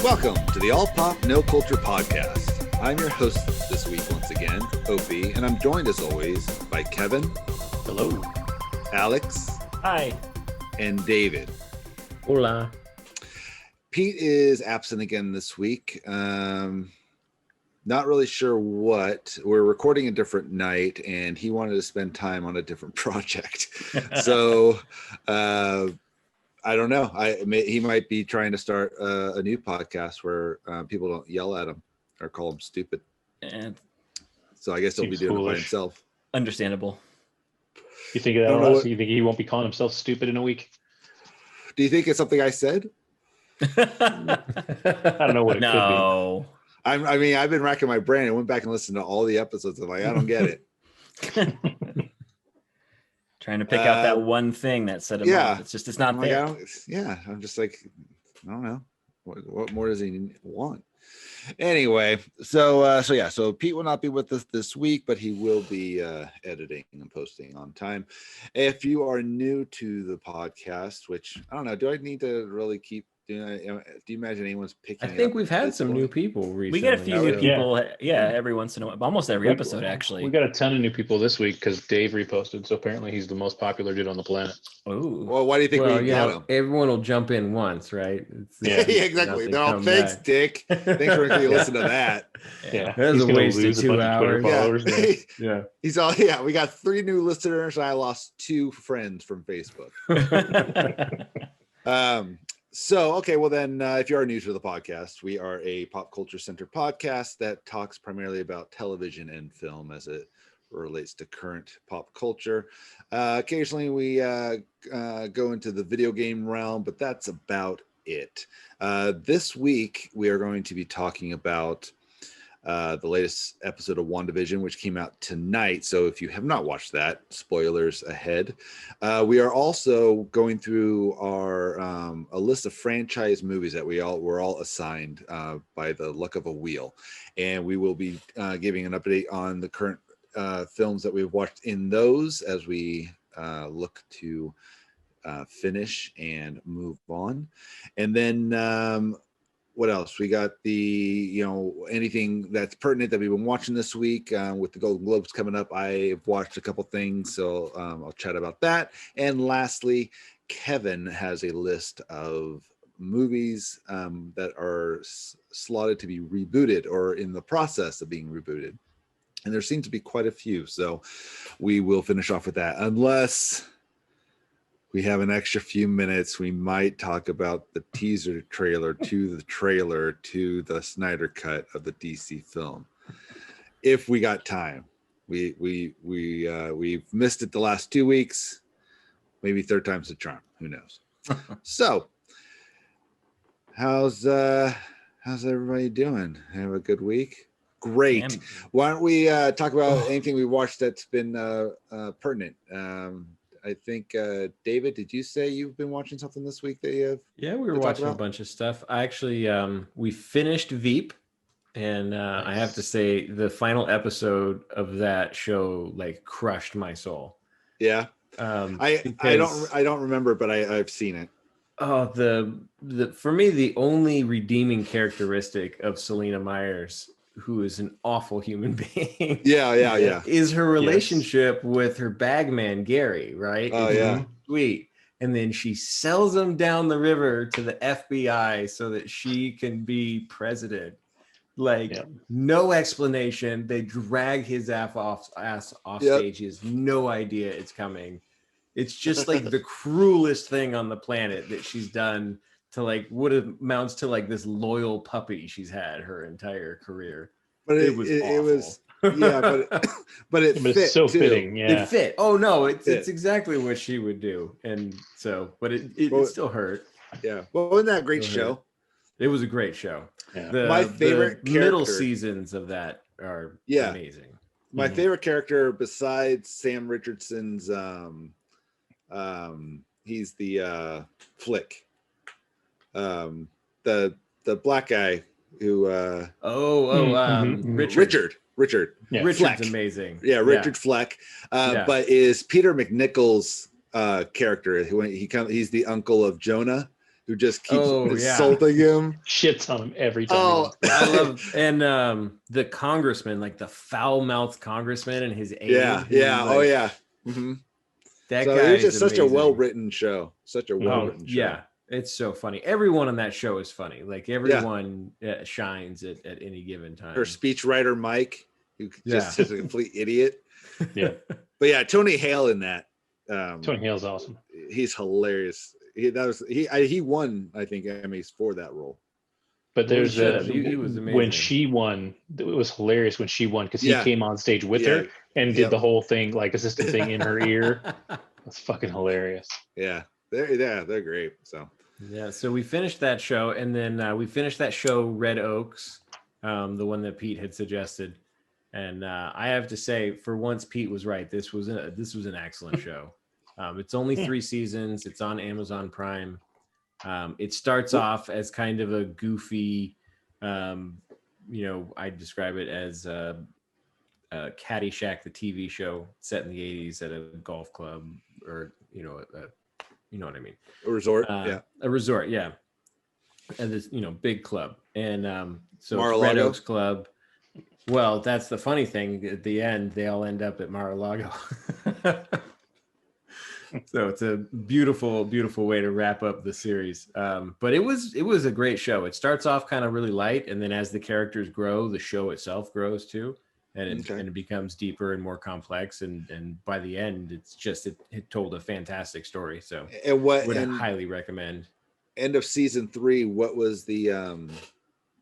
Welcome to the All Pop No Culture Podcast. I'm your host this week once again, Opie, and I'm joined as always by Kevin. Hello. Alex. Hi. And David. Hola. Pete is absent again this week. Not really sure what. We're recording a different night, and he wanted to spend time on a different project. So I don't know. He might be trying to start a new podcast where people don't yell at him or call him stupid. And so I guess he'll be doing foolish. it by himself. Understandable. You think of that else? You think he won't be calling himself stupid in a week? Do you think it's something I said? I don't know what it could be. I mean, I've been racking my brain. I went back and listened to all the episodes. I'm like, I don't get it. Trying to pick out that one thing that set him off. It's not there. I'm just like, I don't know. What more does he want? Anyway, so Pete will not be with us this week, but he will be editing and posting on time. If you are new to the podcast, which I don't know, do I need to really keep doing that? Do you imagine anyone's picking? I think we've had some new people recently. We get a few new people, every once in a while, almost every episode actually. We got a ton of new people this week because Dave reposted. So apparently he's the most popular dude on the planet. Oh, well, why do you think we got him? Everyone will jump in once, right? Yeah, exactly. No, thanks, back. Dick. Thanks for listening to that. Yeah, that was a waste of 2 hours. Yeah, he's all. Yeah, we got 3 new listeners. I lost 2 friends from Facebook. So, okay, well then, if you are new to the podcast, we are a pop culture centered podcast that talks primarily about television and film as it relates to current pop culture. Occasionally we go into the video game realm, but that's about it. This week, we are going to be talking about the latest episode of WandaVision, which came out tonight. So if you have not watched that, spoilers ahead. We are also going through our a list of franchise movies that were all assigned by the luck of a wheel, and we will be giving an update on the current films that we've watched in those as we look to finish and move on. And then what else? We got anything that's pertinent that we've been watching this week with the Golden Globes coming up. I've watched a couple things, so I'll chat about that. And lastly, Kevin has a list of movies that are slotted to be rebooted or in the process of being rebooted. And there seems to be quite a few, so we will finish off with that. Unless we have an extra few minutes, we might talk about the teaser trailer to the Snyder cut of the DC film. If we got time. We've missed it the last 2 weeks. Maybe third time's the charm. Who knows? So, how's everybody doing? Have a good week? Great. Why don't we talk about anything we watched that's been pertinent? I think, David, did you say you've been watching something this week that you have? Yeah, we were watching a bunch of stuff. I actually, we finished Veep, and nice. I have to say the final episode of that show crushed my soul. Yeah. I don't remember, but I've seen it. Oh, for me, the only redeeming characteristic of Selena Myers, who is an awful human being. Yeah. Is her relationship with her bagman, Gary, right? Oh, yeah. Sweet. And then she sells him down the river to the FBI so that she can be president. No explanation. They drag his ass off stage. He has no idea it's coming. It's just the cruelest thing on the planet that she's done to what amounts to this loyal puppy she's had her entire career. But it was but it fit. It's so too. Fitting. Yeah, it fit. Oh no, it's exactly what she would do, and so, but it still hurt. Yeah, well, wasn't that a great show? Hurt. It was a great show. Yeah. My favorite middle seasons of that are amazing. My favorite character besides Sam Richardson's, he's the Flick. The black guy who Richard. Yeah. Richard's Fleck. Amazing. Yeah, Richard Fleck. But is Peter McNichol's character. He's the uncle of Jonah. who just keeps Oh, yeah. insulting him. Shits on him every time. Oh, I love and the congressman, like the foul-mouthed congressman and his aide. yeah, who yeah, was oh like, yeah. Mm-hmm. That So guy it was just is such a amazing. well-written show. Such a well-written show. Yeah, it's so funny. Everyone on that show is funny. Like everyone shines at any given time. Her speechwriter Mike, who just Yeah. is a complete idiot. Yeah. But yeah, Tony Hale in that. Tony Hale's awesome. He's hilarious. He won, I think, Emmys for that role. But there's he was amazing. when she won, it was hilarious when she won because he came on stage with her and did the whole thing, like assistant thing in her ear. That's fucking hilarious. Yeah, they're great. So yeah, so we finished that show, and then we finished that show Red Oaks, the one that Pete had suggested. And I have to say, for once, Pete was right. This was an excellent show. It's only 3 seasons. It's on Amazon Prime. It starts off as kind of a goofy, I describe it as Caddyshack, the TV show set in the 80s at a golf club, or you know what I mean, a resort, a resort, yeah, and this big club, and so Mar-a-Lago? Red Oaks Club. Well, that's the funny thing. At the end, they all end up at Mar-a-Lago. So it's a beautiful, beautiful way to wrap up the series. But it was a great show. It starts off kind of really light, and then as the characters grow, the show itself grows too, and it becomes deeper and more complex. And by the end, it's just it told a fantastic story. So I highly recommend. End of season 3. What was the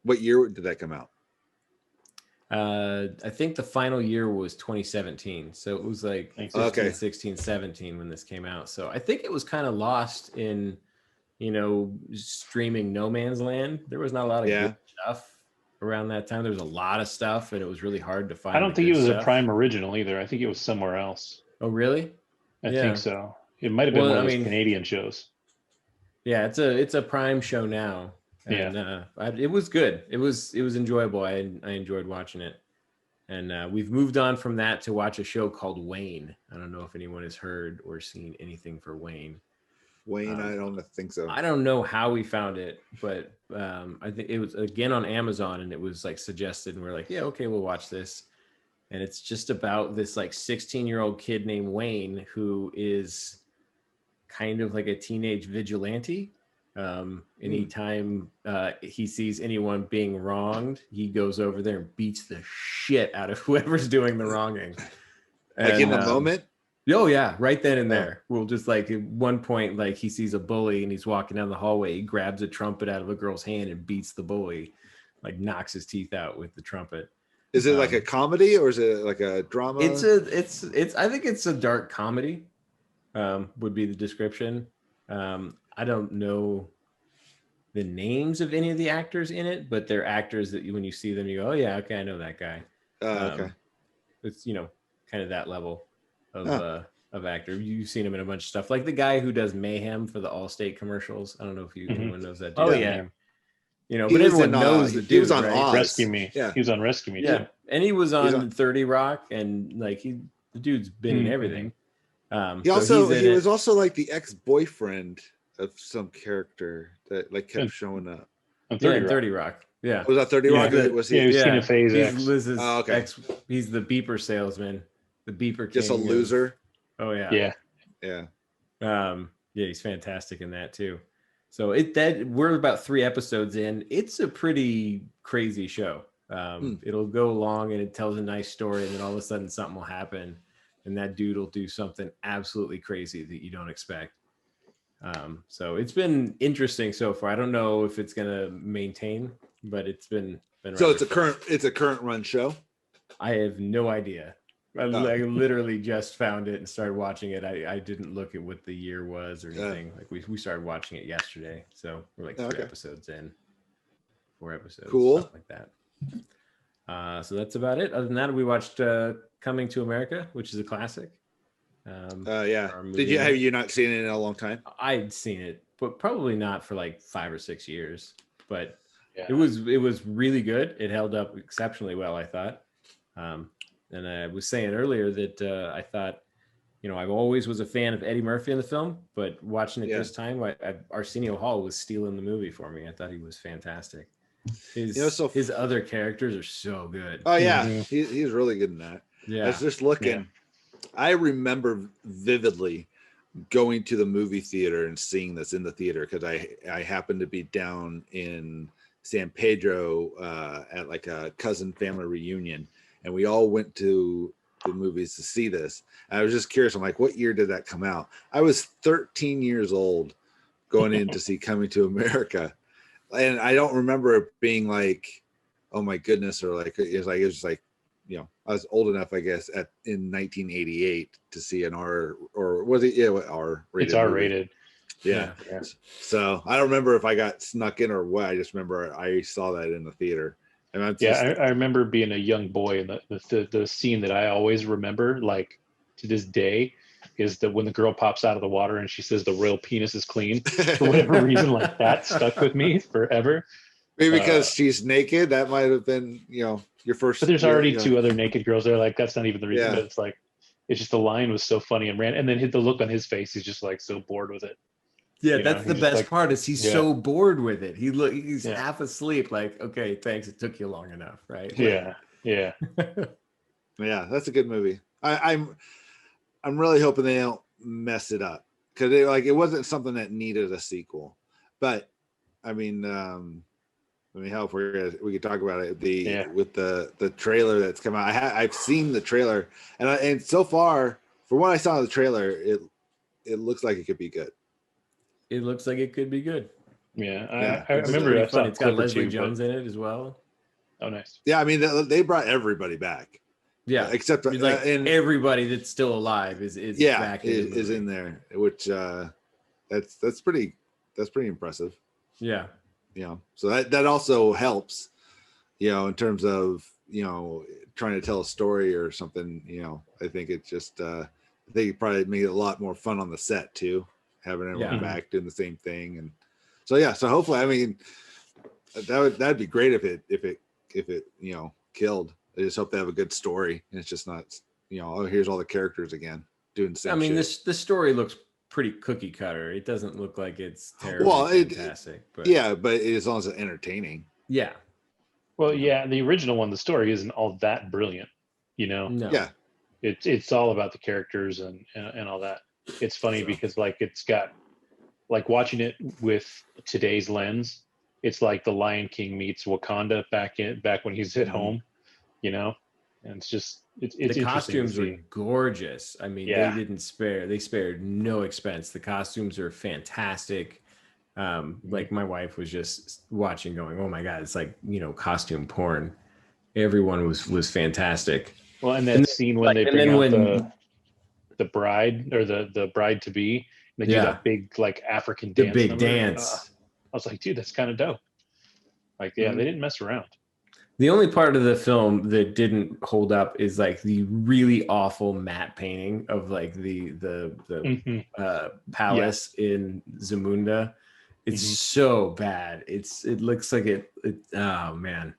what year did that come out? I think the final year was 2017, so it was like 15, 16, 17 when this came out. So I think it was kind of lost in streaming no man's land. There was not a lot of good stuff around that time. There was a lot of stuff, and it was really hard to find. I don't think it was a Prime original either. I think it was somewhere else. Oh, really? I think so. It might have been one of those Canadian shows. Yeah, it's a Prime show now. And it was good. It was enjoyable. I enjoyed watching it. And we've moved on from that to watch a show called Wayne. I don't know if anyone has heard or seen anything for Wayne. Wayne, I don't think so. I don't know how we found it, but I think it was again on Amazon, and it was like suggested, and we're like, yeah, okay, we'll watch this. And it's just about this like 16-year-old kid named Wayne who is kind of like a teenage vigilante. Anytime he sees anyone being wronged, he goes over there and beats the shit out of whoever's doing the wronging. Like in the moment? Oh yeah, right then and there. We'll just like at one point, like he sees a bully and he's walking down the hallway, he grabs a trumpet out of a girl's hand and beats the bully, like knocks his teeth out with the trumpet. Is it like a comedy or is it like a drama? It's I think it's a dark comedy, would be the description. I don't know the names of any of the actors in it, but they're actors that when you see them, you go, oh yeah, okay, I know that guy. Okay. It's, kind of that level of actor. You've seen him in a bunch of stuff, like the guy who does Mayhem for the Allstate commercials. I don't know if anyone knows that dude. Oh yeah. But everyone knows the dude. He was on right? Oz. Rescue Me. Yeah. He was on Rescue Me Yeah. too. And he was on 30 Rock, and like the dude's been in everything. He was also like the ex-boyfriend of some character that like kept showing up. On 30 Rock. Yeah. Was that 30 Rock? Was he? Yeah, he was Tina Fey's ex. He's Liz's okay. ex. He's the beeper salesman. The beeper Just a king loser. Oh yeah. Yeah. Yeah, he's fantastic in that too. So we're about 3 episodes in. It's a pretty crazy show. It'll go long and it tells a nice story, and then all of a sudden something will happen, and that dude will do something absolutely crazy that you don't expect. So it's been interesting so far. I don't know if it's gonna maintain, but it's been so it's a current run show. I have no idea. I literally just found it and started watching it. I didn't look at what the year was or anything. Like we started watching it yesterday, so we're like 3 episodes in, 4 episodes, cool, stuff like that. So that's about it. Other than that, we watched Coming to America, which is a classic. Have you not seen it in a long time? I'd seen it, but probably not for like 5 or 6 years. But it was really good. It held up exceptionally well, I thought. And I was saying earlier that I thought I always was a fan of Eddie Murphy in the film, but watching it this time, Arsenio Hall was stealing the movie for me. I thought he was fantastic. His other characters are so good. Oh yeah, he's really good in that. Yeah, I was just looking. Yeah. I remember vividly going to the movie theater and seeing this in the theater because I happened to be down in San Pedro at like a cousin family reunion, and we all went to the movies to see this. And I was just curious. I'm like, what year did that come out? I was 13 years old going in to see Coming to America, and I don't remember it being like, oh my goodness, or like it was just like, I was old enough, I guess, in 1988 to see an R, or was it R rated? It's R rated. Yeah. So I don't remember if I got snuck in or what. I just remember I saw that in the theater. And I remember being a young boy, and the scene that I always remember, like to this day, is that when the girl pops out of the water and she says the royal penis is clean. For whatever reason, like that stuck with me forever. Maybe because she's naked. That might have been, your first. But there's already two other naked girls there. Like that's not even the reason. But it's like, it's just the line was so funny and and then the look on his face. He's just like so bored with it. Yeah, that's the best part is he's so bored with it. He's half asleep. Like, okay, thanks. It took you long enough, right? Yeah. Yeah, that's a good movie. I'm really hoping they don't mess it up because it wasn't something that needed a sequel. But I mean, hell, if we could talk about it. With the trailer that's come out. I've seen the trailer, and so far, for what I saw in the trailer, it looks like it could be good. It looks like it could be good. Yeah, I remember it's fun. It's got Leslie Jones in it as well. Oh, nice. Yeah, I mean they brought everybody back. Yeah, except everybody that's still alive is back. Is in there, which that's pretty impressive. Yeah. So that also helps, in terms of trying to tell a story or something. I think it just they probably made it a lot more fun on the set too, having everyone back doing the same thing. And so hopefully, I mean, that'd be great if it killed. I just hope they have a good story and it's just not here's all the characters again doing the same. I mean, shit. this story looks pretty cookie cutter. It doesn't look like it's terribly fantastic. But as long as it's entertaining. Yeah. Well, the original one, the story isn't all that brilliant, No. Yeah. It's all about the characters and all that. It's funny because like it's got like watching it with today's lens, it's like the Lion King meets Wakanda back when he's at home, and it's just it's the costumes are gorgeous. I mean, they spared no expense. The costumes are fantastic. Like my wife was just watching going, oh my God, it's like, costume porn. Everyone was fantastic. Well, and that scene when they bring out the bride or the bride to be, and they do that big like African dance. The big dance. I was like, dude, that's kind of dope. Like, they didn't mess around. The only part of the film that didn't hold up is like the really awful matte painting of like the palace in Zamunda. It's so bad. It looks like it. Oh man,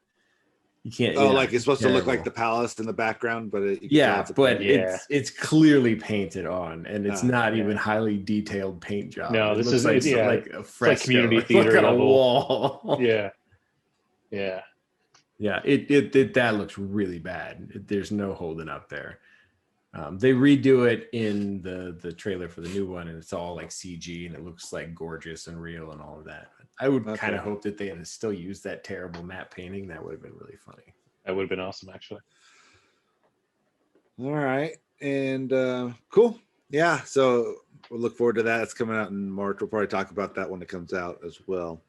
you can't. Like it's supposed to look like the palace in the background, but it's clearly painted on, and it's not even highly detailed paint job. No, this is like a fresco, like community theater on a level. wall. Yeah. It that looks really bad. There's no holding up there. They redo it in the trailer for the new one, and it's all like CG, and it looks like gorgeous and real and all of that. I would kind of hope that they still use that terrible matte painting. That would have been really funny. That would have been awesome, actually. All right, and cool. Yeah, so we'll look forward to that. It's coming out in March. We'll probably talk about that when it comes out as well.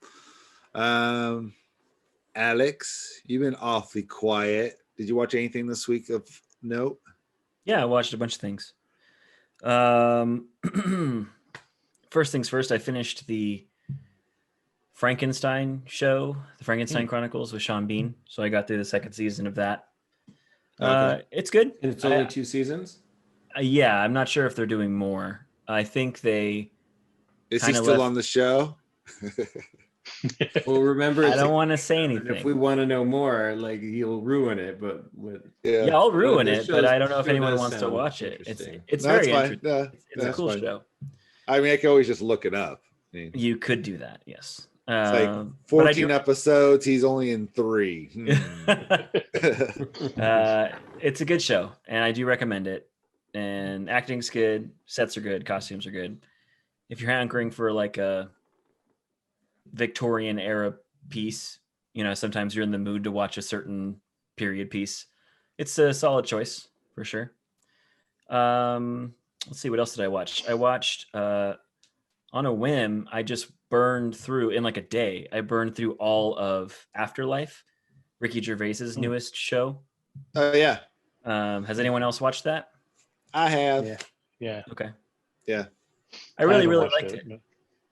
Alex, you've been awfully quiet. Did you watch anything this week of note? Yeah, I watched a bunch of things. First things first, I finished the Frankenstein show, the Frankenstein Chronicles with Sean Bean. So I got through the second season of that. Okay. It's good. And it's only 2 seasons? Yeah, I'm not sure if they're doing more. I think they... Is he still on the show? Well, remember, I it's don't want to say if we anything. want to know more, like he'll ruin it. But Yeah, I'll ruin this it, but I don't know if show anyone does wants to sound watch it. interesting. It's That's very fine. interesting. It's a That's cool fine. show. I mean, I can always just look it up. I mean, You could do that, yes. it's like But I 14 episodes. He's only in 3. It's a good show, and I do recommend it. And acting's good, sets are good, costumes are good. If you're hankering for like a Victorian era piece, sometimes you're in the mood to watch a certain period piece. It's a solid choice for sure. Let's see, what else did I watch? I watched on a whim. I just burned through in like a day. I burned through all of Afterlife, Ricky Gervais's newest show. Oh yeah, has anyone else watched that? I have. Yeah. Okay. Yeah. I really haven't watched liked it. no.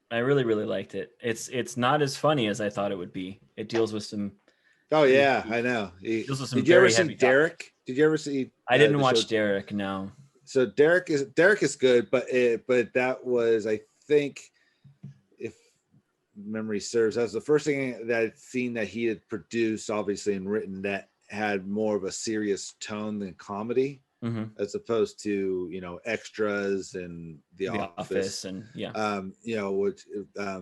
I really liked it. It's not as funny as I thought it would be. It deals with some. Oh yeah, I know. Deals with some Did you ever very see heavy Derek? topics. Did you ever see? I didn't the watch show? Derek. No. So Derek is good, but that was, I think, if memory serves, that was the first thing that I'd seen that he had produced, obviously, and written that had more of a serious tone than comedy, as opposed to extras and the Office and yeah. Which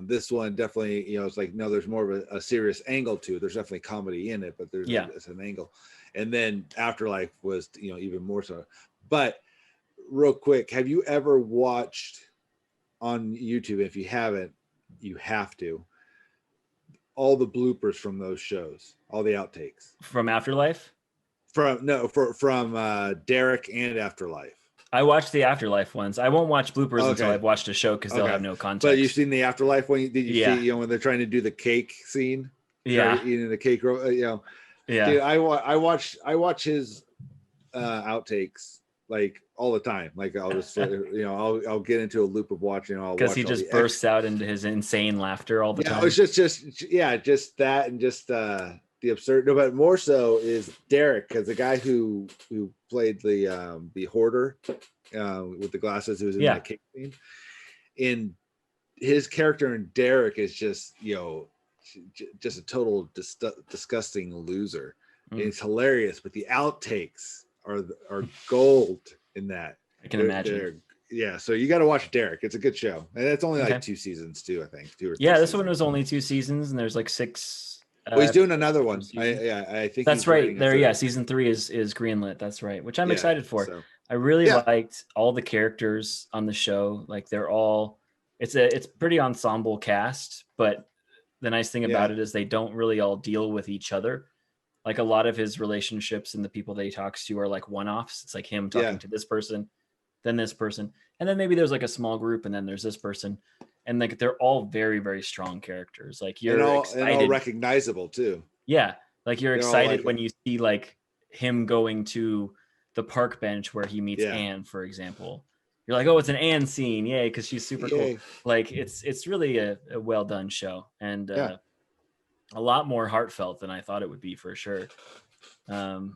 this one definitely it's like, no, there's more of a serious angle to it. There's definitely comedy in it, but it's an angle. And then Afterlife was even more so. But real quick, have you ever watched on YouTube? If you haven't, you have to. All the bloopers from those shows, all the outtakes from Afterlife. From Derek and Afterlife. I watched the Afterlife ones. I won't watch bloopers until I've watched a show because they'll have no context. But you've seen the Afterlife one? Did you see when they're trying to do the cake scene? Yeah, eating the cake. Yeah. Dude, I watch his outtakes like all the time. Like I'll just I'll get into a loop of watching. Because he just bursts out into his insane laughter all the time. It's just that, and just the absurd. No, but more so is Derek, because the guy who played the hoarder with the glasses, who was in that cake scene, in his character in Derek is just just a total disgusting loser. It's hilarious, but the outtakes are gold in that. I can imagine. So you got to watch Derek. It's a good show, and it's only like 2 seasons too, I think. 2 or 3 this seasons. one was only 2 seasons, and there's like 6. Well, he's doing another one. I think that's right. Season 3 is greenlit. That's right, which I'm excited for. So. I really liked all the characters on the show. Like they're all. It's pretty ensemble cast, but the nice thing about it is they don't really all deal with each other. Like a lot of his relationships and the people that he talks to are like one-offs. It's like him talking to this person, then this person, and then maybe there's like a small group, and then there's this person, and like they're all very, very strong characters. Like you're excited, and all recognizable too. Yeah, like you're excited when you see like him going to the park bench where he meets Anne, for example. You're like, oh, it's an Anne scene, yay, because she's super cool. Like it's really a well done show, and a lot more heartfelt than I thought it would be, for sure.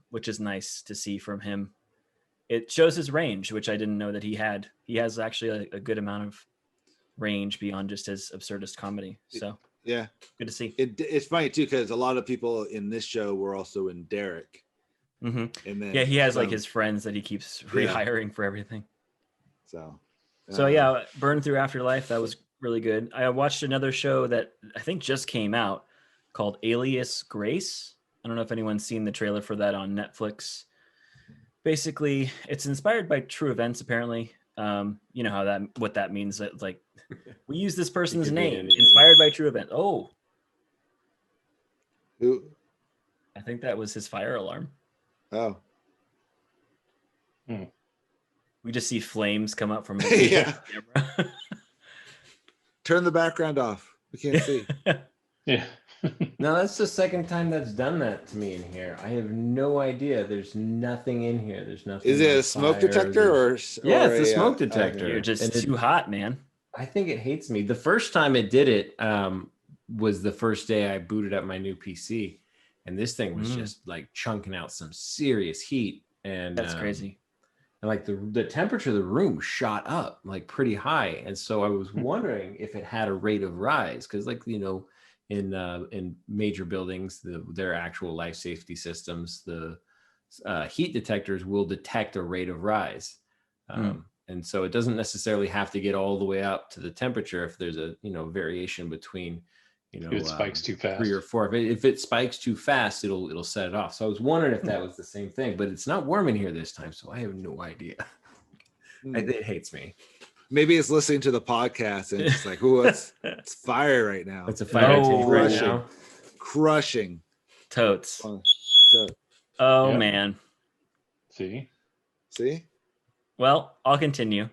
Which is nice to see from him. It shows his range, which I didn't know that he had. He has actually a good amount of range beyond just his absurdist comedy. So good to see. It's funny too, because a lot of people in this show were also in Derek. And then he has like his friends that he keeps rehiring for everything. So Burn Through Afterlife, that was really good. I watched another show that I think just came out called Alias Grace. I don't know if anyone's seen the trailer for that on Netflix. Basically, it's inspired by true events, apparently. You know what that means. That like we use this person's name, inspired by true event. Oh, who? I think that was his fire alarm. Oh. We just see flames come up from the camera. Turn the background off. We can't see. No, that's the second time that's done that to me in here. I have no idea. There's nothing in here. There's nothing. Is it a smoke detector or it's a smoke detector. You're just too hot, man. I think it hates me. The first time it did it was the first day I booted up my new PC, and this thing was just like chunking out some serious heat. And that's crazy. And like the temperature of the room shot up like pretty high, and so I was wondering if it had a rate of rise, because like in major buildings, their actual life safety systems, the heat detectors will detect a rate of rise. And so it doesn't necessarily have to get all the way up to the temperature if there's a variation between if it spikes too fast, 3 or 4. If it spikes too fast, it'll set it off. So I was wondering if that was the same thing, but it's not warm in here this time, so I have no idea. It hates me. Maybe it's listening to the podcast and it's like, "Ooh, it's fire right now." It's a fire tank right crushing, now. crushing. Totes. Totes. Oh man. See. Well, I'll continue.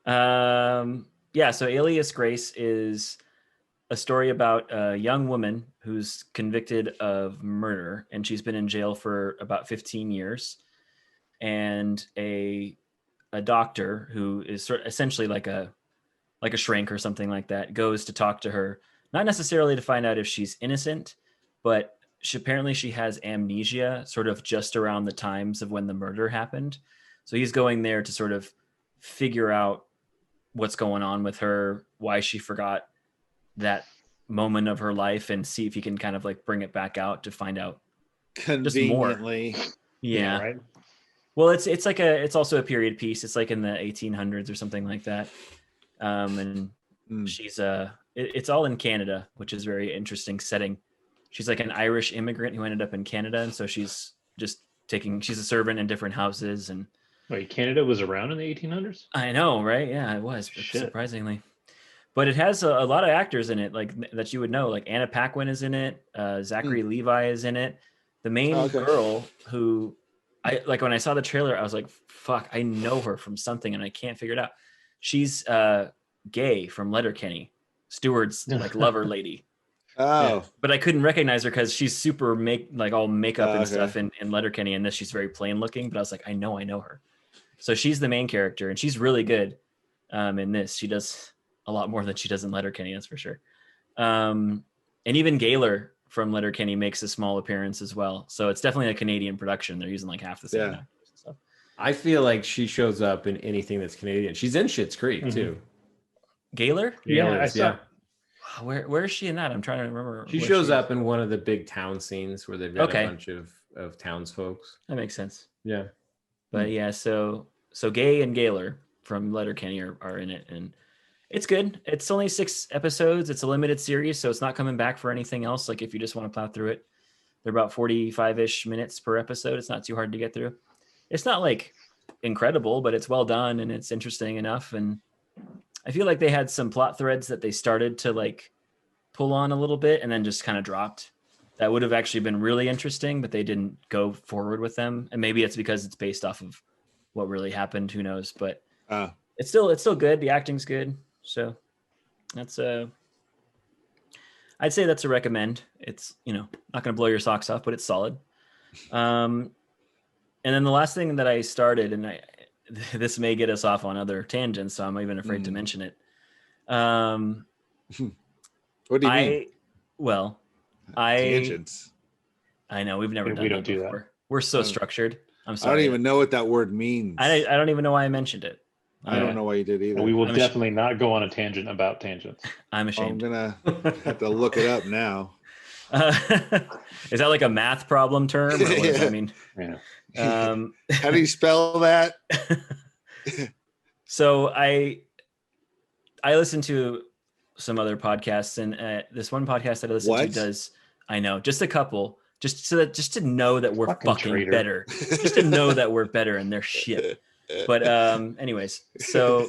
So Alias Grace is a story about a young woman who's convicted of murder, and she's been in jail for about 15 years. And a doctor who is essentially like a shrink or something like that goes to talk to her, not necessarily to find out if she's innocent, but apparently she has amnesia sort of just around the times of when the murder happened. So he's going there to sort of figure out what's going on with her, why she forgot that moment of her life, and see if he can kind of like bring it back out to find out conveniently. Just more. Yeah. Right. Well, it's also a period piece. It's like in the 1800s or something like that. And she's it's all in Canada, which is very interesting setting. She's like an Irish immigrant who ended up in Canada, and so she's a servant in different houses. And wait, Canada was around in the 1800s? I know, right? Yeah, it was. Shit. Surprisingly. But it has a lot of actors in it, like that you would know. Like Anna Paquin is in it. Zachary Levi is in it. The main girl who when I saw the trailer, I was like, fuck, I know her from something and I can't figure it out. She's Gay from Letterkenny, Stewart's like lover lady. Oh. Yeah. But I couldn't recognize her because she's super all makeup and stuff in Letterkenny, and this she's very plain looking, but I was like, I know her. So she's the main character, and she's really good in this. She does a lot more than she does in Letterkenny, that's for sure. And even Gaylor from Letterkenny makes a small appearance as well. So it's definitely a Canadian production. They're using like half the same actors and stuff. I feel like she shows up in anything that's Canadian. She's in Schitt's Creek too. Gaylor? Yeah, I saw. Where is she in that? I'm trying to remember. She shows up in one of the big town scenes where they've got a bunch of townsfolk. That makes sense. Yeah. But yeah, so Gay and Gaylor from Letterkenny are in it, and it's good. It's only 6 episodes. It's a limited series, so it's not coming back for anything else. Like if you just want to plow through it, they're about 45-ish minutes per episode. It's not too hard to get through. It's not like incredible, but it's well done and it's interesting enough. And I feel like they had some plot threads that they started to like pull on a little bit and then just kind of dropped. That would have actually been really interesting, but they didn't go forward with them. And maybe it's because it's based off of what really happened. Who knows? But it's still good. The acting's good. So that's I'd say that's a recommend. It's, not going to blow your socks off, but it's solid. And then the last thing that I started, and this may get us off on other tangents, so I'm even afraid to mention it. What do you mean? Well, tangents. I know we've never done we don't do before. that. We're so structured. I'm sorry. I don't even know what that word means. I don't even know why I mentioned it. I don't know why you did either. We will definitely not go on a tangent about tangents. I'm ashamed. I'm gonna have to look it up now. Is that like a math problem term? Or what does that mean? Yeah. How do you spell that? So I listen to some other podcasts, and this one podcast that I listen to does, I know, just a couple, just to know that we're fucking better, just to know that we're better and they're shit. But anyways, so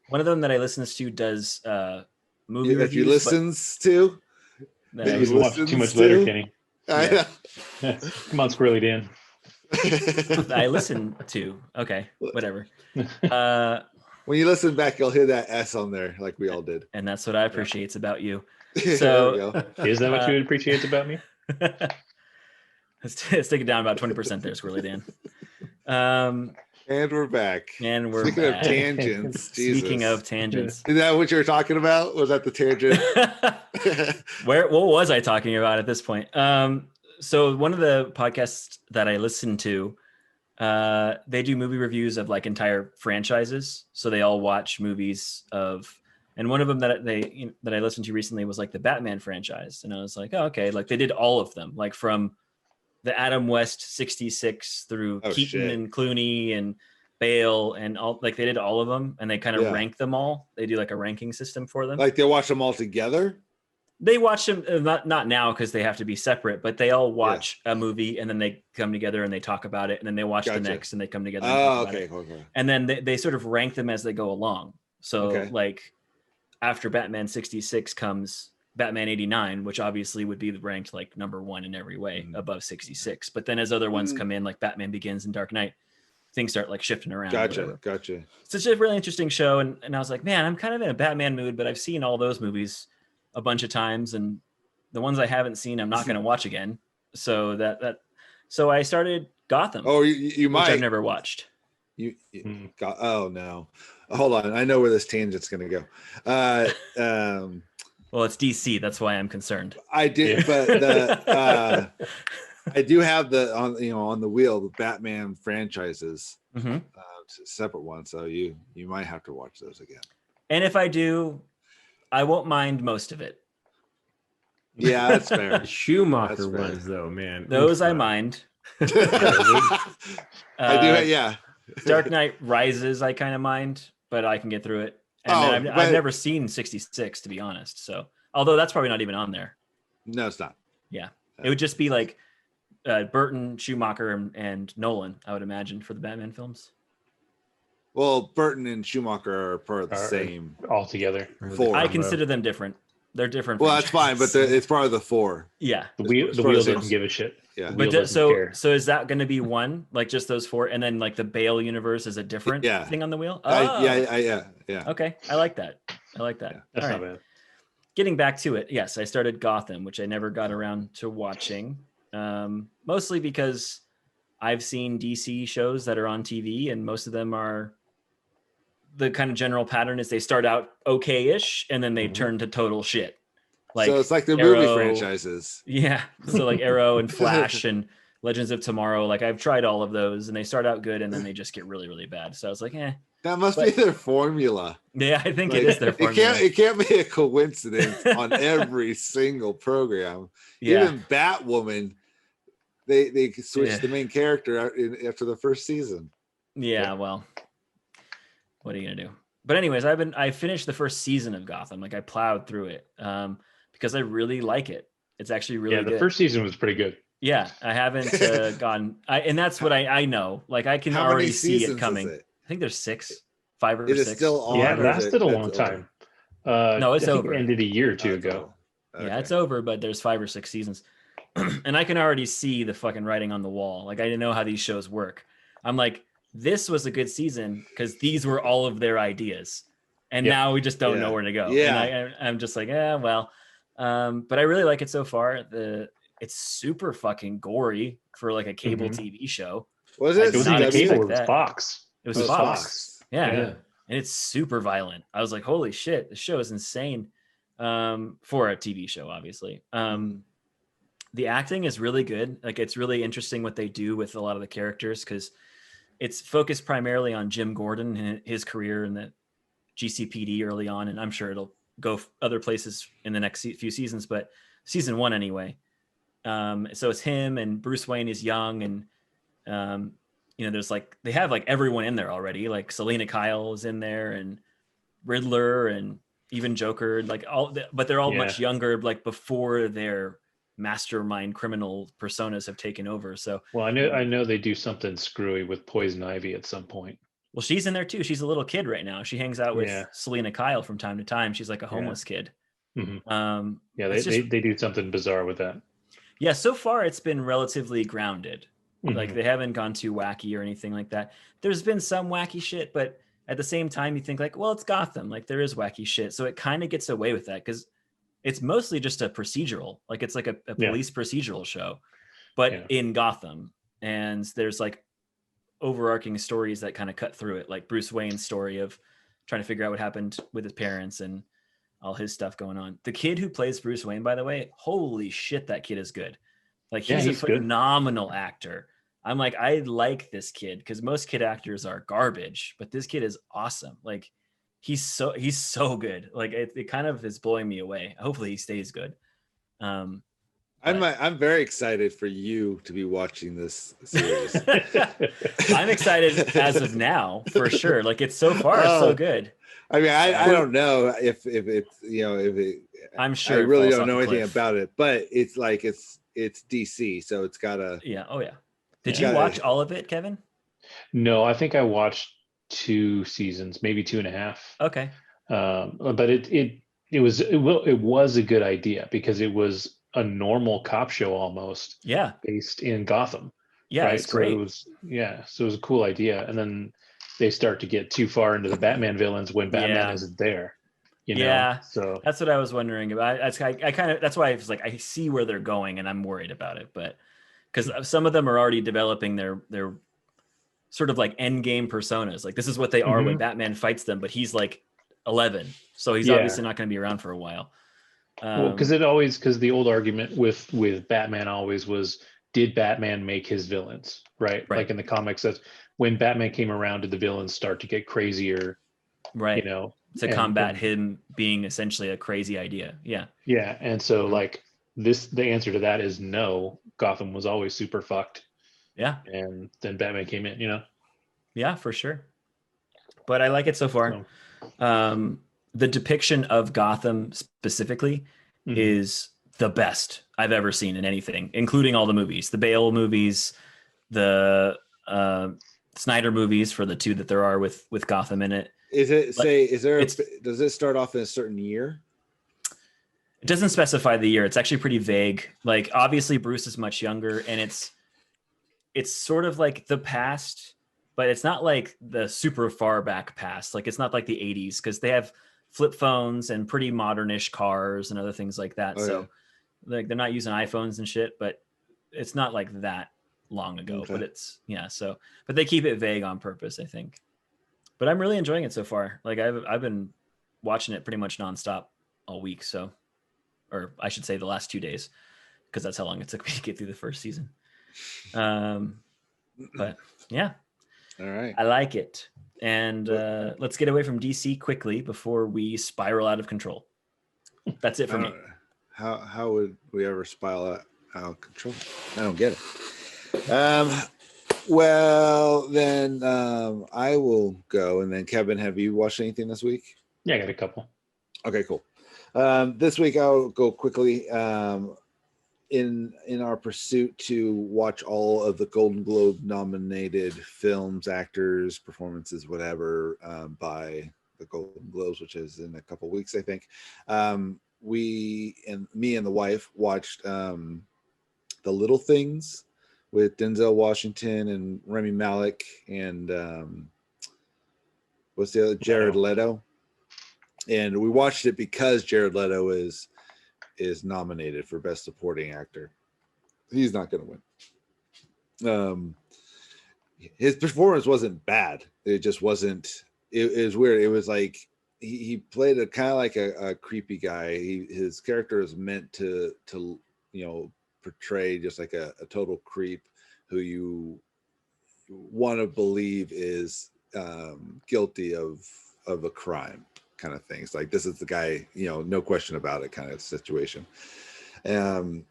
one of them that I listens to does movie reviews. You listens to? You watch too much Letterkenny. Yeah. Come on, Squirrely Dan. I listen to. Okay, whatever. When you listen back, you'll hear that S on there, like we all did. And that's what I appreciate about you. So, is that what you appreciate about me? Let's take it down about 20% there, Squirrely Dan. And we're back. And we're Speaking back. of tangents. Speaking of tangents. Is that what you were talking about? Was that the tangent? What was I talking about at this point? So one of the podcasts that I listen to, they do movie reviews of like entire franchises. So they all watch movies of And one of them that I listened to recently was like the Batman franchise, and I was like, oh, okay, like they did all of them, like from the Adam West 66 through Keaton and Clooney and Bale and all, like they did all of them, and they kind of rank them all. They do like a ranking system for them. Like they watch them all together. They watch them not now because they have to be separate, but they all watch a movie and then they come together and they talk about it, and then they watch the next and they come together. Okay. And then they sort of rank them as they go along. So like after Batman 66 comes Batman 89, which obviously would be ranked like number 1 in every way above 66. But then as other ones come in, like Batman Begins and Dark Knight, things start like shifting around. Gotcha. It's just a really interesting show. And I was like, man, I'm kind of in a Batman mood, but I've seen all those movies a bunch of times, and the ones I haven't seen, I'm not going to watch again. So so I started Gotham. Oh, you might. Which I've never watched. Oh no, hold on. I know where this tangent's going to go. Well, it's DC. That's why I'm concerned. I did, but I do have on the wheel the Batman franchises, separate ones. So you might have to watch those again. And if I do, I won't mind most of it. Yeah, that's fair. The Schumacher ones, though, man. Those I mind. I do. Yeah. Dark Knight Rises, I kind of mind, but I can get through it. And I've never seen 66, to be honest. So, although that's probably not even on there. No, it's not. Yeah, it would just be like Burton, Schumacher, and Nolan, I would imagine, for the Batman films. Well, Burton and Schumacher are part of the same altogether. I consider them different. They're different. Well, that's fine, but it's part of the 4. Yeah, the wheel doesn't give a shit. Yeah, but so is that going to be one, like just those 4, and then like the Bale universe is a different thing on the wheel? Oh. Yeah. Okay, I like that. Yeah, that's not bad. Getting back to it, yes, I started Gotham, which I never got around to watching, mostly because I've seen DC shows that are on TV, and most of them are the kind of general pattern is they start out okay-ish and then they turn to total shit. Like, so it's like the movie franchises. Yeah. So like Arrow and Flash and Legends of Tomorrow. Like I've tried all of those and they start out good and then they just get really, really bad. So I was like, that must be their formula. Yeah, I think it is their formula. It can't be a coincidence on every single program. Yeah. Even Batwoman, they switched the main character after the first season. Yeah, well, what are you gonna do? But anyways, I finished the first season of Gotham. Like I plowed through it because I really like it. It's actually really good. The first season was pretty good. Yeah, I haven't gone. And that's what I know. Like I can already see it coming. I think there's 5 or 6. It is still on. Yeah, it lasted a long time. No, it's over. It ended a year or two ago. Okay. Yeah, it's over, but there's 5 or 6 seasons. And I can already see the fucking writing on the wall. Like I didn't know how these shows work. I'm like, this was a good season because these were all of their ideas. And now we just don't know where to go. Yeah. And I'm just like, well. But I really like it so far. It's super fucking gory for like a cable TV show. Was it? It was not a cable, it was Fox. It was Fox. Yeah. And it's super violent. I was like, holy shit, this show is insane. For a TV show, obviously. The acting is really good. Like it's really interesting what they do with a lot of the characters because it's focused primarily on Jim Gordon and his career in the GCPD early on, and I'm sure it'll go other places in the next few seasons, but season 1 anyway. So it's him and Bruce Wayne is young, and there's like they have like everyone in there already. Like Selena Kyle is in there, and Riddler, and even Joker. Like but they're all much younger, like before their mastermind criminal personas have taken over. So well, I know they do something screwy with Poison Ivy at some point. Well, she's in there too. She's a little kid right now. She hangs out with Selena Kyle from time to time. She's like a homeless kid. Mm-hmm. They do something bizarre with that. Yeah, so far it's been relatively grounded. Like they haven't gone too wacky or anything like that. There's been some wacky shit, but at the same time you think like, well, it's Gotham. Like there is wacky shit. So it kind of gets away with that because it's mostly just a procedural. Like it's like a police procedural show, but in Gotham. And there's like overarching stories that kind of cut through it. Like Bruce Wayne's story of trying to figure out what happened with his parents and all his stuff going on. The kid who plays Bruce Wayne, by the way, holy shit, that kid is good. Like he's a phenomenal actor. I'm like, I like this kid because most kid actors are garbage, but this kid is awesome. Like he's so good. Like it kind of is blowing me away. Hopefully he stays good. I'm very excited for you to be watching this series. I'm excited as of now for sure. Like it's so far so good. I mean, I don't know if it's if it. I'm sure I really don't know anything about it, but it's like it's DC, so it's gotta. Yeah. Oh yeah. Did you watch all of it, Kevin? No, I think I watched 2 seasons, maybe 2.5. Okay. But it was a good idea because it was a normal cop show almost. Yeah. Based in Gotham. Yeah, right? It's great. So it was a cool idea, and then they start to get too far into the Batman villains when Batman isn't there. So that's what I was wondering about. That's why I was like, I see where they're going, and I'm worried about it, but because some of them are already developing their sort of like end game personas. Like this is what they are when Batman fights them, but he's like 11, so he's obviously not going to be around for a while. Because the old argument with Batman always was, did Batman make his villains, right? Like in the comics, that's when Batman came around, did the villains start to get crazier, right? To combat him being essentially a crazy idea. Yeah, and so like the answer to that is no. Gotham was always super fucked. Yeah, and then Batman came in. Yeah, for sure. But I like it so far. The depiction of Gotham specifically is the best I've ever seen in anything, including all the movies, the Bale movies, the Snyder movies, for the 2 that there are with Gotham in it. Does it start off in a certain year? It doesn't specify the year. It's actually pretty vague. Like obviously Bruce is much younger, and it's sort of like the past, but it's not like the super far back past. Like it's not like the 80s, because they have flip phones and pretty modernish cars and other things like that. So like they're not using iPhones and shit, but it's not like that long ago. But but they keep it vague on purpose, I think. But I'm really enjoying it so far. Like I've been watching it pretty much nonstop all week. So, or I should say the last 2 days, because that's how long it took me to get through the first season. But yeah, all right, I like it. And let's get away from DC quickly before we spiral out of control. That's it for me. How would we ever spiral out of control? I don't get it. Well, then I will go. And then Kevin, have you watched anything this week? Yeah, I got a couple. Okay, cool. This week I'll go quickly. In our pursuit to watch all of the Golden Globe nominated films, actors, performances, whatever, by the Golden Globes, which is in a couple weeks, I think. Me and the wife watched The Little Things with Denzel Washington and Rami Malek and what's the other? Jared Leto. And we watched it because Jared Leto is nominated for Best Supporting Actor. He's not going to win. His performance wasn't bad. It just wasn't. It was weird. It was like he played a kind of like a creepy guy. His character is meant to portray just like a total creep who you want to believe is guilty of a crime. Kind of things like this is the guy, no question about it, kind of situation. And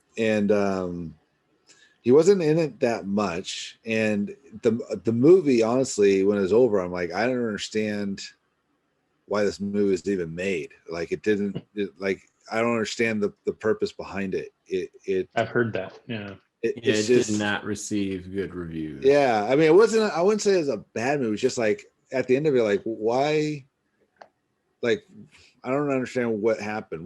he wasn't in it that much. And the movie, honestly, when it was over, I'm like, I don't understand why this movie was even made. Like I don't understand the purpose behind it. I've heard that. Yeah. It did not receive good reviews. Yeah. I mean, I wouldn't say it was a bad movie. It's just like at the end of it, like, why? Like, I don't understand what happened.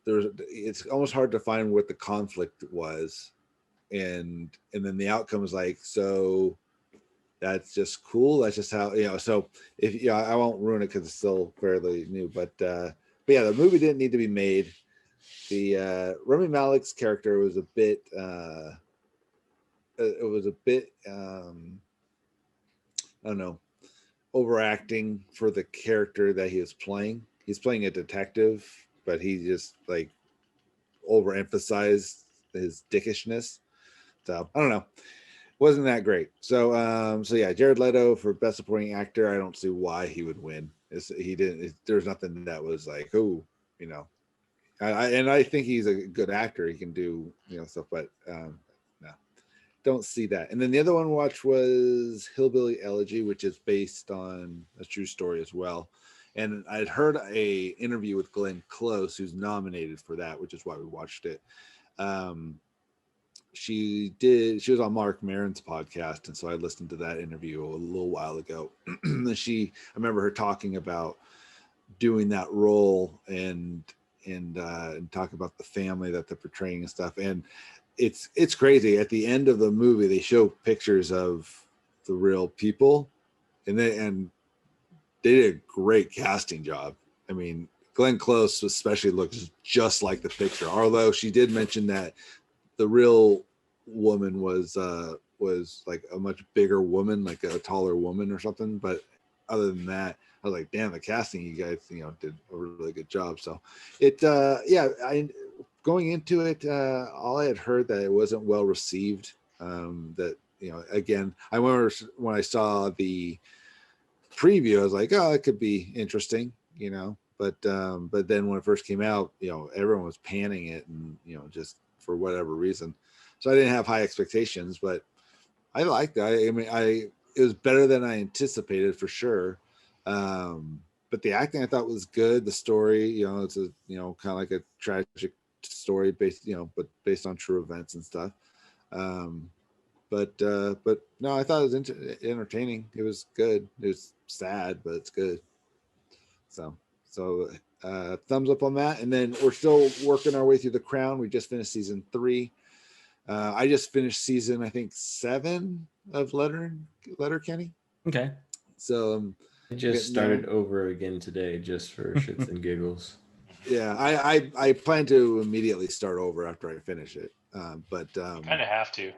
It's almost hard to find what the conflict was. And then the outcome is like, so that's just cool. That's just how, so if, I won't ruin it because it's still fairly new, but yeah, the movie didn't need to be made. The Rami Malek's character was a bit, I don't know, overacting for the character that he was playing. He's playing a detective, but he just like overemphasized his dickishness. So I don't know. wasn't that great. So yeah, Jared Leto for Best Supporting Actor. I don't see why he would win. He didn't. There's nothing that was like, oh, you know. I think he's a good actor. He can do stuff, but no, don't see that. And then the other one I watched was Hillbilly Elegy, which is based on a true story as well. And I'd heard a interview with Glenn Close, who's nominated for that, which is why we watched it. She was on Mark Maron's podcast, and so I listened to that interview a little while ago. I remember her talking about doing that role and talk about the family that they're portraying and stuff. And it's crazy. At the end of the movie, they show pictures of the real people, and they did a great casting job. I mean, Glenn Close especially looks just like the picture, although she did mention that the real woman was like a much bigger woman, like a taller woman or something. But other than that, I was like, damn, the casting, you guys, did a really good job. So going into it, all I had heard that it wasn't well received. That, again, I remember when I saw the preview, I was like, oh, it could be interesting, but then when it first came out, everyone was panning it and, just for whatever reason. So I didn't have high expectations, but I liked it. It was better than I anticipated for sure. But the acting I thought was good. The story, it's a, kind of like a tragic story based, but based on true events and stuff. But no, I thought it was entertaining. It was good. It was sad, but it's good. So thumbs up on that. And then we're still working our way through The Crown. We just finished season 3. I just finished season, I think 7 of Letterkenny. Okay. So I just started over again today just for shits and giggles. Yeah, I plan to immediately start over after I finish it. But you kind of have to.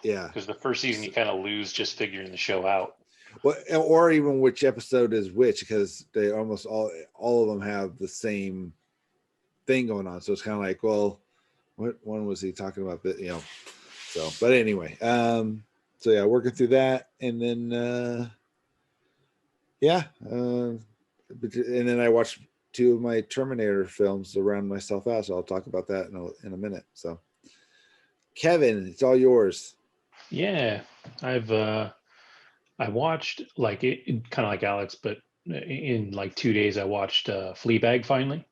Yeah. Because the first season you kind of lose just figuring the show out. Well, or even which episode is which, because they almost all of them have the same thing going on. So it's kind of like, well, what one was he talking about? That So, but anyway, so yeah, working through that, and then and then I watched 2 of my Terminator films to round myself out. So I'll talk about that in a minute. So, Kevin, it's all yours. Yeah, I watched like it kind of like Alex, but in like 2 days I watched Fleabag finally.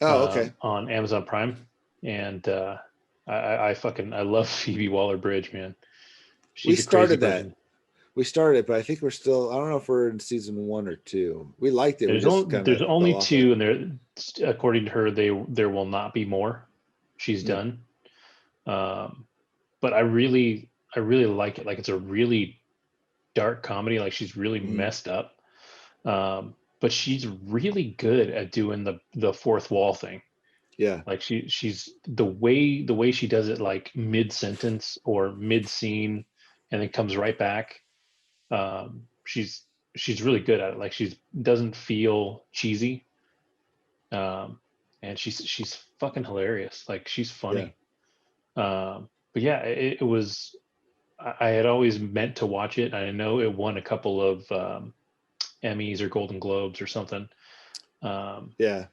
Oh, okay. On Amazon Prime, and I love Phoebe Waller-Bridge, man. We started that. We started, but I think we're still. I don't know if we're in season 1 or 2. We liked it. There's only 2, and there, according to her, there will not be more. She's done. But I really like it. Like, it's a really dark comedy. Like, she's really messed up, but she's really good at doing the fourth wall thing. Yeah, like she's the way she does it, like mid sentence or mid scene, and then comes right back. She's really good at it. Like, she doesn't feel cheesy, and she's fucking hilarious. Like, she's funny. Yeah. But yeah, it was. I had always meant to watch it. I know it won a couple of Emmys or Golden Globes or something. Yeah.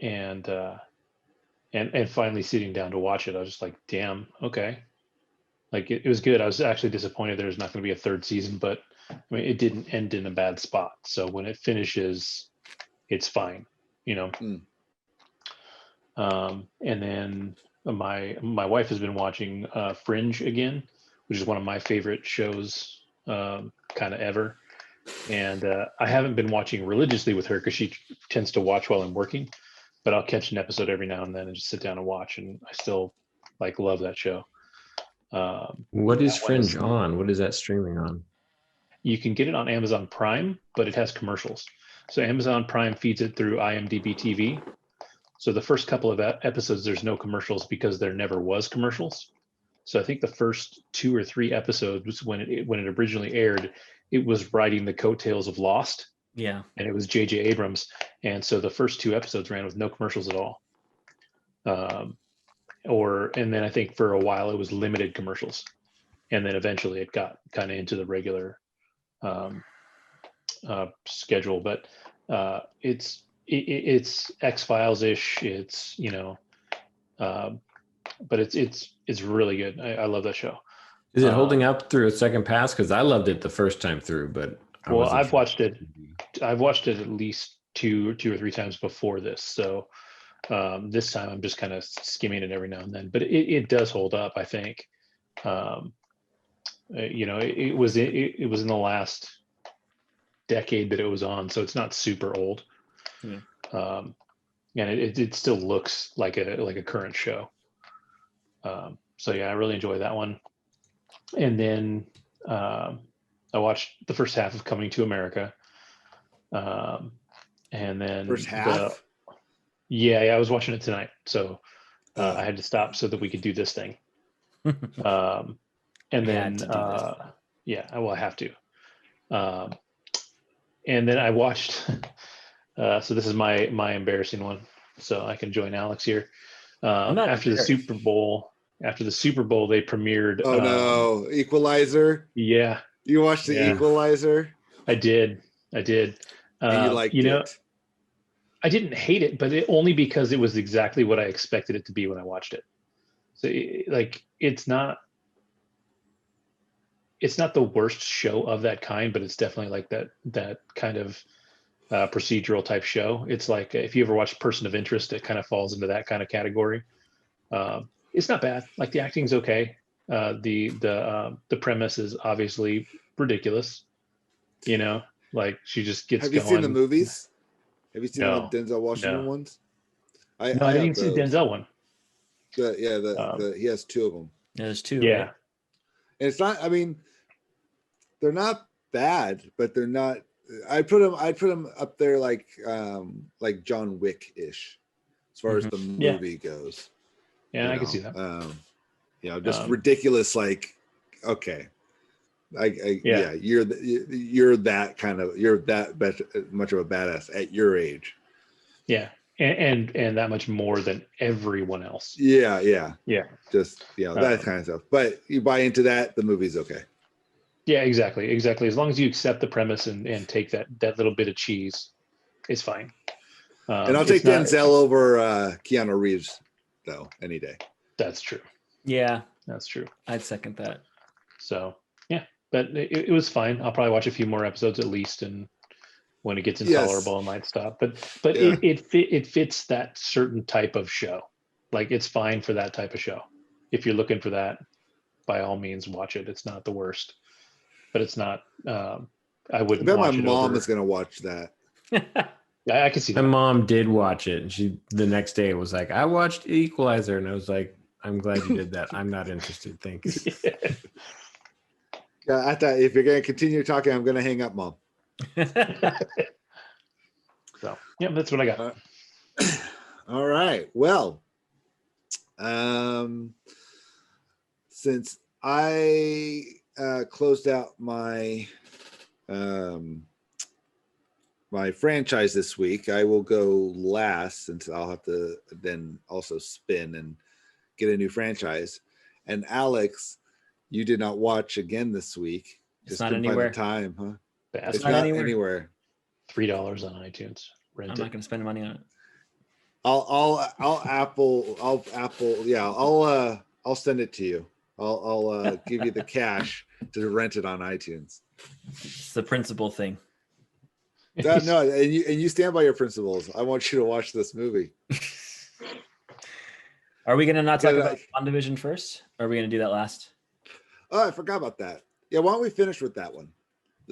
And finally sitting down to watch it, I was just like, damn, okay. Like, it was good. I was actually disappointed there's not going to be a 3rd season, but I mean, it didn't end in a bad spot. So when it finishes, it's fine, And then my wife has been watching Fringe again, which is one of my favorite shows kind of ever. And I haven't been watching religiously with her because she tends to watch while I'm working, but I'll catch an episode every now and then and just sit down and watch. And I still love that show. What is Fringe on? What is that streaming on? You can get it on Amazon Prime, but it has commercials. So Amazon Prime feeds it through IMDb TV. So the first couple of episodes, there's no commercials because there never was commercials. So I think the first 2 or 3 episodes, when it originally aired, it was riding the coattails of Lost. Yeah. And it was J.J. Abrams. And so the first 2 episodes ran with no commercials at all. And then I think for a while it was limited commercials. and then eventually it got kind of into the regular schedule. But it's X-Files ish. It's but it's really good. I love that show. Is it holding up through a second pass? Because I loved it the first time through, but I've watched it at least two or three times before this. So this time I'm just kind of skimming it every now and then. But it does hold up, I think. It was in the last decade that it was on, so it's not super old. Yeah. And it still looks like a current show. So yeah, I really enjoy that one. And then I watched the first half of Coming to America. And then first half. I was watching it tonight, so I had to stop so that we could do this thing. And then I have to. And then I watched. So this is my embarrassing one. So I can join Alex here. After the Super Bowl, they premiered. Oh no, Equalizer. Yeah. You watched the Equalizer? I did. And you liked it? I didn't hate it, but only because it was exactly what I expected it to be when I watched it. So it's not the worst show of that kind, but it's definitely like that kind of procedural type show. It's like if you ever watched Person of Interest, it kind of falls into that kind of category. It's not bad. Like the acting's okay. The premise is obviously ridiculous. Like she just gets going. Have you seen the movies? Have you seen the Denzel Washington ones? I didn't even see the Denzel one. He has two of them. Yeah, there's two. Yeah. Right? And it's not. I mean, they're not bad, but they're not. I'd put them up there like John Wick ish, as far as the movie goes. Yeah, I can see that. Just ridiculous. Like, okay, you're that much of a badass at your age. Yeah, and that much more than everyone else. Yeah. Just that kind of stuff. But you buy into that, the movie's okay. Yeah, exactly. As long as you accept the premise and take that little bit of cheese, it's fine. And I'll take Denzel over Keanu Reeves, though, any day. That's true. Yeah, that's true. I'd second that. So yeah, but it was fine. I'll probably watch a few more episodes at least, and when it gets intolerable, I might stop. But it fits that certain type of show. Like it's fine for that type of show. If you're looking for that, by all means, watch it. It's not the worst, but it's not. I wouldn't. I bet my mom is going to watch that. I can see that. My mom did watch it, and she the next day was like, "I watched Equalizer," and I was like, "I'm glad you did that. I'm not interested. Thanks." Yeah, I thought if you're going to continue talking, I'm going to hang up, Mom. So yeah, that's what I got. All right. Well, since I closed out my my franchise this week, I will go last since I'll have to then also spin and get a new franchise. And Alex, you did not watch again this week. It's not anywhere. Time, huh? It's not anywhere. $3 on iTunes. I'm not going to spend money on it. I'll send it to you. I'll give you the cash to rent it on iTunes. It's the principal thing. No, and you stand by your principles. I want you to watch this movie. Are we going to not talk about WandaVision first? Or are we going to do that last? Oh, I forgot about that. Yeah, why don't we finish with that one?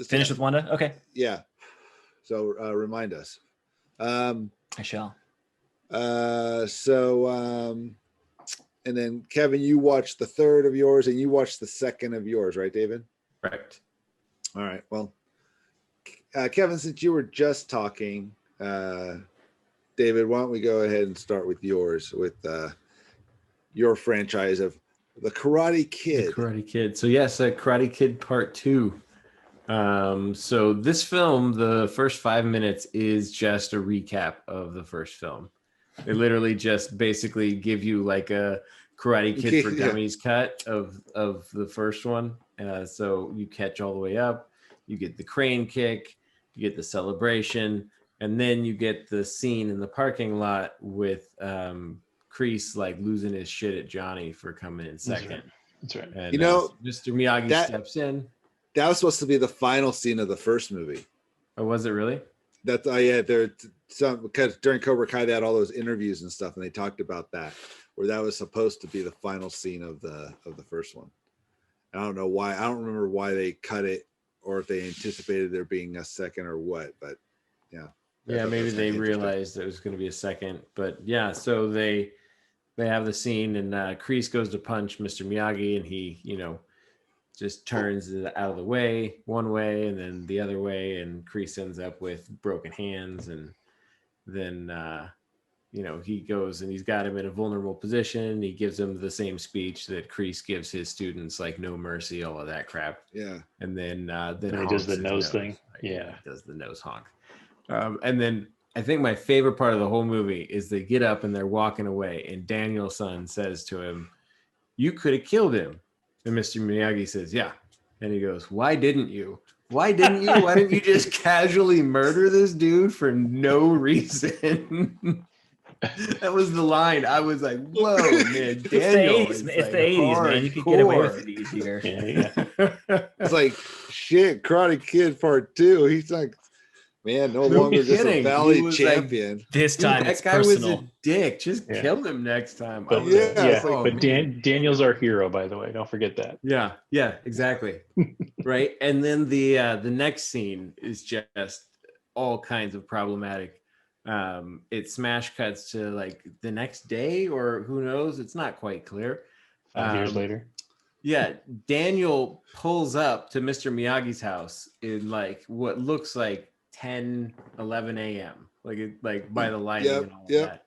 Finish with Wanda? Okay. Yeah. So remind us. I shall. And then Kevin, you watched the third of yours and you watched the second of yours, right, David? Correct. All right. Well, Kevin, since you were just talking, David, why don't we go ahead and start with yours, with your franchise of The Karate Kid. The Karate Kid. So yes, Karate Kid Part 2. So this film, the first 5 minutes is just a recap of the first film. They literally just basically give you like a Karate Kid for Dummies cut of the first one. So you catch all the way up, you get the crane kick, you get the celebration, and then you get the scene in the parking lot with Kreese like losing his shit at Johnny for coming in second. That's right. And Mr. Miyagi steps in. That was supposed to be the final scene of the first movie. Oh, was it really? That's there some because during Cobra Kai they had all those interviews and stuff, and they talked about that, where that was supposed to be the final scene of the first one. I don't know why. I don't remember why they cut it, or if they anticipated there being a second or what. But yeah, maybe they realized it was going to be a second. But yeah, so they have the scene, and Kreese goes to punch Mr. Miyagi, and he just turns it out of the way one way and then the other way, and Kreese ends up with broken hands, and then he goes and he's got him in a vulnerable position. He gives him the same speech that Kreese gives his students, like no mercy, all of that crap. Yeah. And then he does the nose thing. Yeah, he does the nose honk. And then I think my favorite part of the whole movie is they get up and they're walking away, and Daniel-san says to him, "You could have killed him." And Mr. Miyagi says, "Yeah." And he goes, "Why didn't you? Why didn't you? Why didn't you just casually murder this dude for no reason?" That was the line. I was like, "Whoa, man, Daniel!" It's the 80s, man. You could get away with it easier. Yeah. It's like shit. Karate Kid Part 2. He's like, man, no longer just a valley champion. Like, this time, that guy personal. Was a dick. Just kill him next time. But, Daniel's our hero, by the way. Don't forget that. Yeah, exactly. Right, and then the next scene is just all kinds of problematic. It smash cuts to like the next day, or who knows? It's not quite clear. 5 years later. Yeah, Daniel pulls up to Mr. Miyagi's house in like what looks like 10-11 a.m. like by the lighting and all that.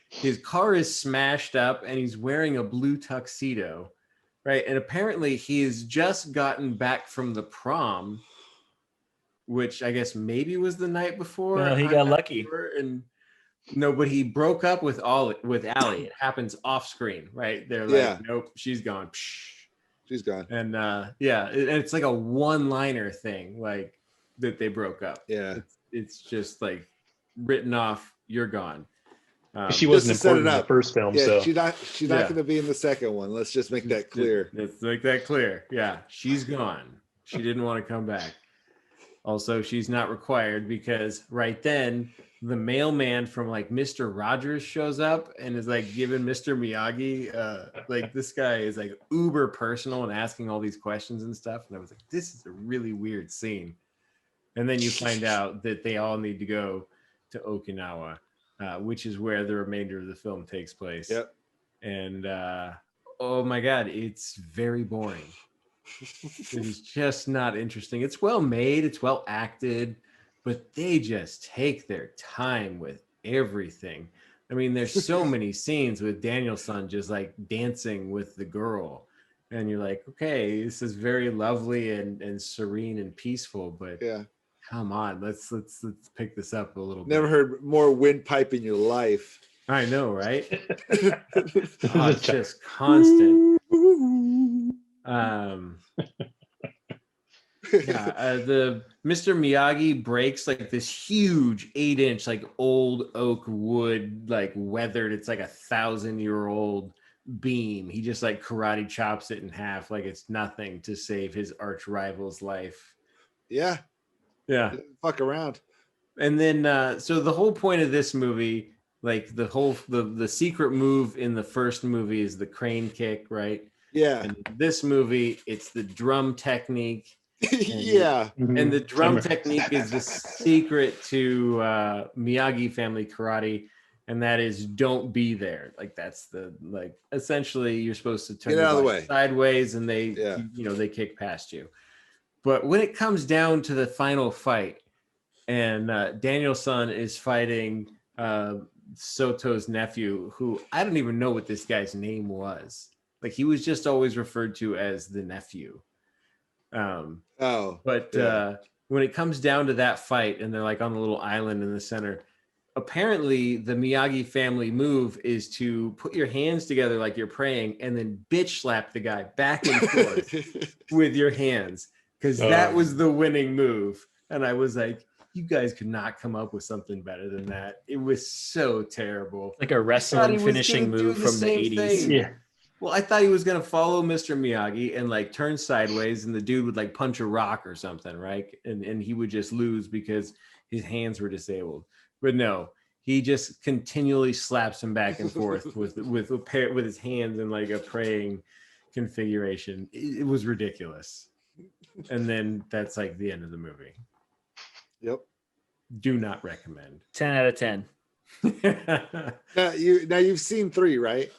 His car is smashed up and he's wearing a blue tuxedo, right? And apparently he has just gotten back from the prom, which I guess maybe was the night before. Well, he got lucky. But he broke up with Allie. It happens off screen, right? They're like, nope, she's gone. Psh. She's gone. And it's like a one-liner thing, like that they broke up. Yeah, it's just like written off. You're gone. She wasn't important in the first film, so she's not going to be in the second one. Let's just make that clear. Let's make that clear. Yeah, she's gone. She didn't want to come back. Also, she's not required because right then the mailman from like Mr. Rogers shows up and is like giving Mr. Miyagi like this guy is like uber personal and asking all these questions and stuff. And I was like, this is a really weird scene. And then you find out that they all need to go to Okinawa, which is where the remainder of the film takes place. Yep. And oh my God, it's very boring. It is just not interesting. It's well made, it's well acted, but they just take their time with everything. I mean, there's so many scenes with Daniel-san just like dancing with the girl, and you're like, okay, this is very lovely and serene and peaceful, but come on, let's pick this up a little bit. Never heard more windpipe in your life. I know, right? It's just constant. The Mr. Miyagi breaks like this huge 8-inch like old oak wood, like weathered, it's like 1,000-year-old beam. He just like karate chops it in half like it's nothing to save his arch rival's life. Yeah Fuck around. And then so the whole point of this movie, like the secret move in the first movie is the crane kick, right? Yeah. And this movie, it's the drum technique. And the drum technique is the secret to Miyagi family karate, and that is don't be there. Like that's the like essentially you're supposed to turn out of the way sideways, and they they kick past you. But when it comes down to the final fight, and Daniel-san is fighting Soto's nephew, who I don't even know what this guy's name was. Like he was just always referred to as the nephew. But when it comes down to that fight and they're like on a little island in the center, apparently the Miyagi family move is to put your hands together like you're praying and then bitch slap the guy back and forth with your hands, because that was the winning move. And I was like, you guys could not come up with something better than that. It was so terrible. Like a wrestling finishing move from the 80s. Yeah. Well, I thought he was going to follow Mr. Miyagi and like turn sideways and the dude would like punch a rock or something, right? And he would just lose because his hands were disabled. But no, he just continually slaps him back and forth with his hands in like a praying configuration. It was ridiculous. And then that's like the end of the movie. Yep. Do not recommend. 10 out of 10. Now you've seen 3, right?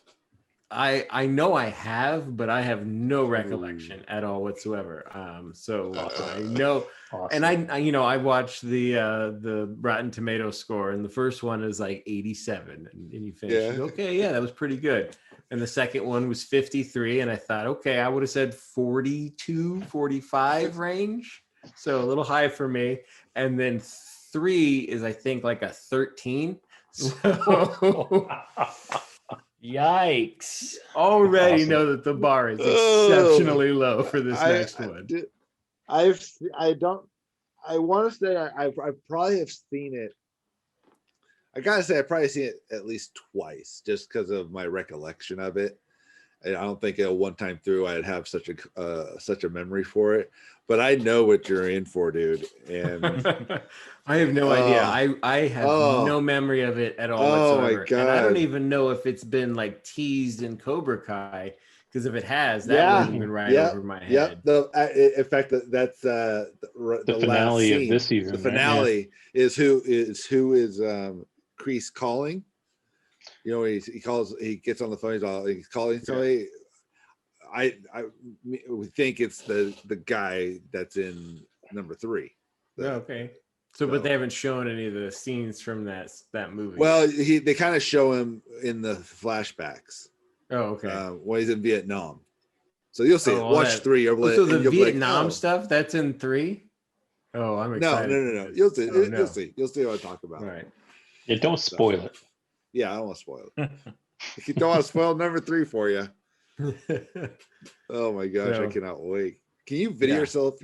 I know I have, but I have no recollection at all whatsoever. So I know, awesome. And I watched the Rotten Tomato score, and the first one is like 87, and you finish. Okay, yeah, that was pretty good. And the second one was 53, and I thought, okay, I would have said 42, 45 range, so a little high for me. And then 3 is I think like a 13. So. Yikes. Already awesome. Know that the bar is exceptionally low for this next one. I want to say I probably have seen it. I gotta say I've probably seen it at least twice just because of my recollection of it. I don't think a one time through I'd have such a memory for it, but I know what you're in for, dude. And I have no idea. I have no memory of it at all whatsoever. My God. And I don't even know if it's been like teased in Cobra Kai, because if it has, that wouldn't even right over my head. In fact, that's the finale of this season. The finale is who is Kreese calling. You know, he gets on the phone, he's calling somebody. We think it's the guy that's in number 3. Okay. So, but they haven't shown any of the scenes from that movie. Well, they kind of show him in the flashbacks. Oh, okay. When he's in Vietnam. So you'll see it. Watch 3. So the Vietnam stuff, that's in 3? Oh, I'm excited. No. You'll see. You'll see. You'll see what I talk about. All right. Yeah, don't spoil it. Yeah, I don't want to spoil it. If you don't want to spoil number 3 for you. Oh my gosh, I cannot wait. Can you video yourself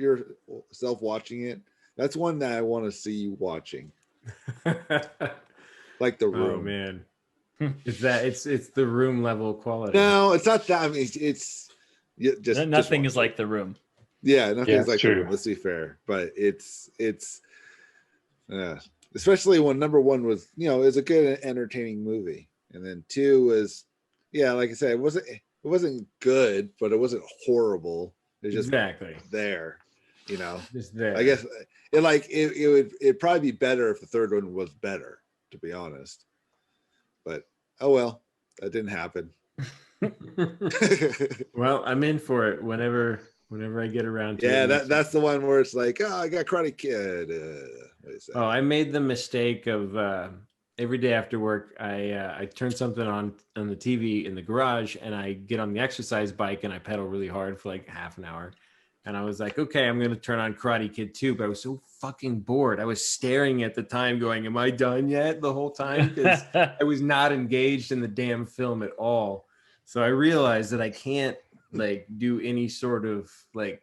watching it? That's one that I want to see you watching. Like The Room. Oh man. It's The Room level quality. No, it's not that. I mean, it's just nothing is like The Room. Yeah, nothing's like The Room. Let's be fair, but it's especially when number 1 was, is a good entertaining movie, and then 2 was, like I said, it wasn't good, but it wasn't horrible. It's just there, Just there. I guess it'd probably be better if the third one was better, to be honest. But oh well, that didn't happen. Well, I'm in for it whenever I get around to it. That's the one where it's like, I got Karate Kid. I made the mistake of every day after work, I turn something on the TV in the garage, and I get on the exercise bike and I pedal really hard for like half an hour. And I was like, okay, I'm going to turn on Karate Kid 2, but I was so fucking bored. I was staring at the time going, am I done yet, the whole time? Because I was not engaged in the damn film at all. So I realized that I can't like do any sort of like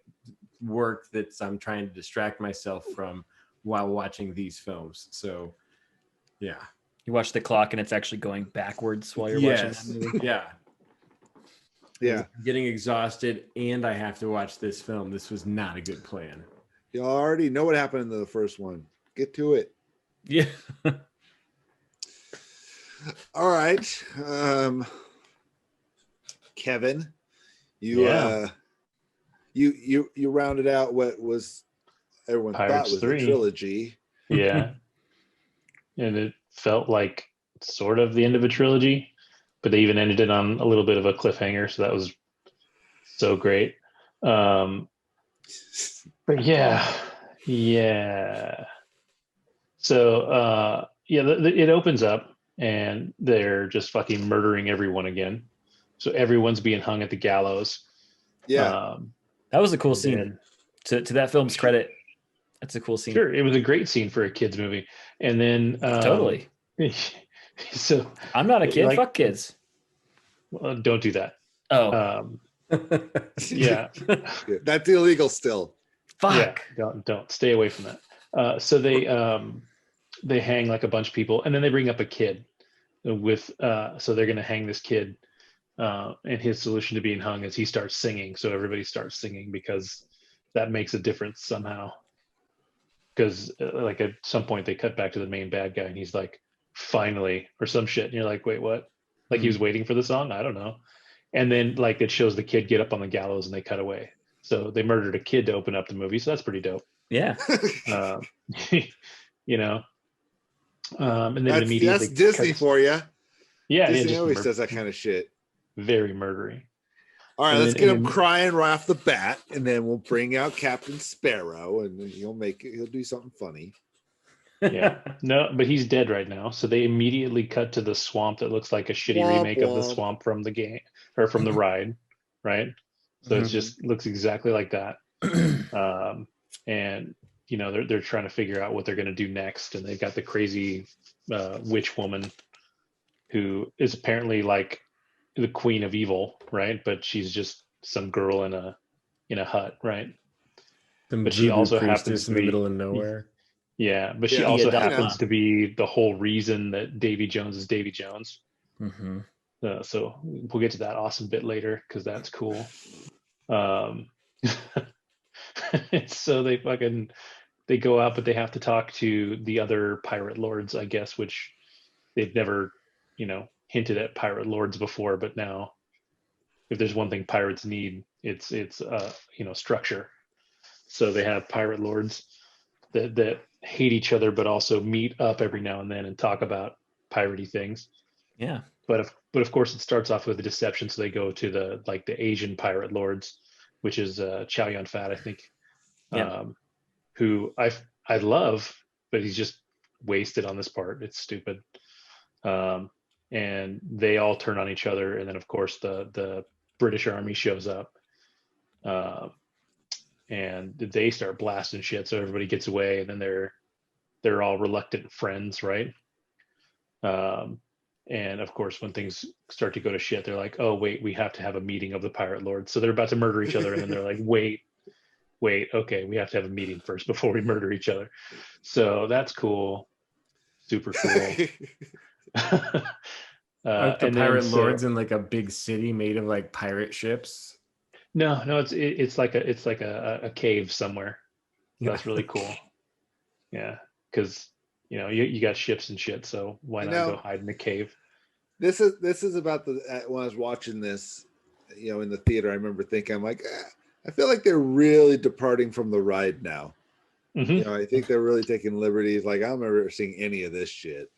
work that I'm trying to distract myself from while watching these films. So yeah. You watch the clock and it's actually going backwards while you're watching that movie. Yeah. Getting exhausted, and I have to watch this film. This was not a good plan. You already know what happened in the first one. Get to it. Yeah. All right. Kevin, you rounded out what was everyone Pirates thought was 3. a trilogy. Yeah. And it felt like sort of the end of a trilogy, but they even ended it on a little bit of a cliffhanger, so that was so great. But yeah. So it opens up and they're just fucking murdering everyone again. So everyone's being hung at the gallows. Yeah. That was a cool scene. To that film's credit, that's a cool scene. Sure, it was a great scene for a kids movie. And then totally. So I'm not a kid. like, Fuck kids. well, don't do that. Oh, Yeah. That's illegal still. fuck. Yeah, don't stay away from that. So they hang like a bunch of people, and then they bring up a kid with so they're gonna hang this kid, and his solution to being hung is he starts singing. So everybody starts singing because that makes a difference somehow. Because like at some point they cut back to the main bad guy, and he's like, "Finally," or some shit, and you're like, "Wait, what?" Like he was waiting for the song? I don't know. And then like it shows the kid get up on the gallows, and they cut away. So they murdered a kid to open up the movie. So that's pretty dope. Yeah. You know, and then immediately that's Disney for you. Yeah, Disney always does that kind of shit. Very murdery. All right, let's get him crying right off the bat, and then we'll bring out Captain Sparrow, and he'll do something funny. Yeah, no, but he's dead right now. So they immediately cut to the swamp that looks like a shitty remake of the swamp from the game or from the ride, right? So it just looks exactly like that. And you know they're trying to figure out what they're going to do next, and they've got the crazy witch woman who is apparently like the queen of evil, right? But she's just some girl in a hut, right? But she also happens to be in the middle of nowhere. Yeah, but she also happens to be the whole reason that Davy Jones is Davy Jones. Mm-hmm. So we'll get to that awesome bit later because that's cool. So they go out, but they have to talk to the other pirate lords, I guess, which they've never, hinted at pirate lords before. But now, if there's one thing pirates need, it's structure. So they have pirate lords that hate each other, but also meet up every now and then and talk about piratey things. Yeah. But of course, it starts off with a deception. So they go to the Asian pirate lords, which is Chow Yun Fat, I think, who I love, but he's just wasted on this part. It's stupid. And they all turn on each other, and then of course the British Army shows up, and they start blasting shit. So everybody gets away, and then they're all reluctant friends, right? And of course, when things start to go to shit, they're like, "Oh wait, we have to have a meeting of the pirate lords." So they're about to murder each other, and then they're like, "Wait, okay, we have to have a meeting first before we murder each other." So that's cool, super cool. Like the pirate lords in like a big city made of like pirate ships. No, it's like a cave somewhere. So that's really cool. Yeah, because you got ships and shit, so why not go hide in a cave? This is about when I was watching this, in the theater. I remember thinking, I'm like, I feel like they're really departing from the ride now. Mm-hmm. I think they're really taking liberties. Like I don't remember seeing any of this shit.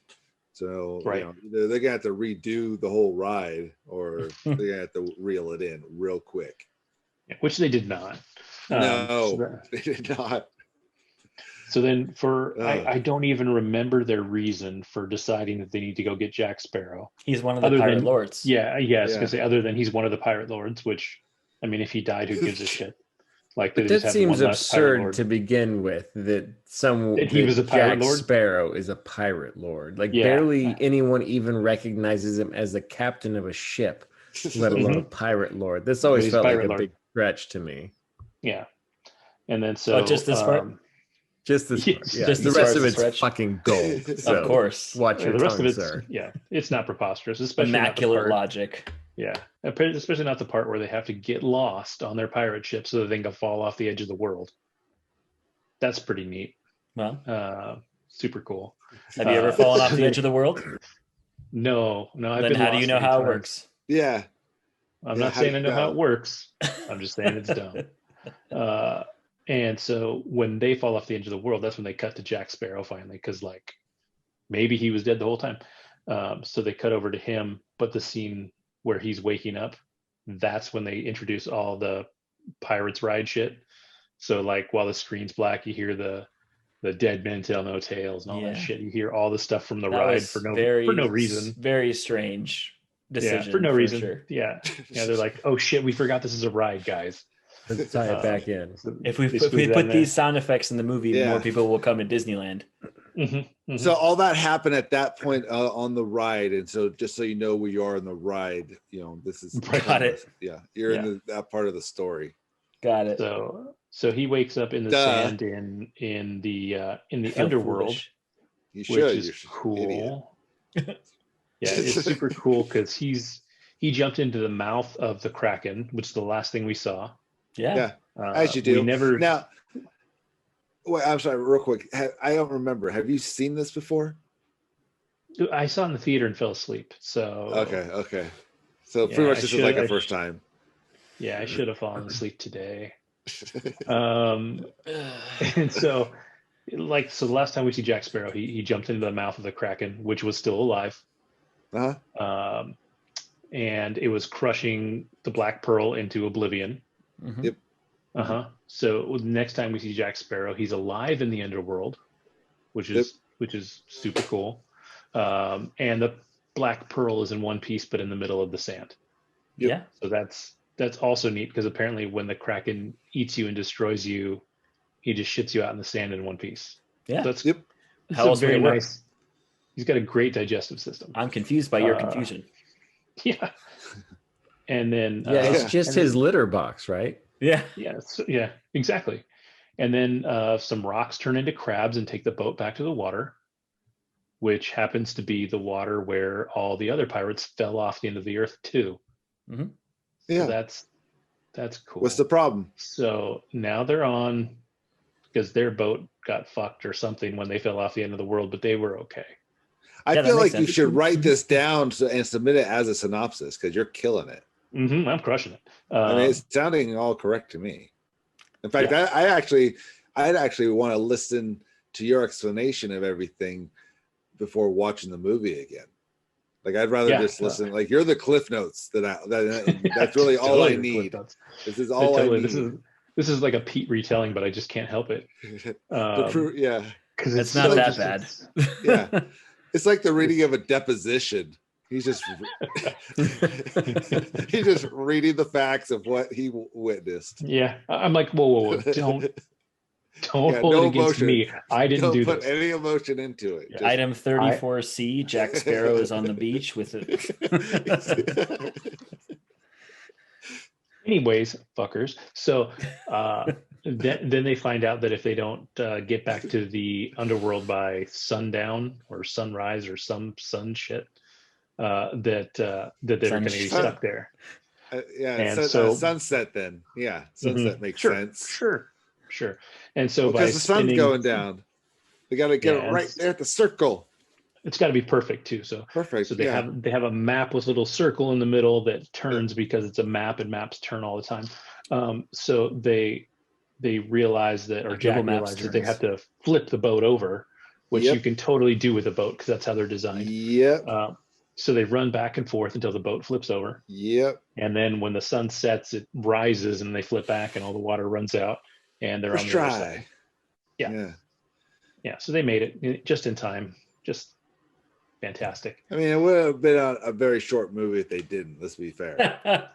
So right. They're gonna have to redo the whole ride, or they're gonna have to reel it in real quick. Yeah, which they did not. No, they did not. So then I don't even remember their reason for deciding that they need to go get Jack Sparrow. He's one of the pirate lords. Yeah, yes, because other than he's one of the pirate lords, which, I mean, if he died, who gives a shit? Like that seems absurd to begin with. That he was a pirate lord. Jack Sparrow is a pirate lord. Like barely anyone even recognizes him as the captain of a ship, let alone a pirate lord. This always felt like a big stretch to me. Yeah, and then so just this part. Just this part. Yeah. Just the rest of it's fucking gold. So of course. Watch your the rest tongue, of it, sir. Yeah, it's not preposterous, especially immaculate logic. Yeah, especially not the part where they have to get lost on their pirate ship so that they can fall off the edge of the world. That's pretty neat. Well, super cool. Have you ever fallen off the edge of the world? No. Then how do you know how it works? Yeah. I'm not saying I know how it works. I'm just saying it's dumb. And so when they fall off the edge of the world, that's when they cut to Jack Sparrow finally, because like maybe he was dead the whole time. So they cut over to him, but the scene where he's waking up, that's when they introduce all the pirates ride shit. So like while the screen's black, you hear the dead men tell no tales and all that shit. You hear all the stuff from the ride for no reason. Very strange decision. Yeah, for no reason. Sure. Yeah. They're like, oh shit, we forgot this is a ride, guys. Let's tie it back in. If we put these sound effects in the movie, more people will come to Disneyland. So all that happened at that point on the ride, and so just so you know where you are in the ride, this is got it. You're in that part of the story. Got it. So he wakes up in the sand in the underworld, which is cool. Yeah, it's super cool because he jumped into the mouth of the Kraken, which is the last thing we saw. Yeah, as you do. Now, wait, I'm sorry, real quick. I don't remember. Have you seen this before? I saw it in the theater and fell asleep. So okay. So pretty much this is like a first time. Yeah, I should have fallen asleep today. And so the last time we see Jack Sparrow, he jumped into the mouth of the Kraken, which was still alive. And it was crushing the Black Pearl into oblivion. Yep. So the next time we see Jack Sparrow, he's alive in the underworld, which is super cool. And the Black Pearl is in one piece, but in the middle of the sand. Yeah. So that's also neat because apparently when the Kraken eats you and destroys you, he just shits you out in the sand in one piece. Yeah. So that's how else very nice. He's got a great digestive system. I'm confused by your confusion. Yeah. And then it's just his litter box, right? Yeah. Yeah, exactly. And then some rocks turn into crabs and take the boat back to the water, which happens to be the water where all the other pirates fell off the end of the earth too. Yeah, so that's cool. What's the problem? So now they're on because their boat got fucked or something when they fell off the end of the world, but they were okay. I feel like you should write this down and submit it as a synopsis because you're killing it. I'm crushing it. I mean, it's sounding all correct to me. In fact, I'd actually want to listen to your explanation of everything before watching the movie again. Like I'd rather just listen. Like you're the cliff notes that's really all I need. This is all I need. This is like a Pete retelling, but I just can't help it. Because it's not that bad. Yeah, it's like the reading of a deposition. He's just reading the facts of what he witnessed. Yeah, I'm like, whoa, don't hold it against me. I didn't do put this. any emotion into it. Just, Item 34C: Jack Sparrow is on the beach with it. Anyways, fuckers. So then they find out that if they don't get back to the underworld by sundown or sunrise or some sun shit, that they're going to be stuck there. Sunset then. Yeah, sunset makes sense. Sure. And so because the sun's going down, they got to get it right there at the circle. It's got to be perfect too. So perfect. So they have a map with a little circle in the middle that turns because it's a map and maps turn all the time. So they realize that, or Jack realizes that they have to flip the boat over, which you can totally do with a boat because that's how they're designed. Yep. So they run back and forth until the boat flips over. Yep. And then when the sun sets, it rises and they flip back and all the water runs out and they're on the other side. Yeah. So they made it just in time. Just fantastic. I mean, it would have been a very short movie if they didn't. Let's be fair.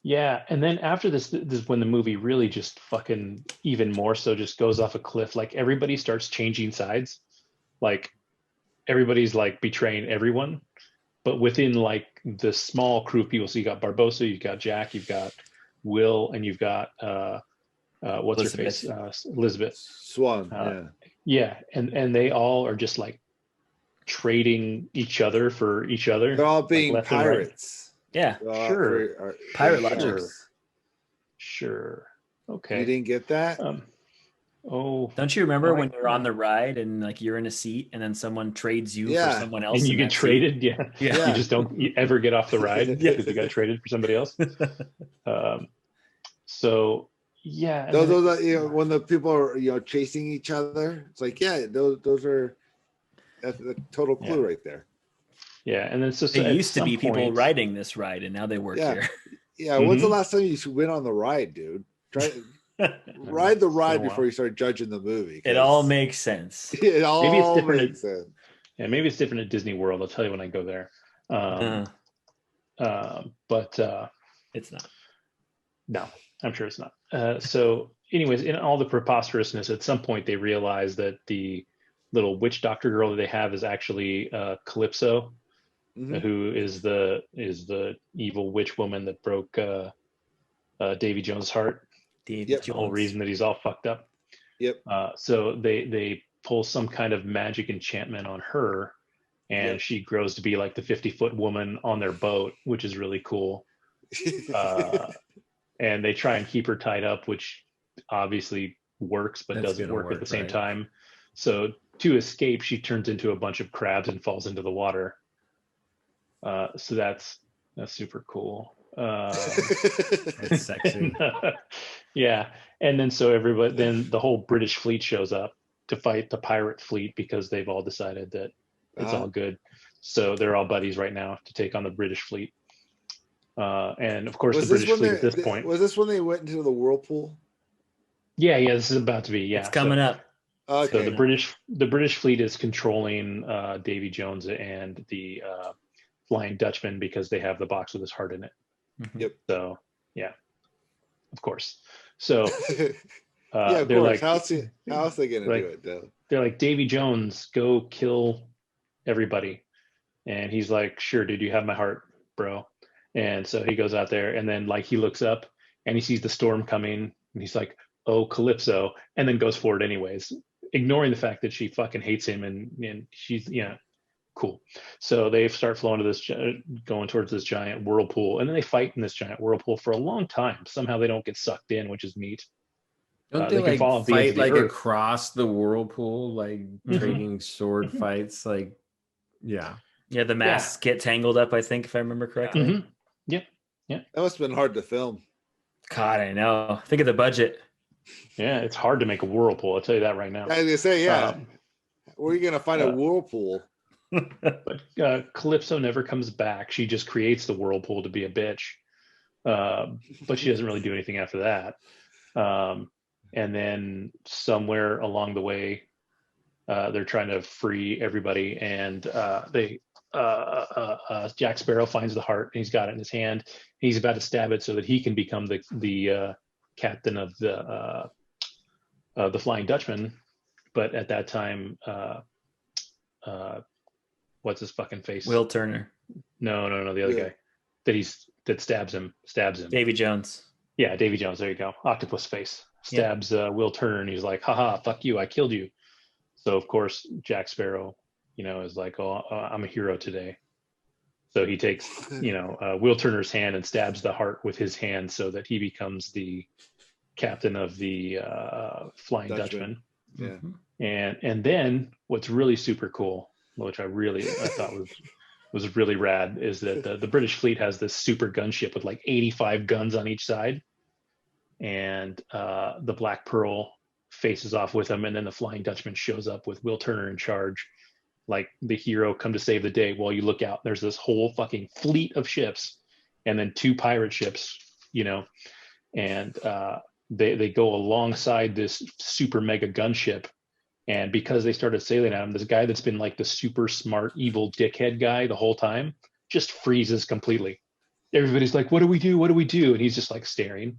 Yeah, and then after this is when the movie really just fucking even more so just goes off a cliff. Like everybody starts changing sides. Like everybody's like betraying everyone. But within like the small crew of people, so you got Barbosa, you've got Jack, you've got Will, and you've got what's her face, Elizabeth Swan. Yeah, and they all are just like trading each other for each other. They're all being like pirates. Yeah, sure. Pirate logic. Sure. Okay. You didn't get that? Don't you remember when you're on the ride and like you're in a seat and then someone trades you for someone else and you get traded? Yeah. You just don't ever get off the ride because you got traded for somebody else. So yeah, those are, when the people are chasing each other, it's like those are that's the total clue right there. Yeah, and then there used to be people riding this ride and now they work here. Yeah, when's the last time you went on the ride, dude? Ride the ride before you start judging the movie. It all makes sense. Maybe it's different. Makes sense. Yeah, maybe it's different at Disney World. I'll tell you when I go there. But it's not. No, I'm sure it's not. So, anyways, in all the preposterousness, at some point they realize that the little witch doctor girl that they have is actually Calypso, who is the evil witch woman that broke Davy Jones' heart. The whole reason that he's all fucked up. So they pull some kind of magic enchantment on her, and she grows to be like the 50-foot woman on their boat, which is really cool. And they try and keep her tied up, which obviously works but doesn't work at the same time. So to escape, she turns into a bunch of crabs and falls into the water. So that's super cool. That's sexy. And, and then then the whole British fleet shows up to fight the pirate fleet because they've all decided that it's all good. So they're all buddies right now to take on the British fleet. And of course, the British fleet at this point. Was this when they went into the whirlpool? Yeah, this is about to be. Yeah, it's coming up. Okay. So the British fleet is controlling Davy Jones and the Flying Dutchman because they have the box with his heart in it. So yeah, of course. So of they're course. like, how's they gonna do it though? They're like, Davy Jones, go kill everybody, and he's like, sure, dude, you have my heart, bro. And so he goes out there, and then like he looks up and he sees the storm coming, and he's like, oh, Calypso, and then goes forward anyways, ignoring the fact that she fucking hates him, and she's cool. So they start flowing to going towards this giant whirlpool, and then they fight in this giant whirlpool for a long time. Somehow they don't get sucked in, which is neat. Don't they like fight like across the whirlpool, like trading sword fights? Like, the masks get tangled up, I think, if I remember correctly. Yeah. That must have been hard to film. God, I know. Think of the budget. Yeah, it's hard to make a whirlpool. I'll tell you that right now. I was gonna say, where are you gonna find a whirlpool? But Calypso never comes back. She just creates the whirlpool to be a bitch, but she doesn't really do anything after that. And then somewhere along the way, they're trying to free everybody, and Jack Sparrow finds the heart, and he's got it in his hand. He's about to stab it so that he can become the captain of the Flying Dutchman. But at that time, what's his fucking face? Will Turner. No, the other guy that stabs him. Davy Jones. Yeah, Davy Jones. There you go. Octopus face stabs Will Turner, and he's like, haha, fuck you, I killed you. So of course Jack Sparrow, is like, oh, I'm a hero today. So he takes, Will Turner's hand and stabs the heart with his hand so that he becomes the captain of the Flying Dutchman. Yeah. And then what's really super cool, which I thought was really rad, is that the British fleet has this super gunship with like 85 guns on each side, and the Black Pearl faces off with them, and then the Flying Dutchman shows up with Will Turner in charge, like the hero come to save the day. While you look out, there's this whole fucking fleet of ships, and then 2 pirate ships, and they go alongside this super mega gunship. And because they started sailing at him, this guy that's been like the super smart, evil dickhead guy the whole time just freezes completely. Everybody's like, what do we do? What do we do? And he's just like staring,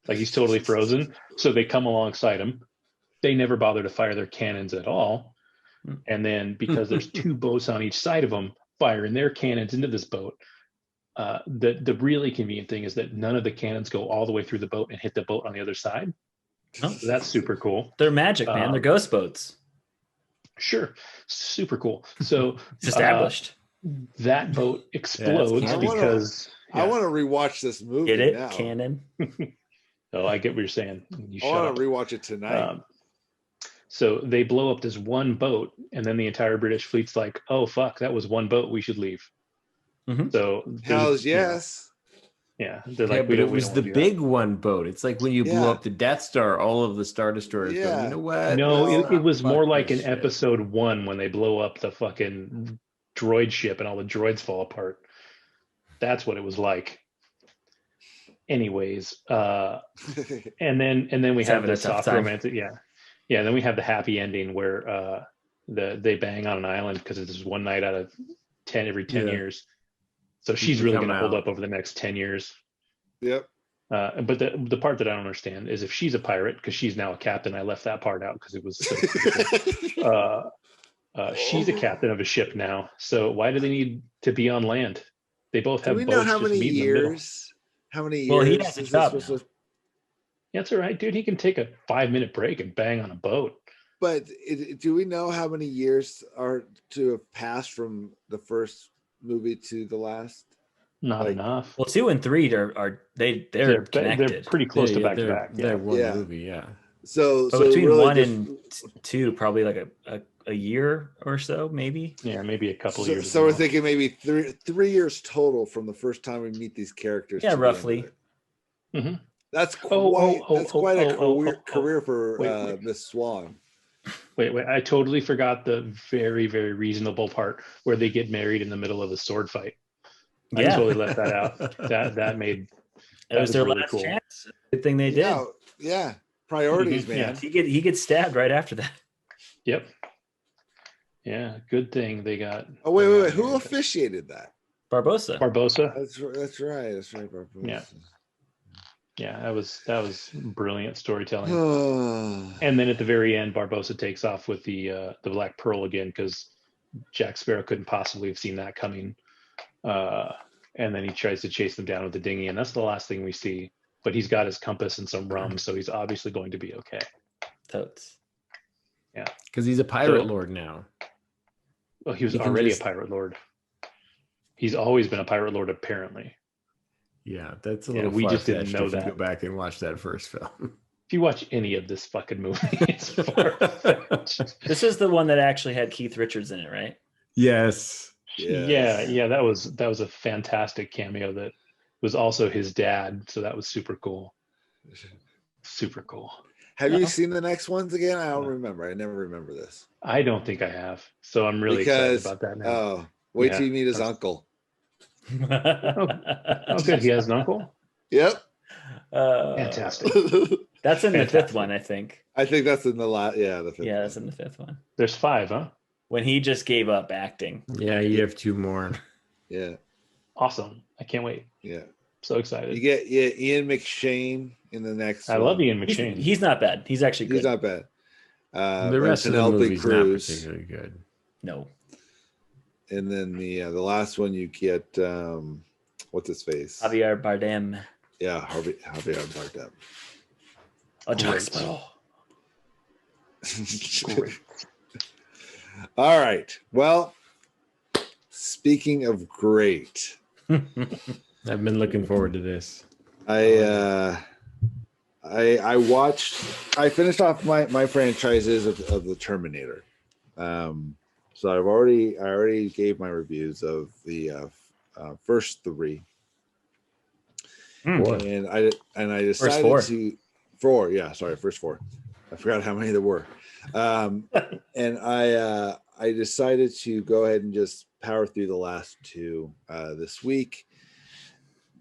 like he's totally frozen. So they come alongside him. They never bother to fire their cannons at all. And then because there's 2 boats on each side of them firing their cannons into this boat, the really convenient thing is that none of the cannons go all the way through the boat and hit the boat on the other side. So that's super cool. They're magic, man. They're ghost boats. Sure. Super cool. So it's established. That boat explodes because I want to rewatch this movie. Get it? Now. Canon. Oh, I get what you're saying. I want to rewatch it tonight. So they blow up this one boat, and then the entire British fleet's like, oh, fuck, that was one boat. We should leave. So hells yes. They're like, but it was the big one boat. It's like when you blew up the Death Star, all of the Star Destroyers. You know what? No, it was more like in episode 1 when they blow up the fucking droid ship and all the droids fall apart. That's what it was like. Anyways, and then we have the soft romantic. Then we have the happy ending where they bang on an island because it's one night out of 10 every 10 years. So she's really going to hold up over the next 10 years. Yep. But the part that I don't understand is if she's a pirate, because she's now a captain. I left that part out because it was so beautiful. She's a captain of a ship now. So why do they need to be on land? They both have Do we know boats. how Just many meet in the middle. years? How many years? Well, he has a job now. That's all right, dude. He can take a 5-minute break and bang on a boat. But do we know how many years are to have passed from the first movie to the last? Not enough. Well, 2 and 3 they're connected. They're pretty close to back to back. They're one movie, yeah. So between really 1 and 2, probably like a year or so, maybe. Yeah, maybe a couple years. So we're thinking maybe 3 years total from the first time we meet these characters. Yeah, roughly. Mm-hmm. That's quite a career for Miss Swan. Wait! I totally forgot the very, very reasonable part where they get married in the middle of a sword fight. I totally left that out. That was their really last cool. chance. Good thing they did. Yeah. Priorities, man. Yeah. He gets stabbed right after that. Yep. Yeah, good thing they got. Oh wait! Who officiated that? Barbosa. That's right. Barbosa. Yeah, that was brilliant storytelling. And then at the very end, Barbosa takes off with the Black Pearl again because Jack Sparrow couldn't possibly have seen that coming. And then he tries to chase them down with the dinghy, and that's the last thing we see. But he's got his compass and some rum, so he's obviously going to be okay. Totes. Yeah, because he's a pirate lord now. Well, he was already a pirate lord. He's always been a pirate lord, apparently. Yeah, that's a little. We just didn't know that. Go back and watch that first film. If you watch any of this fucking movie, it's far-fetched. This is the one that actually had Keith Richards in it, right? Yes. Yeah. That was a fantastic cameo. That was also his dad, so that was super cool. Super cool. Have you seen the next ones again? I don't remember. I never remember this. I don't think I have. So I'm really excited about that now. Oh, wait till you meet his uncle. Okay, he has an uncle? Yep. Fantastic. That's in the fifth one, I think. I think that's in the last. Yeah, the fifth. Yeah, that's in the fifth one. There's 5, huh? When he just gave up acting. Yeah, you have 2 more. Yeah. Awesome. I can't wait. Yeah. So excited. You get Ian McShane in the next. I love Ian McShane. He's not bad. He's actually good. He's not bad. The rest of the movie's not particularly good. No. And then the last one you get what's his face? Javier Bardem. Yeah, Javier Bardem. Oh, Jack Sparrow. Great. All right. Well, speaking of great, I've been looking forward to this. I finished off my franchises of the Terminator. So I already gave my reviews of the first 3. And I decided to 4. Yeah, sorry, first 4. I forgot how many there were. And I decided to go ahead and just power through the last 2 this week,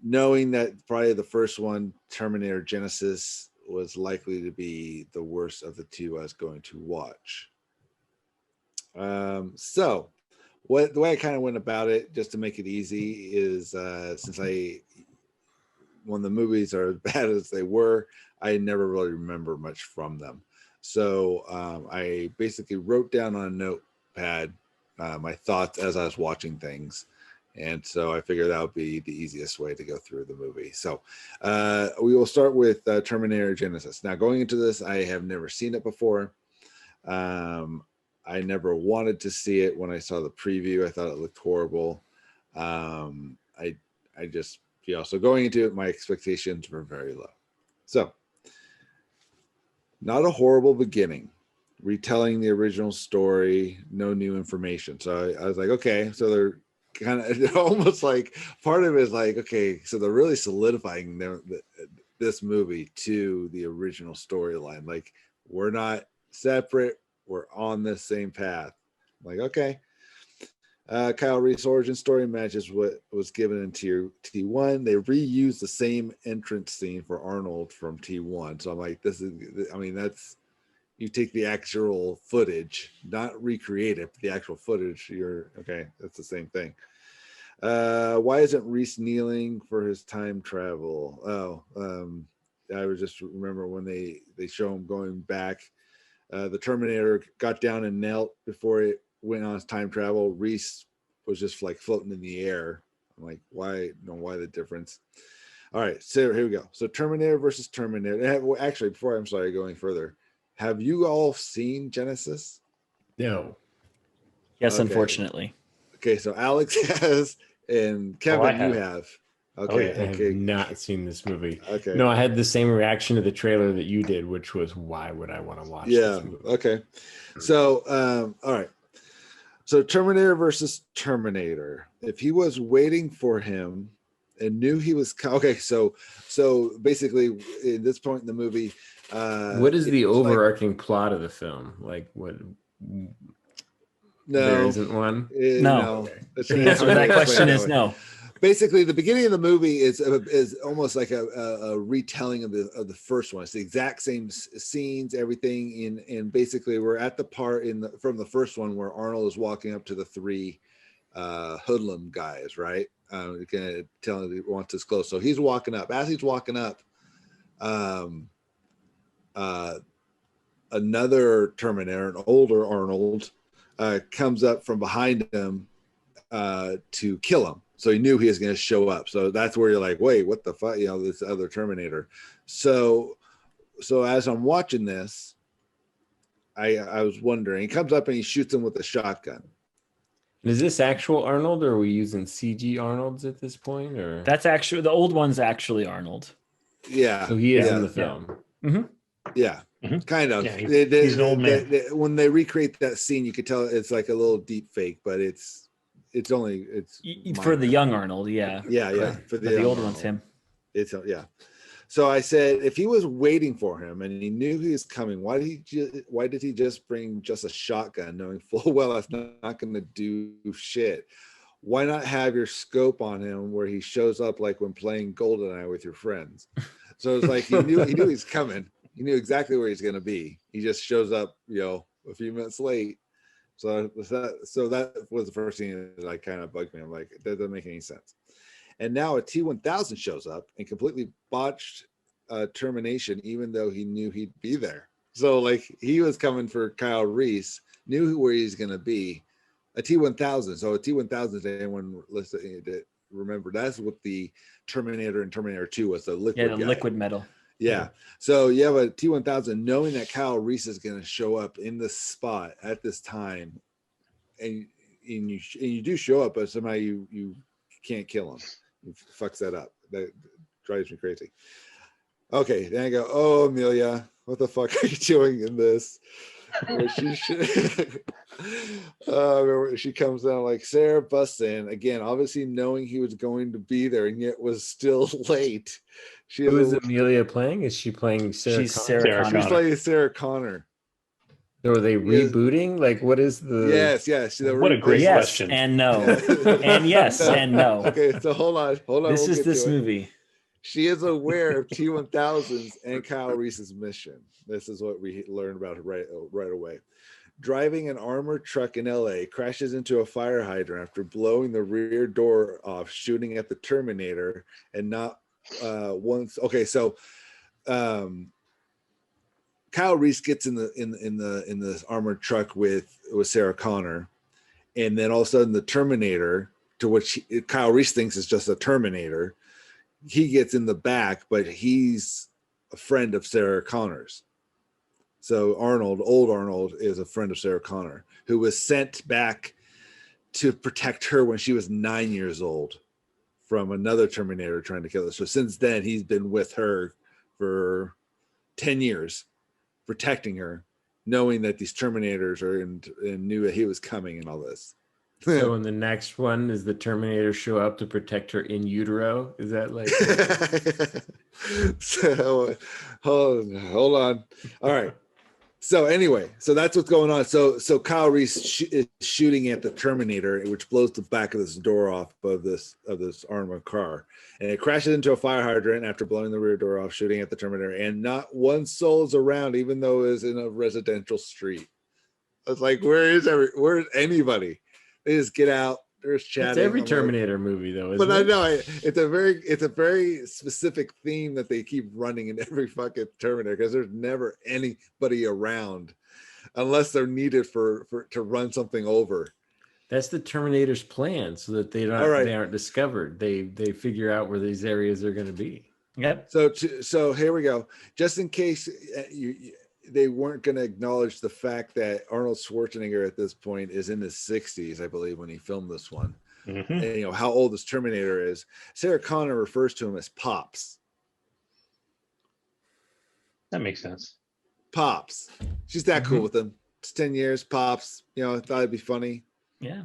knowing that probably the first one, Terminator Genesis, was likely to be the worst of the 2 I was going to watch. So the way I kind of went about it, just to make it easy, is since when the movies are as bad as they were, I never really remember much from them. So I basically wrote down on a notepad my thoughts as I was watching things. And so I figured that would be the easiest way to go through the movie. So we will start with Terminator Genesis. Now, going into this, I have never seen it before. I never wanted to see it. When I saw the preview, I thought it looked horrible. I just, so going into it, my expectations were very low. So, not a horrible beginning. Retelling the original story, no new information. So I was like, okay, so they're kind of almost like part of it is like, okay, so they're really solidifying this movie to the original storyline. Like, we're not separate, we're on the same path. I'm like, okay. Kyle Reese origin story matches what was given in T1. They reused the same entrance scene for Arnold from T1. So I'm like, that's, you take the actual footage, not recreate it, but the actual footage, you're okay, that's the same thing. Why isn't Reese kneeling for his time travel? I was just remember when they show him going back. The Terminator got down and knelt before it went on his time travel. Reese was just like floating in the air. I'm like, why the difference? All right, so here we go. So Terminator versus Terminator. Actually, before I'm sorry going further, have you all seen Genesis? No. Yes, Okay. Unfortunately. Okay, so Alex has, and Kevin, you have. Okay, I have not seen this movie. Okay. No, I had the same reaction to the trailer that you did, which was, why would I want to watch this movie? Okay. So, all right. So Terminator versus Terminator. If he was waiting for him and knew he was okay, so basically, at this point in the movie, what is the overarching plot of the film? Like, what? No, there isn't one. No. The answer to that question is no. Basically, the beginning of the movie is almost like a retelling of the first one. It's the exact same scenes, everything. And basically, we're at the part from the first one where Arnold is walking up to the three hoodlum guys, right? Telling him he wants us close. So he's walking up. As he's walking up, another Terminator, an older Arnold, comes up from behind him to kill him. So he knew he was going to show up. So that's where you're like, wait, what the fuck? This other Terminator. So as I'm watching this, I was wondering, he comes up and he shoots him with a shotgun. Is this actual Arnold, or are we using CG Arnolds at this point? Or that's actually the old one's actually Arnold. Yeah. So he is in the film. Yeah. Mm-hmm. Yeah. Mm-hmm. Kind of. Yeah, he's an old man. When they recreate that scene, you could tell it's like a little deep fake, but it's for the young Arnold, yeah. For the old one's him. It's So I said, if he was waiting for him and he knew he was coming, why did he just bring just a shotgun, knowing full well that's not going to do shit? Why not have your scope on him where he shows up like when playing GoldenEye with your friends? So it's like he knew he's coming. He knew exactly where he's going to be. He just shows up, a few minutes late. So that was the first thing that kind of bugged me. I'm like, that doesn't make any sense. And now a T-1000 shows up and completely botched termination, even though he knew he'd be there. So like he was coming for Kyle Reese, knew where he's going to be. A T-1000. So a T-1000 is anyone listening to remember, that's what the Terminator and Terminator 2 was, the liquid guy. Liquid metal. Yeah. So you have a T-1000 knowing that Kyle Reese is going to show up in this spot at this time, and you do show up, but somehow you can't kill him. It fucks that up. That drives me crazy. Okay, then I go, oh, Amelia, what the fuck are you doing in this? She comes down like, Sarah busts in again, obviously knowing he was going to be there and yet was still late. Who is Amelia playing? Is she playing Sarah Connor? She's playing Sarah Connor. So are they rebooting? Like, what is the... Yes. What a great question. And no. And yes and no. Okay, so hold on. This is this movie. She is aware of T-1000s and Kyle Reese's mission. This is what we learned about right away. Driving an armored truck in LA, crashes into a fire hydrant after blowing the rear door off, shooting at the Terminator, and not once. Okay, so Kyle Reese gets in the armored truck with Sarah Connor, and then all of a sudden the Terminator, to which Kyle Reese thinks is just a Terminator, he gets in the back, but he's a friend of Sarah Connor's. So old Arnold is a friend of Sarah Connor, who was sent back to protect her when she was 9 years old from another Terminator trying to kill her. So since then, he's been with her for 10 years, protecting her, knowing that these Terminators are and knew that he was coming and all this. So in the next one, does the Terminator show up to protect her in utero? Is that like... So hold on. All right. So anyway, so that's what's going on. So Kyle Reese is shooting at the Terminator, which blows the back of this door off of this armored car, and it crashes into a fire hydrant after blowing the rear door off, shooting at the Terminator, and not one soul is around, even though it's in a residential street. It's like, where's anybody? They just get out, there's chatting. It's every Terminator movie, though, isn't but it? I know it's a very specific theme that they keep running in every fucking Terminator, because there's never anybody around unless they're needed for to run something over. That's the Terminator's plan, so that they aren't discovered. They figure out where these areas are going to be. Yep. So here we go. Just in case they weren't going to acknowledge the fact that Arnold Schwarzenegger at this point is in his 60s, I believe, when he filmed this one. Mm-hmm. And you know how old this Terminator is. Sarah Connor refers to him as Pops. That makes sense. Pops. She's that cool with him. It's 10 years, Pops. You know, I thought it'd be funny. Yeah.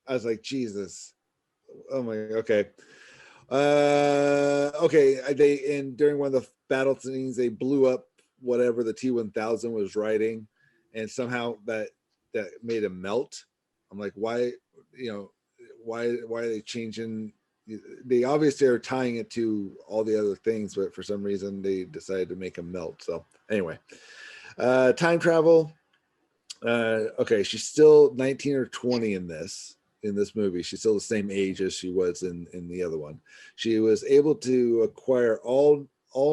I was like, Jesus. Oh my, okay. Okay. During one of the battle scenes, they blew up whatever the T-1000 was riding, and somehow that made him melt. I'm like, why? You know, why are they changing? They obviously are tying it to all the other things, but for some reason they decided to make him melt. So anyway, time travel. Okay, she's still 19 or 20 in this movie. She's still the same age as she was in the other one. She was able to acquire all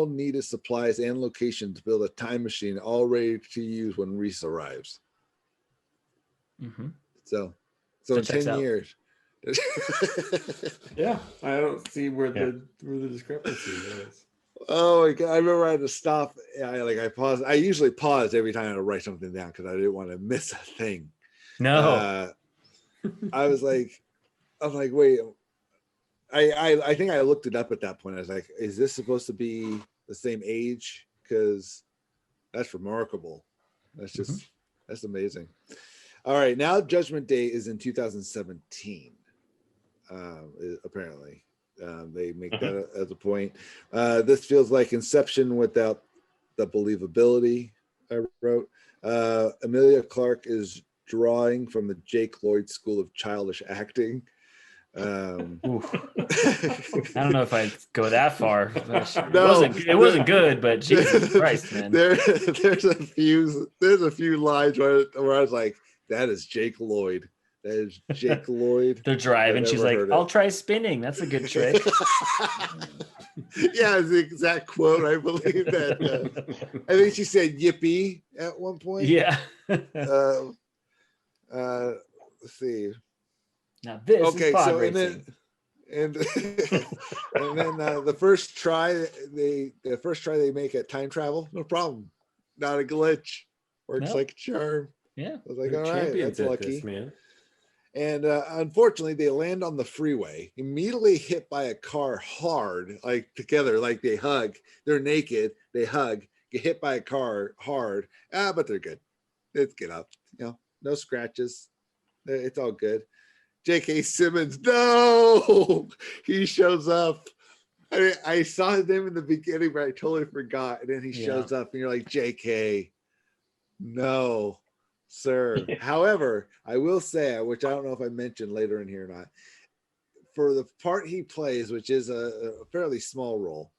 needed supplies and locations to build a time machine all ready to use when Reese arrives. Mm-hmm. So in 10 years. Yeah, I don't see where the discrepancy is. Oh my God, I remember I had to stop. I paused. I usually pause every time I write something down because I didn't want to miss a thing. No. I was like, wait. I think I looked it up at that point. I was like, is this supposed to be the same age? Because that's remarkable. That's just that's amazing. All right, now Judgment Day is in 2017. Apparently, they make that as a point. This feels like Inception without the believability. I wrote. Emilia Clarke is drawing from the Jake Lloyd School of Childish Acting. I don't know if I'd go that far. It wasn't good, but Jesus Christ, man. There's a few lines where I was like, that is Jake Lloyd. That is Jake Lloyd. They're driving. She's like, I'll try spinning. That's a good trick. Yeah, it's the exact quote. I believe that. I think she said yippee at one point. Yeah. Let's see. Now this is pod racing. And then the first try they make at time travel, no problem, not a glitch, works like a charm. Yeah, I was like, all right, that's lucky, man. And unfortunately, they land on the freeway, immediately hit by a car hard, like together, like they hug. They're naked, they hug, get hit by a car hard. But they're good. Let's get up. You know, no scratches. It's all good. J.K. Simmons, no, he shows up. I saw his name in the beginning, but I totally forgot. And then he shows up, and you're like, J.K., no, sir. However, I will say, which I don't know if I mentioned later in here or not, for the part he plays, which is a fairly small role,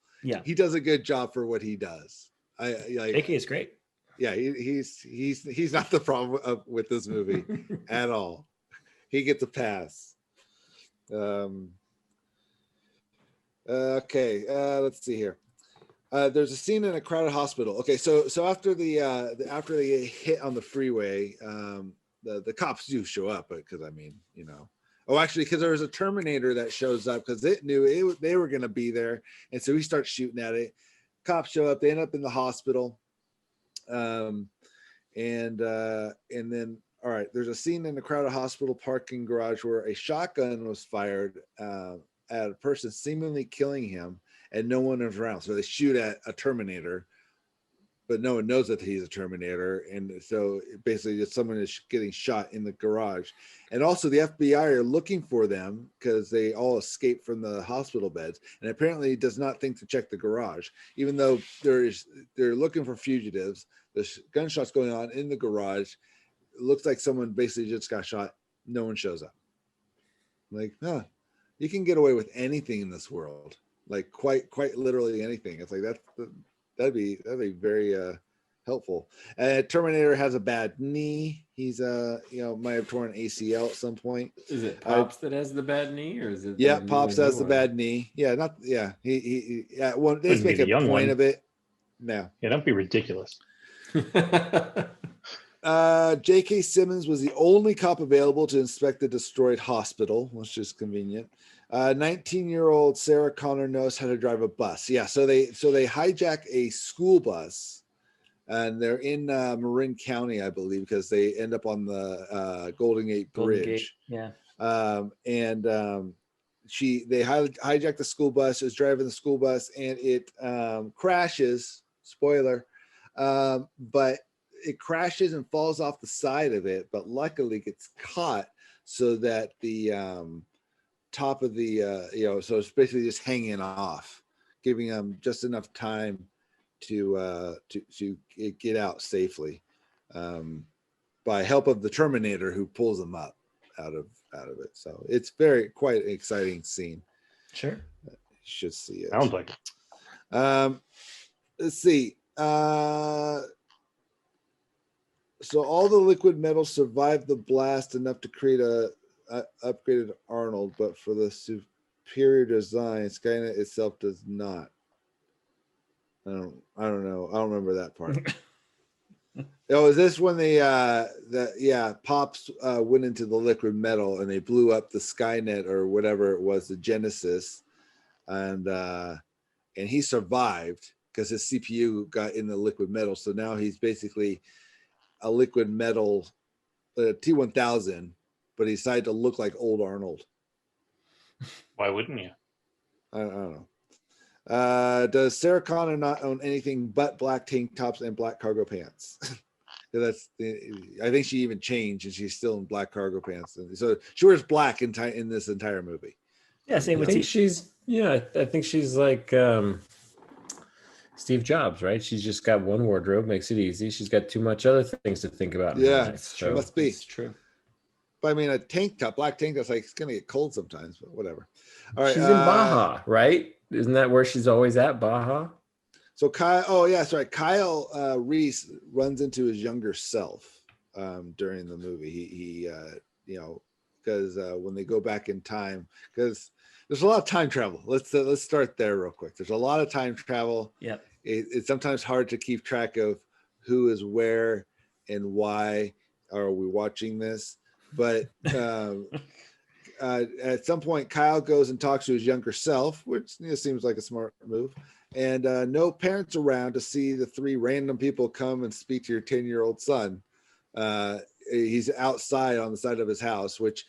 he does a good job for what he does. J.K. is great. Yeah, he's not the problem with this movie at all. He gets a pass. Okay, let's see here. There's a scene in a crowded hospital. Okay, so after after they hit on the freeway, the cops do show up, because I mean, you know. Oh, actually, because there was a Terminator that shows up because it knew they were going to be there, and so he starts shooting at it. Cops show up. They end up in the hospital, and then. All right, there's a scene in the crowded hospital parking garage where a shotgun was fired at a person, seemingly killing him, and no one is around. So they shoot at a Terminator, but no one knows that he's a Terminator. And so basically someone is getting shot in the garage. And also the FBI are looking for them because they all escaped from the hospital beds. And apparently does not think to check the garage, even though they're looking for fugitives. There's gunshots going on in the garage. It looks like someone basically just got shot. No one shows up. Like, you can get away with anything in this world. Like quite literally anything. It's like that'd be very helpful. Terminator has a bad knee. He's might have torn an ACL at some point. Is it Pops that has the bad knee, or is it? Yeah, Pops has the bad knee. Yeah, not yeah. He well, they make a point of it. No. Yeah, don't be ridiculous. J.K. Simmons was the only cop available to inspect the destroyed hospital, which is convenient. 19-year-old Sarah Connor knows how to drive a bus. Yeah, so they hijack a school bus, and they're in Marin County, I believe, because they end up on the Golden Gate Bridge. Yeah. They hijack the school bus, is driving the school bus, and it crashes. Spoiler. But it crashes and falls off the side of it, but luckily gets caught so that the top of the so it's basically just hanging off, giving them just enough time to get out safely by help of the Terminator, who pulls them up out of it. So it's quite an exciting scene. Sure, you should see it. Sounds like it. Let's see. So all the liquid metals survived the blast enough to create a upgraded Arnold, but for the superior design, Skynet itself does not. I don't know. I don't remember that part. Oh, is this when they Pops went into the liquid metal and they blew up the Skynet or whatever it was, the Genesis, and he survived because his CPU got in the liquid metal. So now he's basically a liquid metal T-1000, but he decided to look like old Arnold. Why wouldn't you? I don't know. Does Sarah Connor not own anything but black tank tops and black cargo pants? I think she even changed and she's still in black cargo pants. And so she wears black in this entire movie. Yeah, same with I think she's like Steve Jobs, right? She's just got one wardrobe, makes it easy. She's got too much other things to think about. Yeah, it must be. It's true. But I mean, a tank top, black tank top's like, it's going to get cold sometimes, but whatever. All right. She's in Baja, right? Isn't that where she's always at, Baja? So Kyle, Kyle Reese runs into his younger self during the movie. He because when they go back in time, because there's a lot of time travel. Let's start there real quick. There's a lot of time travel. Yep. It's sometimes hard to keep track of who is where and why are we watching this. But at some point, Kyle goes and talks to his younger self, which seems like a smart move. And no parents around to see the three random people come and speak to your 10-year-old son. He's outside on the side of his house, which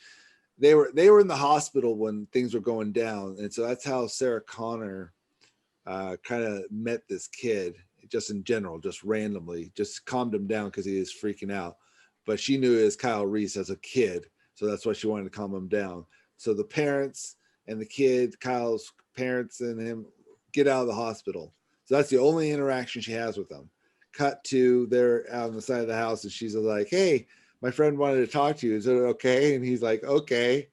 they were in the hospital when things were going down. And so that's how Sarah Connor kind of met this kid, just in general, just randomly, just calmed him down because he was freaking out. But she knew it was Kyle Reese as a kid. So that's why she wanted to calm him down. So the parents and the kid, Kyle's parents and him, get out of the hospital. So that's the only interaction she has with them. Cut to they're out on the side of the house and she's like, hey, my friend wanted to talk to you. Is it okay? And he's like, okay.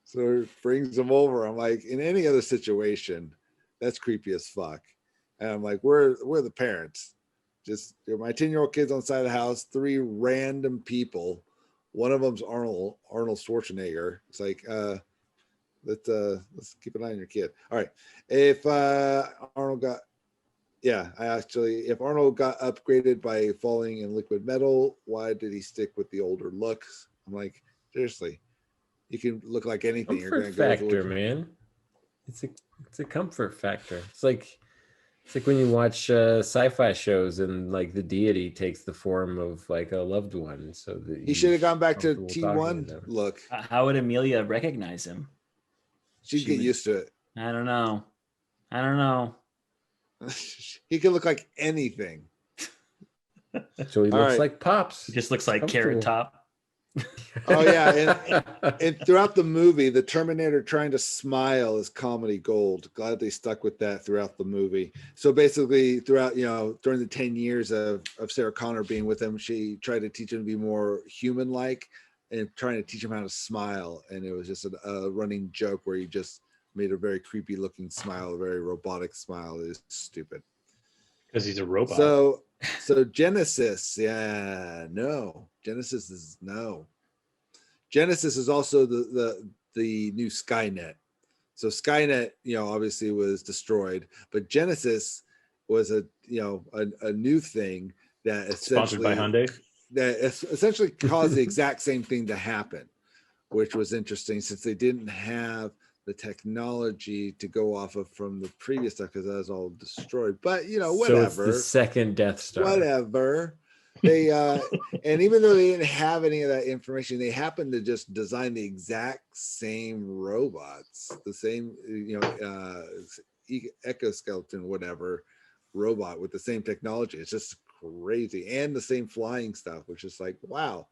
So it brings him over. I'm like, in any other situation, that's creepy as fuck. And I'm like, we're the parents. Just my 10-year-old kid's on the side of the house, three random people. One of them's Arnold Schwarzenegger. It's like, let's keep an eye on your kid. All right. If Arnold got upgraded by falling in liquid metal, why did he stick with the older looks? I'm like, seriously, you can look like anything. Comfort You're factor, go man. It's a comfort factor. It's like when you watch sci-fi shows and like the deity takes the form of like a loved one. So he should have gone back to T1 look. How would Amelia recognize him? She'd get used to it. I don't know. He could look like anything. So he looks like Pops. He just looks like Carrot Top. Oh yeah, and throughout the movie, the Terminator trying to smile is comedy gold. Glad they stuck with that throughout the movie. So basically, throughout during the 10 years of Sarah Connor being with him, she tried to teach him to be more human-like and trying to teach him how to smile. And it was just a running joke where he just made a very creepy-looking smile, a very robotic smile. It is stupid because he's a robot. So So Genesis, Genesis is no. Genesis is also the new Skynet. So Skynet, obviously was destroyed, but Genesis was a new thing that sponsored by Hyundai. That essentially caused the exact same thing to happen, which was interesting since they didn't have the technology to go off of from the previous stuff because that was all destroyed. But whatever. So it's the second Death Star. Whatever. They and even though they didn't have any of that information, they happened to just design the exact same robots, the same exoskeleton, whatever robot with the same technology. It's just crazy, and the same flying stuff, which is like, wow.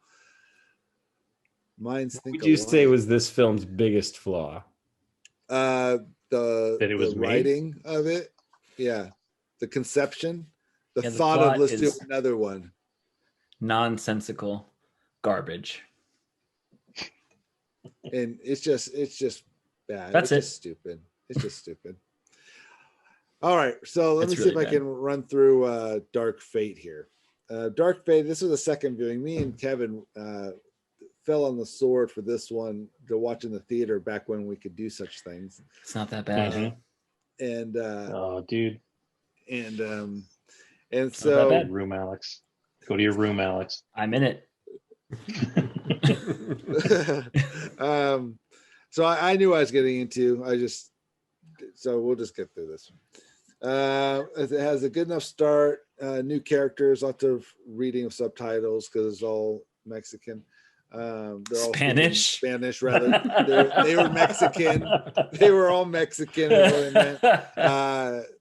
Minds think. What would you say was this film's biggest flaw? The writing of it, the conception, the thought of let's do another one. Nonsensical garbage, and it's just bad. It's just stupid. It's just stupid. All right, so let me see if I can run through Dark Fate here. Dark Fate. This was a second viewing. Me and Kevin fell on the sword for this one to watch in the theater back when we could do such things. It's not that bad. And oh, dude. And so room, Alex. Go to your room, Alex. I'm in it. So I knew I was getting into. So we'll just get through this. It has a good enough start. New characters, lots of reading of subtitles because it's all Mexican. They're all Spanish rather. They were Mexican. They were all Mexican.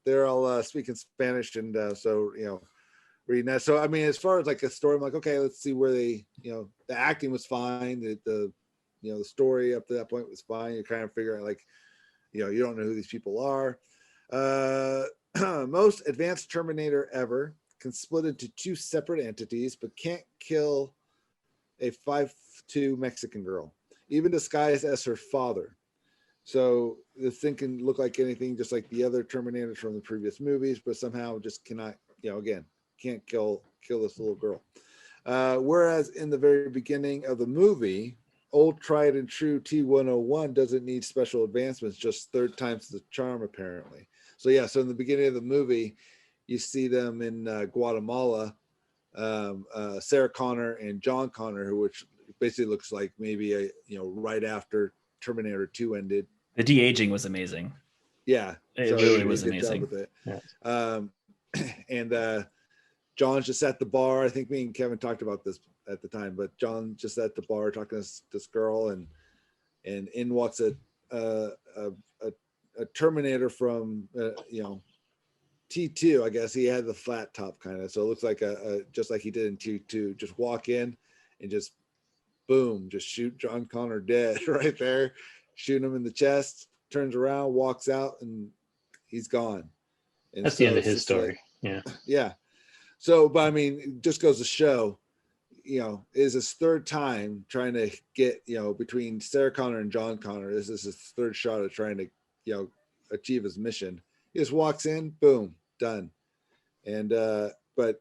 They're all speaking Spanish, and so reading that. So I mean, as far as like a story, I'm like, okay, let's see where they, the acting was fine. The story up to that point was fine. You're kind of figuring like, you don't know who these people are. Most advanced Terminator ever can split into two separate entities, but can't kill a 5'2" Mexican girl, even disguised as her father. So the thing can look like anything, just like the other Terminators from the previous movies, but somehow just cannot, again, can't kill this little girl. Whereas in the very beginning of the movie, old tried and true T-101 doesn't need special advancements, just third time's the charm, apparently. So so in the beginning of the movie, you see them in Guatemala, Sarah Connor and John Connor, which basically looks like maybe right after Terminator 2 ended. The de-aging was amazing. Yeah, it really was amazing. With it. Yeah. And John's just at the bar. I think me and Kevin talked about this at the time, but John just at the bar talking to this girl, and in walks a Terminator from T2. I guess he had the flat top kind of, so it looks like a just like he did in T2. Just walk in and just boom, just shoot John Connor dead right there, shooting him in the chest. Turns around, walks out, and he's gone. And that's the end of his story. Yeah. So, but I mean, it just goes to show, is his third time trying to get, between Sarah Connor and John Connor. This is his third shot at trying to, achieve his mission. He just walks in, boom, done. And but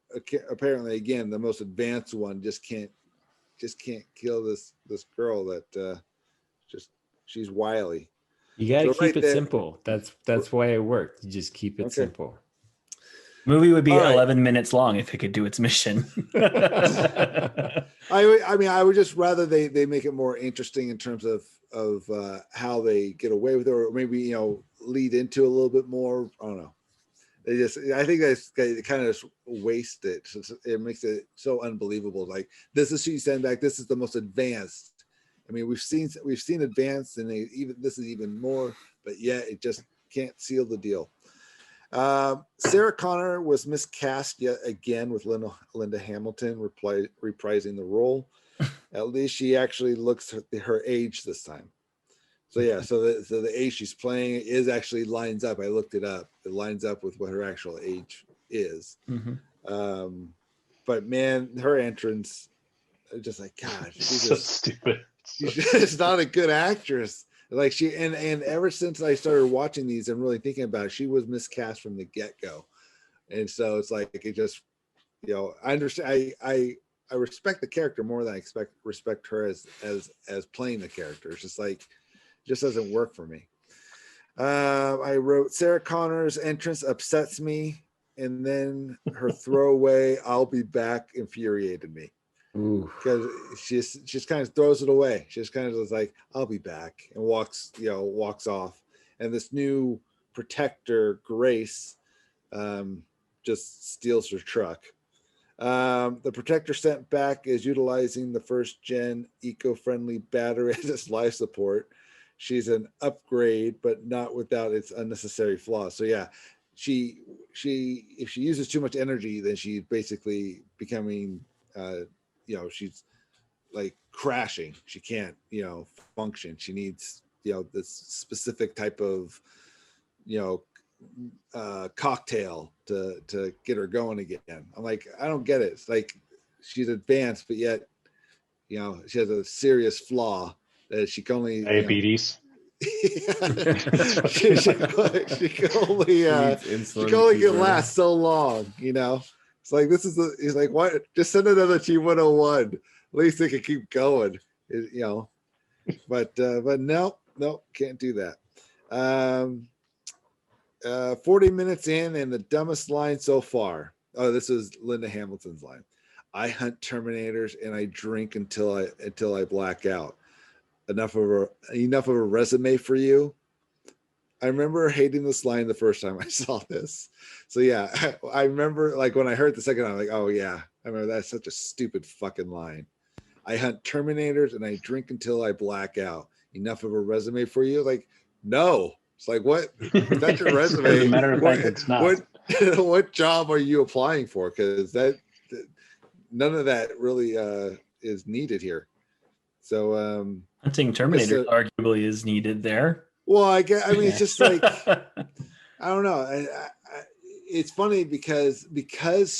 apparently, again, the most advanced one just can't kill this girl that she's wily. You got to keep it simple. That's why it worked. You just keep it simple. Movie would be 11 minutes long if it could do its mission. I mean, I would just rather they make it more interesting in terms of how they get away with it, or maybe lead into a little bit more. I don't know. I think they kind of just waste it. It makes it so unbelievable. Like, this is she sent back. This is the most advanced. I mean, we've seen advanced, and this is even more, but yet it just can't seal the deal. Sarah Connor was miscast yet again, with Linda Hamilton reprising the role. At least she actually looks her age this time. So the age she's playing is actually lines up. I looked it up. It lines up with what her actual age is. Mm-hmm. But man, her entrance, just like, gosh, she's so stupid. She's just not a good actress. Like and ever since I started watching these and really thinking about it, she was miscast from the get-go. And so it's like, it just I understand. I respect the character more than I respect her as playing the character. It's just like, it just doesn't work for me. I wrote Sarah Connor's entrance upsets me, and then her throwaway "I'll be back" infuriated me, because she just kind of throws it away. She just kind of is like, "I'll be back," and walks off. And this new protector, Grace, just steals her truck. The protector sent back is utilizing the first gen eco-friendly battery as its life support. She's an upgrade, but not without its unnecessary flaws. So yeah, she if she uses too much energy, then she's basically becoming she's like crashing. She can't function. She needs this specific type of cocktail to get her going again. I'm like, I don't get it. It's like she's advanced, but yet she has a serious flaw that she can only diabetes. She can only last so long. It's like, he's like, what? Just send another T-101. At least they can keep going. But no, can't do that. 40 minutes in, and the dumbest line so far. Oh, this is Linda Hamilton's line. I hunt Terminators and I drink until I black out. Enough of a resume for you. I remember hating this line the first time I saw this. So yeah, I remember like when I heard it the second time, I'm like, oh yeah, I remember that's such a stupid fucking line. I hunt Terminators and I drink until I black out. Enough of a resume for you? Like, no. It's like, what? That's your resume. As a matter of fact, it's not. What job are you applying for? Because none of that really is needed here. So hunting Terminator arguably is needed there. Well, I mean, it's just like I don't know. It's funny because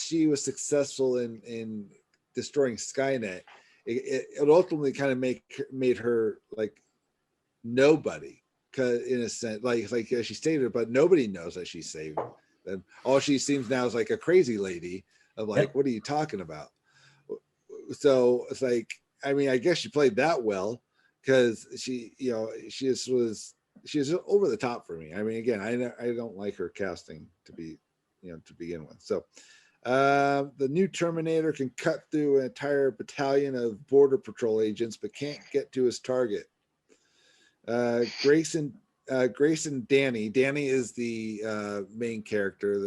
she was successful in destroying Skynet. It ultimately kind of made her like nobody. In a sense, like she stated, but nobody knows that she saved them. All she seems now is like a crazy lady of like, what are you talking about? So it's like, I mean, I guess she played that well because she was over the top for me. I mean, again, I don't like her casting to begin with. So the new Terminator can cut through an entire battalion of Border Patrol agents, but can't get to his target. Grace and Danny. Danny is the main character,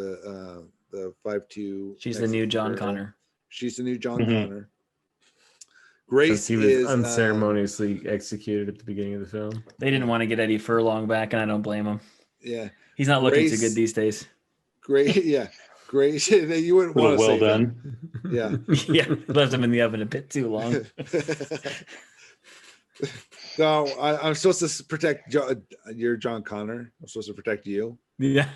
the 5'2". She's the new John Connor. She's the new John Connor. Grace he was unceremoniously executed at the beginning of the film. They didn't want to get Eddie Furlong back, and I don't blame him. Yeah, he's not looking too good these days. Grace, you wouldn't want to well say done. Them. Yeah, left him in the oven a bit too long. So I'm supposed to protect you're John Connor. I'm supposed to protect you. Yeah.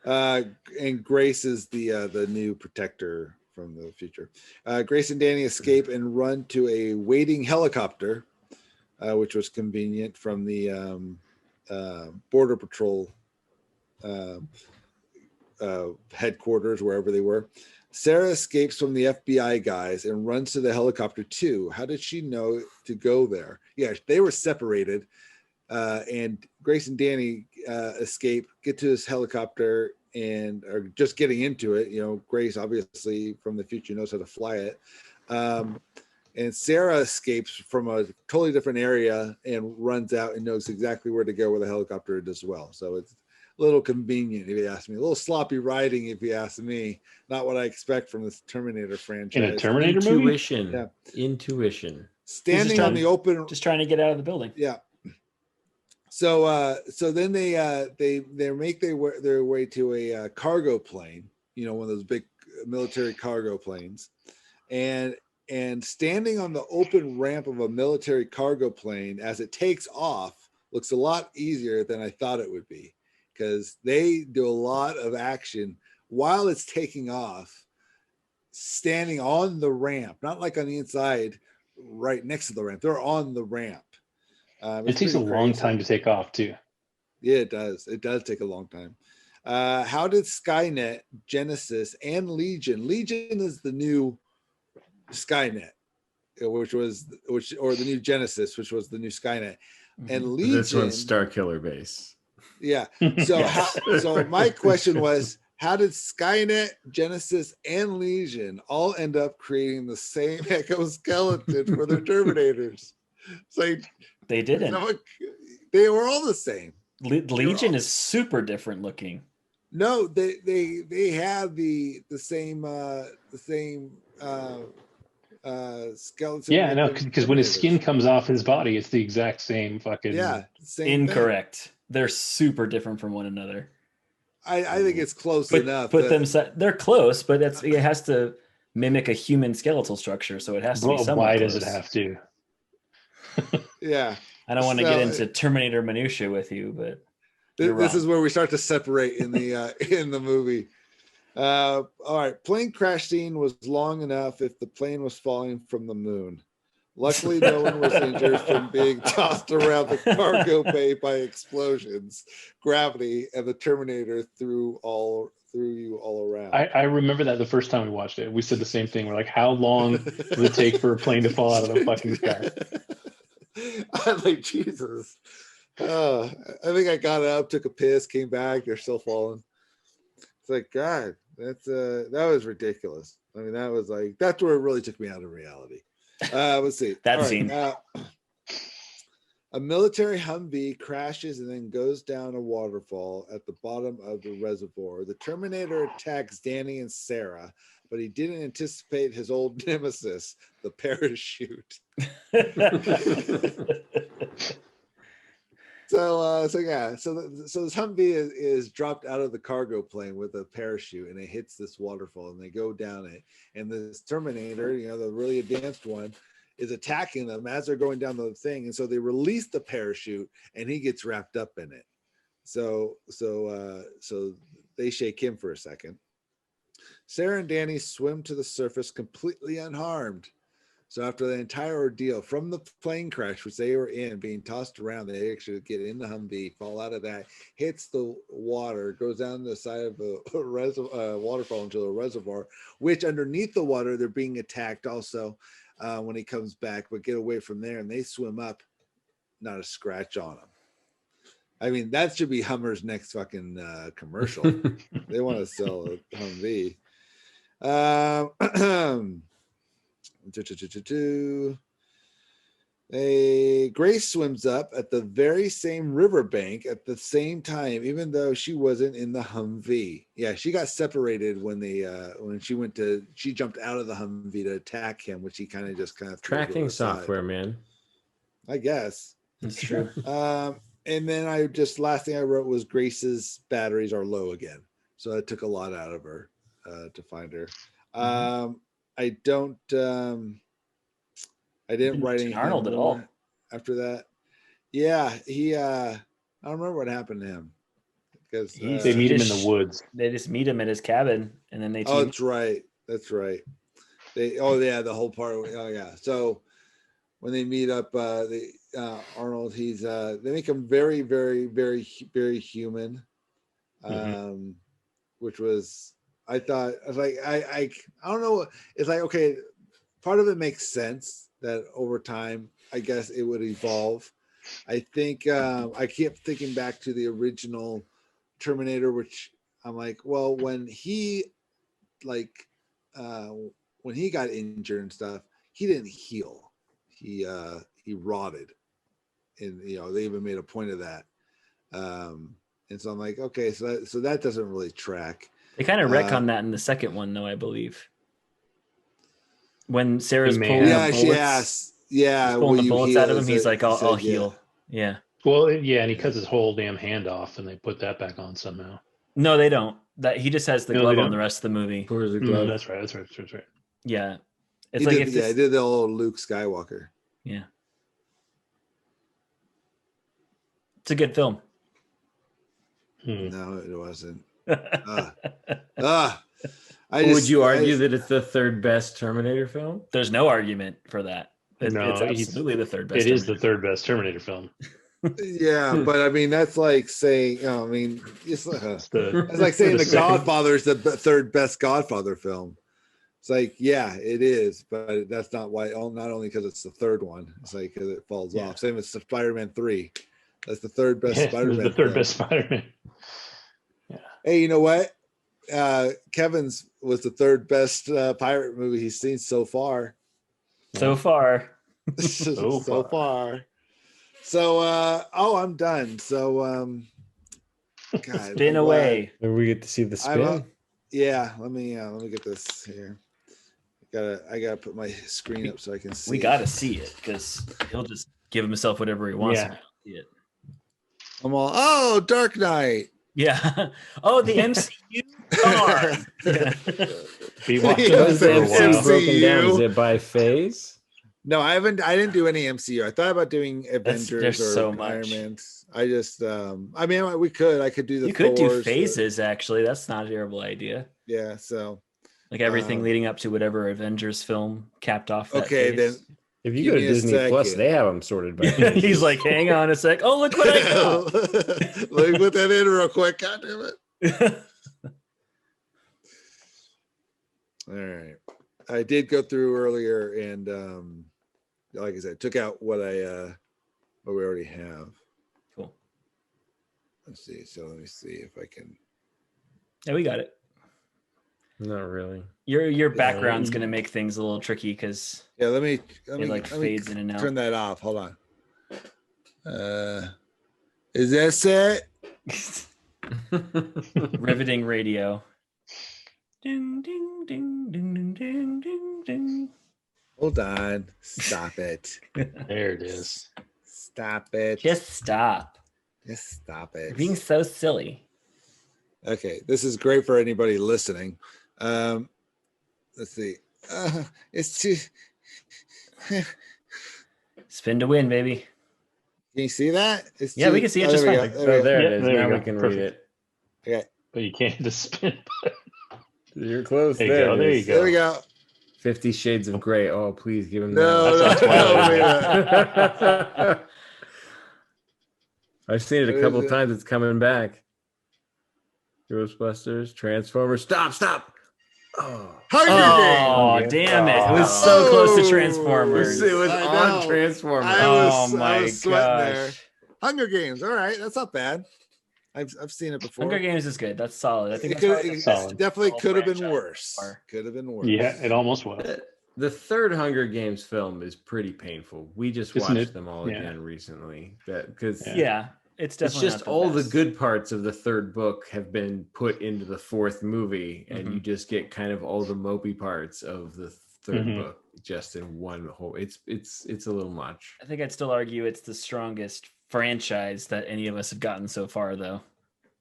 And Grace is the new protector from the future. Grace and Danny escape and run to a waiting helicopter, which was convenient from the Border Patrol headquarters, wherever they were. Sarah escapes from the FBI guys and runs to the helicopter too. How did she know to go there? Yeah, they were separated. And Grace and Danny escape, get to this helicopter, and are just getting into it. Grace, obviously, from the future, knows how to fly it. And Sarah escapes from a totally different area and runs out and knows exactly where to go with the helicopter as well. So it's a little convenient, if you ask me. A little sloppy writing, if you ask me. Not what I expect from this Terminator franchise. In a Terminator Intuition. movie? Yeah. Intuition. Standing on the open, just trying to get out of the building. Yeah. So then they make their way to a cargo plane, one of those big military cargo planes, and standing on the open ramp of a military cargo plane as it takes off looks a lot easier than I thought it would be, because they do a lot of action while it's taking off, standing on the ramp, not like on the inside right next to the ramp. They're on the ramp. It takes a long time to take off too. Yeah, it does. It does take a long time. How did Skynet, Genesis, and Legion is the new Skynet, or the new Genesis, which was the new Skynet, and Legion. This one's Starkiller Base. Yeah. So so my question was, how did Skynet, Genesis, and Legion all end up creating the same exoskeleton for their Terminators? It's like they didn't. They were all the same. Legion is super different looking. No, they have the same skeleton. Yeah, no, because when his skin comes off his body, it's the exact same fucking. Yeah, same incorrect. Thing. They're super different from one another. I think it's close enough. They're close, but it has to mimic a human skeletal structure, so it has to be somewhat why close. Does it have to? Yeah, I don't want to get into Terminator minutia with you, but this is where we start to separate in the movie. All right, plane crash scene was long enough if the plane was falling from the moon. Luckily, no one was injured from being tossed around the cargo bay by explosions, gravity, and the Terminator threw you all around. I remember that the first time we watched it. We said the same thing. We're like, how long would it take for a plane to fall out of the fucking sky? I'm like, Jesus. I think I got up, took a piss, came back. They're still falling. It's like, God, that was ridiculous. I mean, that's where it really took me out of reality. Let's see. That scene. A military Humvee crashes and then goes down a waterfall at the bottom of the reservoir. The Terminator attacks Danny and Sarah, but he didn't anticipate his old nemesis, the parachute. So this Humvee is dropped out of the cargo plane with a parachute, and it hits this waterfall, and they go down it. And this Terminator, the really advanced one, is attacking them as they're going down the thing, and so they release the parachute, and he gets wrapped up in it. So they shake him for a second. Sarah and Danny swim to the surface completely unharmed. So after the entire ordeal, from the plane crash, which they were in, being tossed around, they actually get in the Humvee, fall out of that, hits the water, goes down the side of the waterfall into the reservoir, which underneath the water, they're being attacked also when he comes back, but get away from there, and they swim up, not a scratch on them. I mean, that should be Hummer's next fucking commercial. They want to sell a Humvee. Grace swims up at the very same riverbank at the same time, even though she wasn't in the Humvee. Yeah, she got separated when she jumped out of the Humvee to attack him, which he kind of tracking software, man. I guess that's true. And then last thing I wrote was Grace's batteries are low again, so it took a lot out of her to find her. I didn't write anything Arnold at all after that. Yeah, I don't remember what happened to him because they meet him in the woods. They just meet him at his cabin, and then they. Oh, that's right. The whole part. Oh yeah. So when they meet up, Arnold, they make him very, very, very, very human, which was. I thought, I was like, I don't know. It's like, okay, part of it makes sense that over time, I guess it would evolve. I think I kept thinking back to the original Terminator, which I'm like, well, when he got injured and stuff, he didn't heal. He rotted, and they even made a point of that. And so I'm like, okay, so that doesn't really track. They kind of retcon that in the second one, though, I believe. When Sarah's pulling the bullets, pulling the bullets out of him, he's like, I'll heal. Yeah. Well, yeah, and he cuts his whole damn hand off, and they put that back on somehow. No, they don't. That he just has the glove on the rest of the movie. Where's the glove? That's right. Yeah. It's he did the old Luke Skywalker. Yeah. It's a good film. No, it wasn't. Would you argue that it's the third best Terminator film? There's no argument for that. It's absolutely the third best. It is the third best Terminator film. Yeah, but I mean that's like saying, I mean, it's It's like saying The Godfather is the third best Godfather film. It's like, yeah, it is, but that's not why. Not only because it's the third one, it's like because it falls off. Same as Spider-Man 3. That's the third best Spider-Man. The third best Spider-Man. Yeah. Hey, you know what? Kevin's was the third best pirate movie he's seen so far. So far. So far. So I'm done. So God, spin away. Maybe we get to see the spin. Yeah, let me get this here. I gotta put my screen up so I can see. We gotta see it because he'll just give himself whatever he wants to see it. I'm all, oh, Dark Knight. Yeah. Oh, the MCU star. Be watching those for a while. Broken down. Is it by phase? No, I didn't do any MCU. I thought about doing Avengers There's or so much. Iron Man. I just I mean I could do the You could Thors do phases actually. That's not a terrible idea. Yeah, so like everything leading up to whatever Avengers film capped off that okay, phase. then if you go to Disney Plus, they have them sorted by phases. He's like, hang on a sec. Oh, look what I got. Let me put that in real quick. God damn it. All right. I did go through earlier and like I said, took out what we already have. Cool. Let's see. So let me see if I can. Yeah, we got it. Not really. Your background's gonna make things a little tricky because let me fades in and out. Turn that off. Hold on. Is this it? Riveting radio. Ding ding ding ding ding ding ding. Hold on. Stop it. There it is. Stop it. Just stop. Just stop it. You're being so silly. Okay, this is great for anybody listening. Let's see. It's too. Spin to win, baby. Can you see that? We can see it just fine. There it is. Now we can read it. Okay. But you can't just spin. You're close. There you go. There you go. There we go. 50 Shades of Grey. Oh, please give him that. I've seen it a couple of times. It's coming back. Ghostbusters, Transformers. Stop. Oh, damn it. It was so close to Transformers. It was on Transformers. I was sweating there. Hunger Games. All right. That's not bad. I've seen it before. Hunger Games is good. That's solid. I think it definitely could have been worse. Could have been worse. Yeah, it almost was. The third Hunger Games film is pretty painful. We just watched them all again recently. It's definitely just all the good parts of the third book have been put into the fourth movie, and you just get kind of all the mopey parts of the third book just in one whole. It's a little much. I think I'd still argue it's the strongest franchise that any of us have gotten so far, though.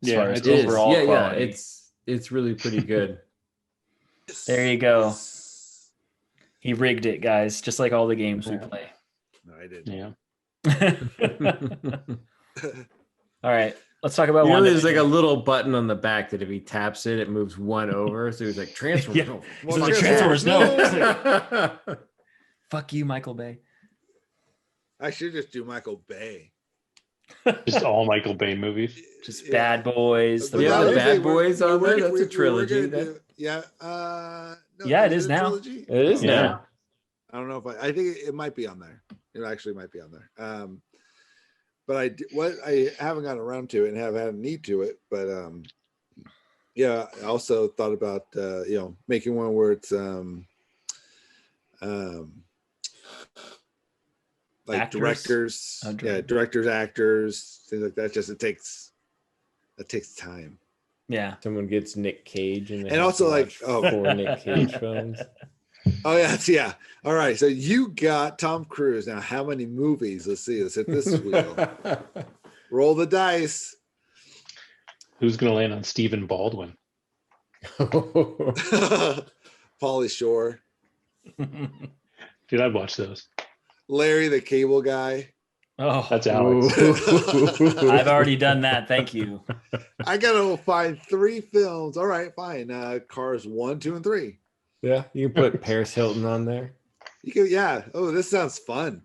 As far as overall quality. It's really pretty good. There you go. He rigged it, guys, just like all the games we play. No, I didn't. Yeah. All right, let's talk about one. There's like a little button on the back that if he taps it, it moves one over. So he's like, Transformers. Transformers, no. Fuck you, Michael Bay. I should just do Michael Bay. Just all Michael Bay movies. Just Bad Boys. The Bad Boys on there. That's a trilogy. No, it is now. It is now. I don't know if I think it might be on there. It actually might be on there. But I haven't gotten around to it and have had a need to it. But I also thought about making one where it's like actors? Directors, directors, actors, things like that. Just it takes time. Yeah, someone gets Nick Cage and also like four Nick Cage films. Oh yeah. All right, so you got Tom Cruise. Now, how many movies? Let's see. Let's hit this wheel. Roll the dice. Who's gonna land on Stephen Baldwin? Pauly Shore. Dude, I'd watch those. Larry the Cable Guy. Oh, that's Alex. I've already done that. Thank you. I gotta find 3 films. All right, fine. Cars 1, 2, and 3. Yeah, you can put Paris Hilton on there. You can, yeah. Oh, this sounds fun.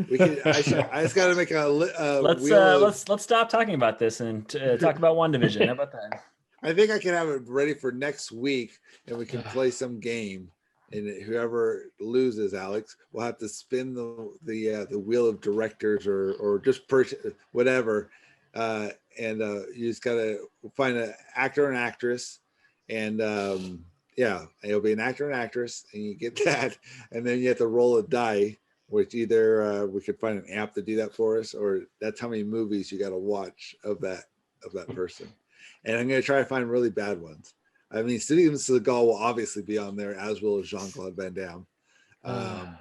We can. I just got to make a. Let's stop talking about this and talk about WandaVision. How about that? I think I can have it ready for next week, and we can play some game. And whoever loses, Alex, will have to spin the wheel of directors or just whatever, and you just gotta find an actor and actress, and it'll be an actor and actress, and you get that, and then you have to roll a die. Which either we could find an app to do that for us, or that's how many movies you got to watch of that person. And I'm going to try to find really bad ones. I mean, Steven Seagal will obviously be on there, as will Jean-Claude Van Damme.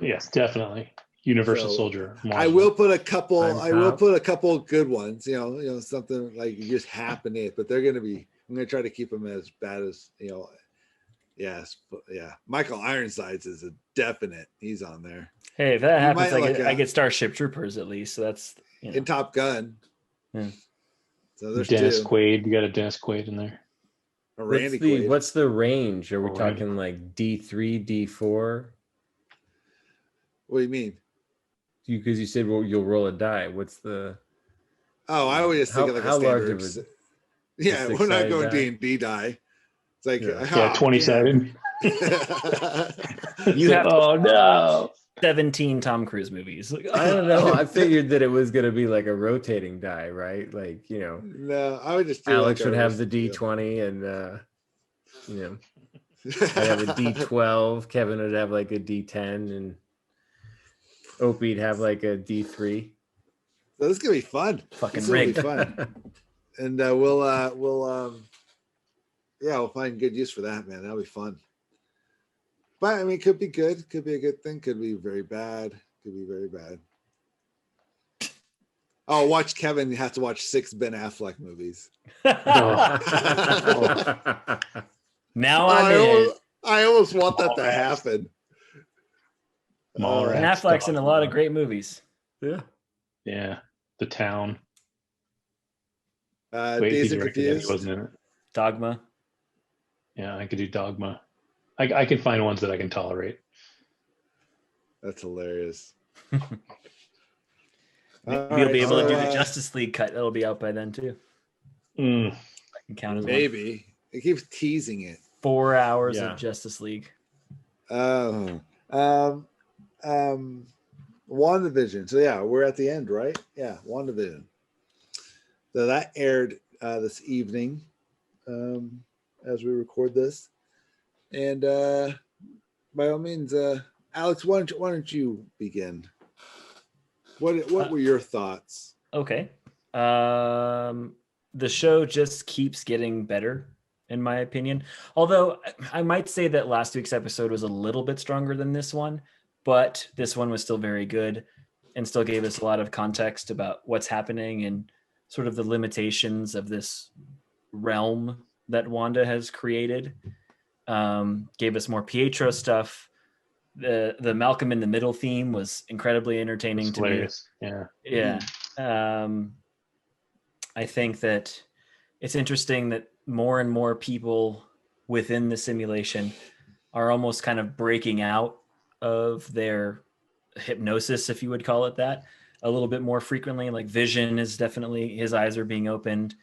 Yes, definily. Universal Soldier. I will put a couple. I will put a couple good ones. You know, something like you just happen it, but they're going to be. I'm going to try to keep them as bad as Yes, yeah. Michael Ironsides is a definite. He's on there. Hey, if that happens, I get Starship Troopers at least. So that's in Top Gun. Yeah. So there's Dennis two. Quaid. You got a Dennis Quaid in there. What's the range? Are we talking like D3, D4? What do you mean? Because you said you'll roll a die. What's the? Oh, I always think of like a standard. Yeah, we're not going D&D die. It's like 27. You have no 17 Tom Cruise movies. I don't know. I figured that it was going to be like a rotating die, right? Like, No, I would just. Alex would have the D20, and I'd have a D12. Kevin would have like a D10, and Opie'd have like a D3. So this is gonna be fun. Fucking rigged. Fun. And we'll find good use for that, man. That'll be fun. But I mean, it could be good. Could be a good thing. Could be very bad. Could be very bad. Oh, watch Kevin. You have to watch 6 Ben Affleck movies. Now I almost want that to happen. Ben Affleck's in a lot of great movies. Yeah. Yeah. The Town. Days and Confused. He wasn't in it. Dogma. Yeah, I could do Dogma. I can find ones that I can tolerate. That's hilarious. Maybe you'll be able to do the Justice League cut. That'll be out by then too. I can count as maybe. It keeps teasing it. 4 hours of Justice League. WandaVision. So yeah, we're at the end, right? Yeah, WandaVision. So that aired this evening as we record this. And by all means, Alex, why don't you begin? What were your thoughts? Okay. The show just keeps getting better, in my opinion. Although I might say that last week's episode was a little bit stronger than this one, but this one was still very good and still gave us a lot of context about what's happening and sort of the limitations of this realm that Wanda has created. Gave us more Pietro stuff. The Malcolm in the Middle theme was incredibly entertaining to me. Yeah. I think that it's interesting that more and more people within the simulation are almost kind of breaking out of their hypnosis, if you would call it that, a little bit more frequently. Like Vision is definitely, his eyes are being opened.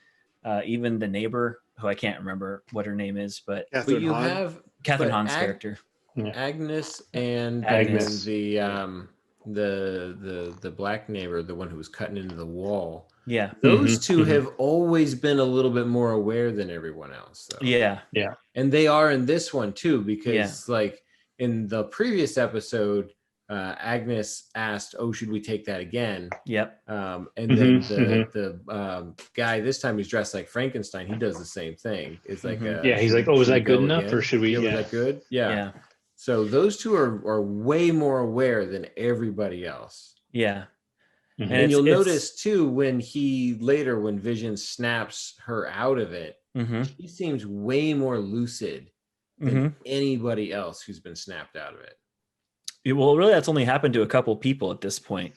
Even the neighbor, who I can't remember what her name is, but Catherine Hahn. Have Catherine Hahn's character. Agnes and the black neighbor, the one who was cutting into the wall. Yeah. Those two have always been a little bit more aware than everyone else, though. Yeah. Yeah. And they are in this one too, because like in the previous episode, Agnes asked, "Oh, should we take that again?" Yep. And then the guy this time he's dressed like Frankenstein. He does the same thing. It's like he's like, "Oh, is that good enough, or should we?" Was that good? Yeah. So those two are way more aware than everybody else. Yeah. And you'll notice too when Vision snaps her out of it, she seems way more lucid than anybody else who's been snapped out of it. Well, really, that's only happened to a couple people at this point.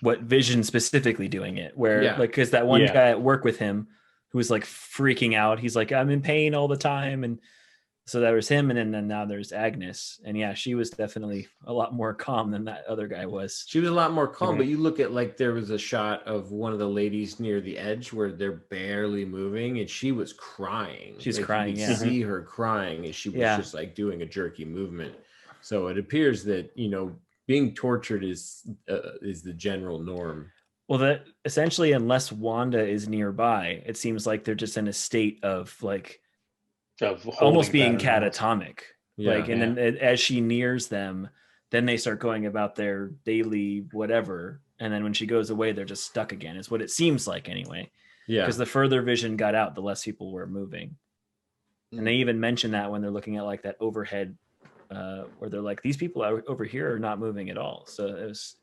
What Vision specifically doing it, where because that one guy at work with him who was like freaking out. He's like, "I'm in pain all the time," and So there was him, and then now there's Agnes, and yeah, she was definitely a lot more calm than that other guy was. She was a lot more calm, but you look at like there was a shot of one of the ladies near the edge where they're barely moving, and she was crying. She's like, crying, you yeah. see her crying, and she was just like doing a jerky movement. So it appears that being tortured is the general norm. Well, that essentially, unless Wanda is nearby, it seems like they're just in a state of like almost being catatonic. Yeah, and then as she nears them, then they start going about their daily whatever. And then when she goes away, they're just stuck again. Is what it seems like anyway. Yeah. Because the further vision got out, the less people were moving. And they even mention that when they're looking at like that overhead, where they're like, these people over here are not moving at all. So it was,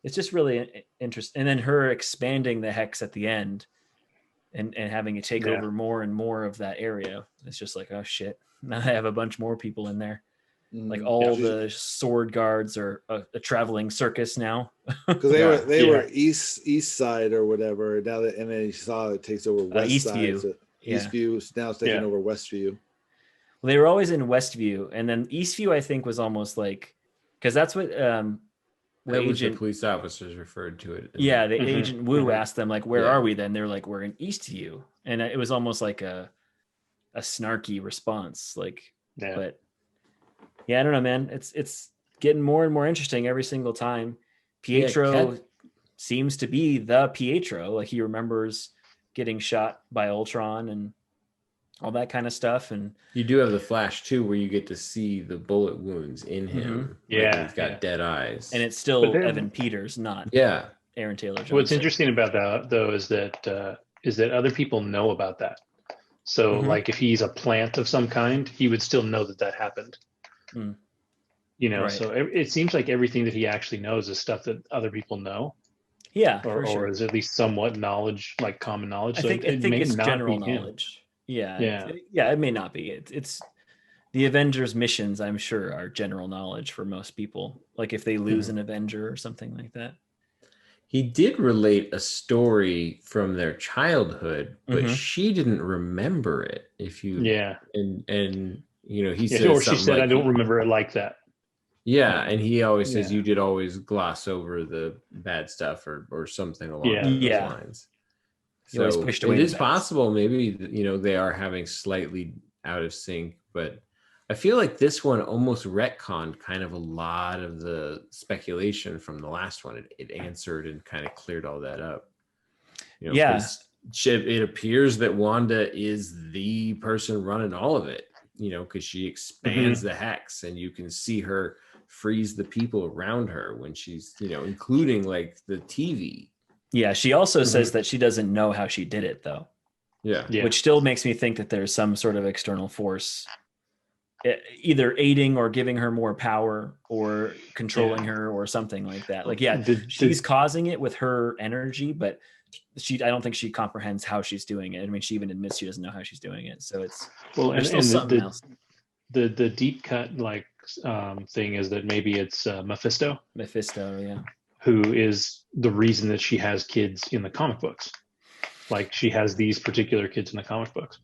it's just really interesting. And then her expanding the hex at the end and having it take over more and more of that area. It's just like, oh shit. Now I have a bunch more people in there. Like all the sword guards are a traveling circus now. Because they were east side or whatever. Now that, and then you saw it takes over west East side. View. So East View now it's taking over West View. Well, they were always in Westview, and then Eastview I think was almost like, because that's what the police officers referred to it. Yeah, the Agent Wu asked them like, "Where are we?" Then they're like, "We're in Eastview," and it was almost like a snarky response, like. Yeah. But yeah, I don't know, man. It's getting more and more interesting every single time. Pietro seems to be the Pietro. Like he remembers getting shot by Ultron and all that kind of stuff. And you do have the Flash too, where you get to see the bullet wounds in him. Yeah, he's got dead eyes, and it's still Evan Peters, not Aaron Taylor-Johnson. What's interesting about that though is that other people know about that. So like if he's a plant of some kind, he would still know that happened. So it seems like everything that he actually knows is stuff that other people know. Yeah, or is at least somewhat knowledge, like common knowledge. I think it's general knowledge. Yeah. It may not be. It's the Avengers missions, I'm sure, are general knowledge for most people. Like if they lose an Avenger or something like that. He did relate a story from their childhood, but she didn't remember it. And he said, or she said, like, I don't remember it like that. Yeah, and he always says you did always gloss over the bad stuff or something along those lines. So it is possible maybe they are having slightly out of sync, but I feel like this one almost retconned kind of a lot of the speculation from the last one. It answered and kind of cleared all that up. It appears that Wanda is the person running all of it, because she expands the hex and you can see her freeze the people around her when she's, including like the TV. Yeah, she also says that she doesn't know how she did it, though. Yeah. Which still makes me think that there's some sort of external force either aiding or giving her more power or controlling her or something like that. Like, she's causing it with her energy, but I don't think she comprehends how she's doing it. I mean, she even admits she doesn't know how she's doing it. So it's something else. The deep cut thing is that maybe it's Mephisto. Yeah. Who is the reason that she has kids in the comic books. Like she has these particular kids in the comic books.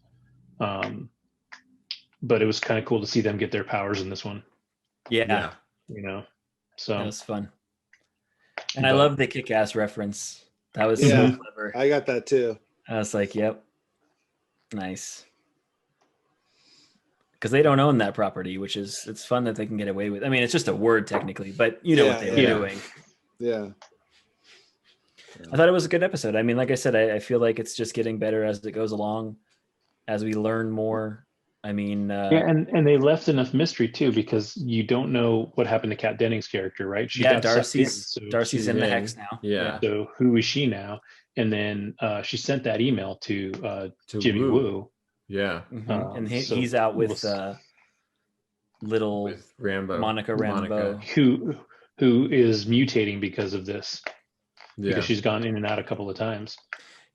But it was kind of cool to see them get their powers in this one. Yeah. So that was fun. And I love the Kick-Ass reference. That was so clever. I got that too. I was like, yep. Nice. Because they don't own that property, which is, it's fun that they can get away with. I mean, it's just a word technically, but what they were doing. Yeah. I thought it was a good episode. I mean, like I said, I feel like it's just getting better as it goes along, as we learn more. I mean, and they left enough mystery too, because you don't know what happened to Kat Denning's character, right? Darcy's in the hex now. Yeah. So who is she now? And then she sent that email to Jimmy Woo. Yeah. And he's out with little Rambo, Monica Rambo, who is mutating because of this. Because she's gone in and out a couple of times.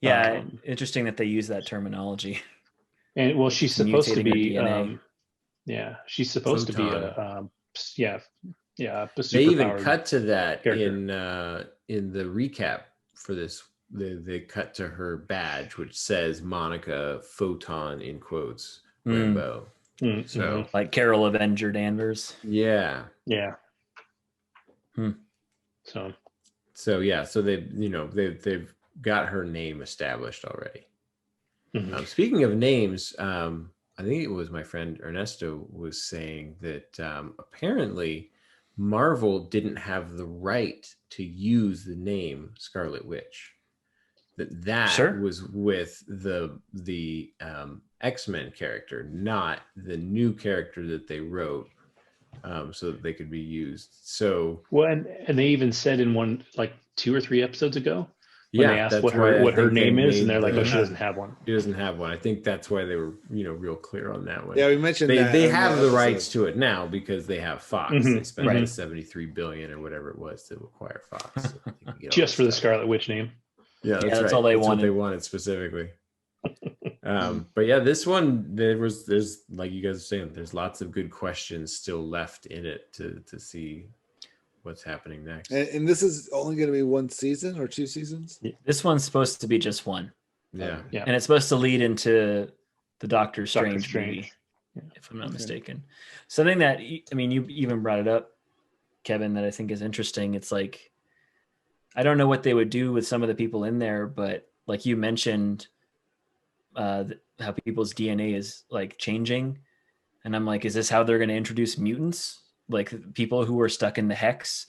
Yeah, interesting that they use that terminology. And well, she's supposed to be, she's supposed Photon. to be a They even cut to that in the recap for this. They cut to her badge, which says Monica Photon in quotes Rambo. So like Carol Avenger Danvers. yeah. So yeah, so they've got her name established already. Speaking of names, I think it was my friend Ernesto was saying that apparently Marvel didn't have the right to use the name Scarlet Witch. That was with the X-Men character, not the new character that they wrote, so that they could be used. So and they even said in one, like 2 or 3 episodes ago, when they asked that's what her name is, and they're like, "Oh, she doesn't have one." She doesn't have one. I think that's why they were, real clear on that one. Yeah, we mentioned that they have the rights to it now because they have Fox. They spent Right. $73 billion or whatever it was to acquire Fox, so just for the Scarlet Witch name. Yeah, that's right. all they wanted. wanted. What they wanted specifically. But yeah, this one there's like you guys are saying, there's lots of good questions still left in it to see what's happening next. And this is only going to be 1 season or 2 seasons? This one's supposed to be just 1. Yeah. And it's supposed to lead into the Doctor Strange movie, if I'm not mistaken. Something that, I mean, you even brought it up, Kevin, that I think is interesting. It's like, I don't know what they would do with some of the people in there, but like you mentioned, how people's DNA is like changing. And I'm like, is this how they're going to introduce mutants? Like people who are stuck in the hex,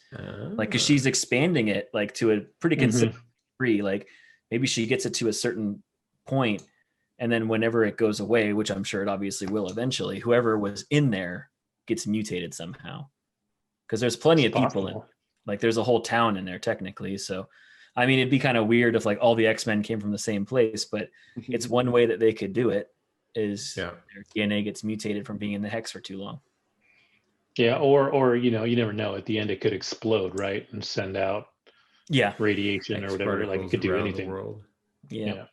like, cause she's expanding it like to a pretty considerable degree. Like maybe she gets it to a certain point, and then whenever it goes away, which I'm sure it obviously will eventually, whoever was in there gets mutated somehow. Cause there's plenty of people in, like there's a whole town in there technically. So, I mean, it'd be kind of weird if like all the X-Men came from the same place, but it's one way that they could do it is their DNA gets mutated from being in the hex for too long. Yeah, or you never know. At the end, it could explode, right, and send out radiation or whatever. Like it could do anything. World. Yeah.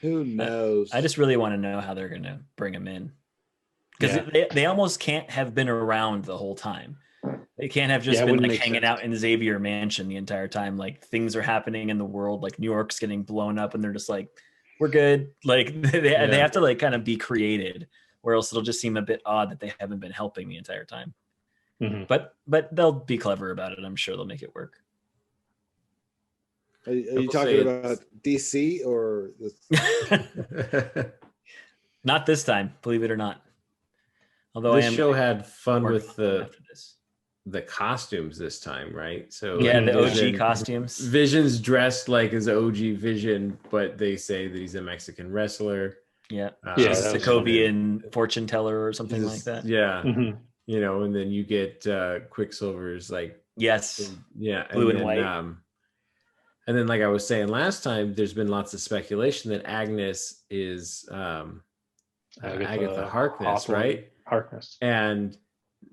Who knows? I just really want to know how they're going to bring them in, because they almost can't have been around the whole time. They can't have just been like hanging out in Xavier Mansion the entire time. Like things are happening in the world, like New York's getting blown up, and they're just like, "We're good." Like they have to like kind of be created, or else it'll just seem a bit odd that they haven't been helping the entire time. But they'll be clever about it. I'm sure they'll make it work. Are you talking about DC or Not this time, believe it or not. Although this show had fun with the costumes this time, right? So the OG costumes. Vision's dressed like his OG Vision, but they say that he's a Mexican wrestler. Yeah, Sokovian fortune teller or something like that. Yeah, and then you get Quicksilver's like blue and white. And then, like I was saying last time, there's been lots of speculation that Agnes is Agatha Harkness, right? Harkness. And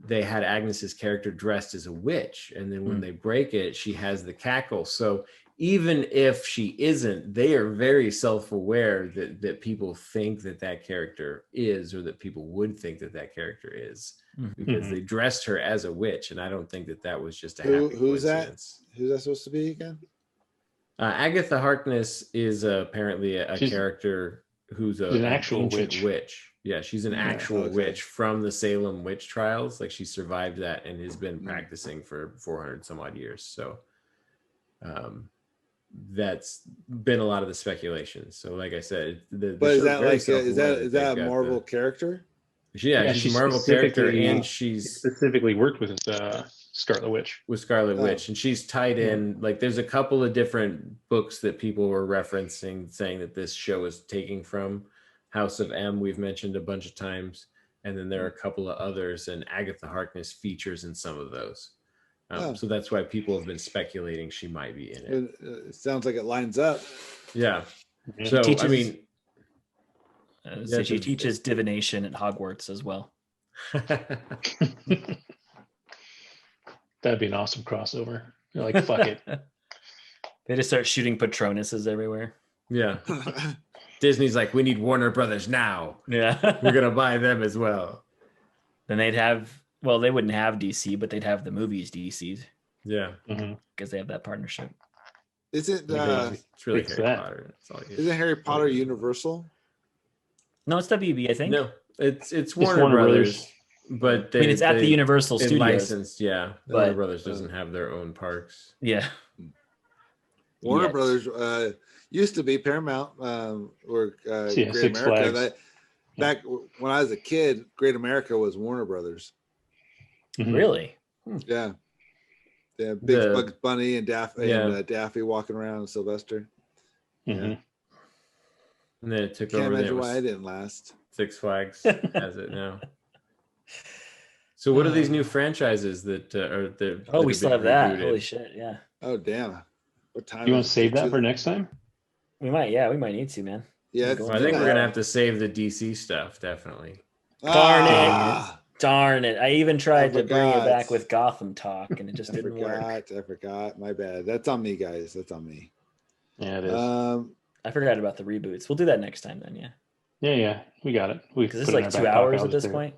they had Agnes's character dressed as a witch, and then when they break it, she has the cackle. So even if she isn't, they are very self-aware that people think that character is, or that people would think that character is, because they dressed her as a witch, and I don't think that was just a happy coincidence. Who's that supposed to be again? Agatha Harkness is apparently a character who's an actual witch. Yeah, she's an actual witch from the Salem witch trials. Like she survived that and has been practicing for 400 some odd years. So that's been a lot of the speculation. So like I said, is that a Marvel character? She's a Marvel character, and she's specifically worked with Scarlet Witch. And she's tied in. Like there's a couple of different books that people were referencing, saying that this show is taking from House of M. We've mentioned a bunch of times, and then there are a couple of others, and Agatha Harkness features in some of those. So that's why people have been speculating she might be in it. It sounds like it lines up. Yeah. So I mean, she teaches divination at Hogwarts as well. That'd be an awesome crossover. You're like, fuck it. They just start shooting Patronuses everywhere. Yeah. Disney's like, we need Warner Brothers now. Yeah. We're going to buy them as well. Then they'd have, well, they wouldn't have DC, but they'd have the movies DC'd. Yeah. Because they have that partnership. Isn't it's really Harry Potter. Isn't Harry Potter Universal? No, it's WB, I think. No, It's Warner Brothers. But it's at the Universal Studios. Licensed, yeah. Warner Brothers doesn't have their own parks. Yeah. Warner Brothers used to be Paramount or Great Six America. Back when I was a kid, Great America was Warner Brothers. Mm-hmm. Really? Yeah. Yeah, Big Bugs Bunny and Daffy walking around and Sylvester. Mm-hmm. Yeah. And then it took Can't over. imagine why it didn't last. Six Flags has it now. So what are these new franchises that are the? Oh, we still have that. Holy shit! Yeah. Oh damn! What time? You want to save that for next time? We might. Yeah, we might need to, man. Yeah, I think we're gonna have to save the DC stuff definitely. Darn it! I even tried to bring it back with Gotham talk, and it just didn't work. I forgot. My bad. That's on me, guys. That's on me. Yeah, it is. I forgot about the reboots. We'll do that next time then. Yeah. Yeah. We got it. Because it's like 2 hours at this point.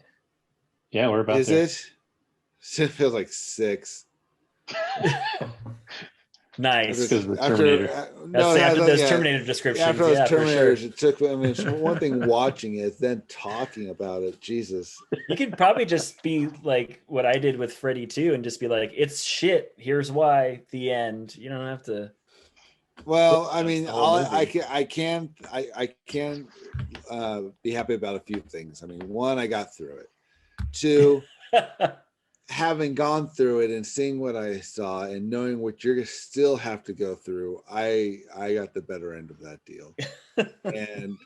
Yeah, we're about. Is there. it? It feels like 6. Nice. Because the Terminator. After those Terminator descriptions. After those Terminators, sure. it took. I mean, it's one thing watching it, then talking about it. Jesus. You could probably just be like what I did with Freddy 2 and just be like, "It's shit. Here's why." The end. You don't have to. Well, I mean, I can be happy about a few things. I mean, one, I got through it. 2, having gone through it and seeing what I saw and knowing what you're still have to go through, I got the better end of that deal. And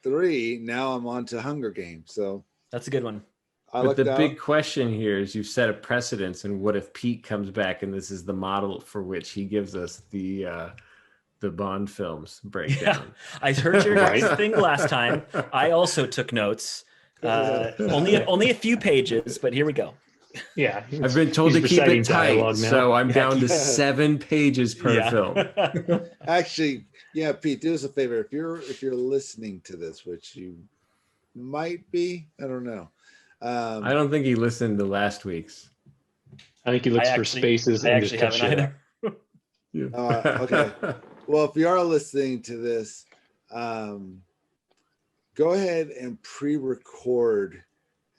3, now I'm on to Hunger Games. So that's a good one. But the big question here is you've set a precedence, and what if Pete comes back and this is the model for which he gives us the Bond films breakdown? Yeah, I heard your guys' thing last time. I also took notes. Only a few pages, but here we go. Yeah, I've been told to keep it tight, so I'm down to 7 pages per film. Actually, yeah, Pete, do us a favor. If you're listening to this, which you might be, I don't know. I don't think he listened to last week's. I think he looks for spaces and just cut shit out. Okay. Well, if you are listening to this, go ahead and pre-record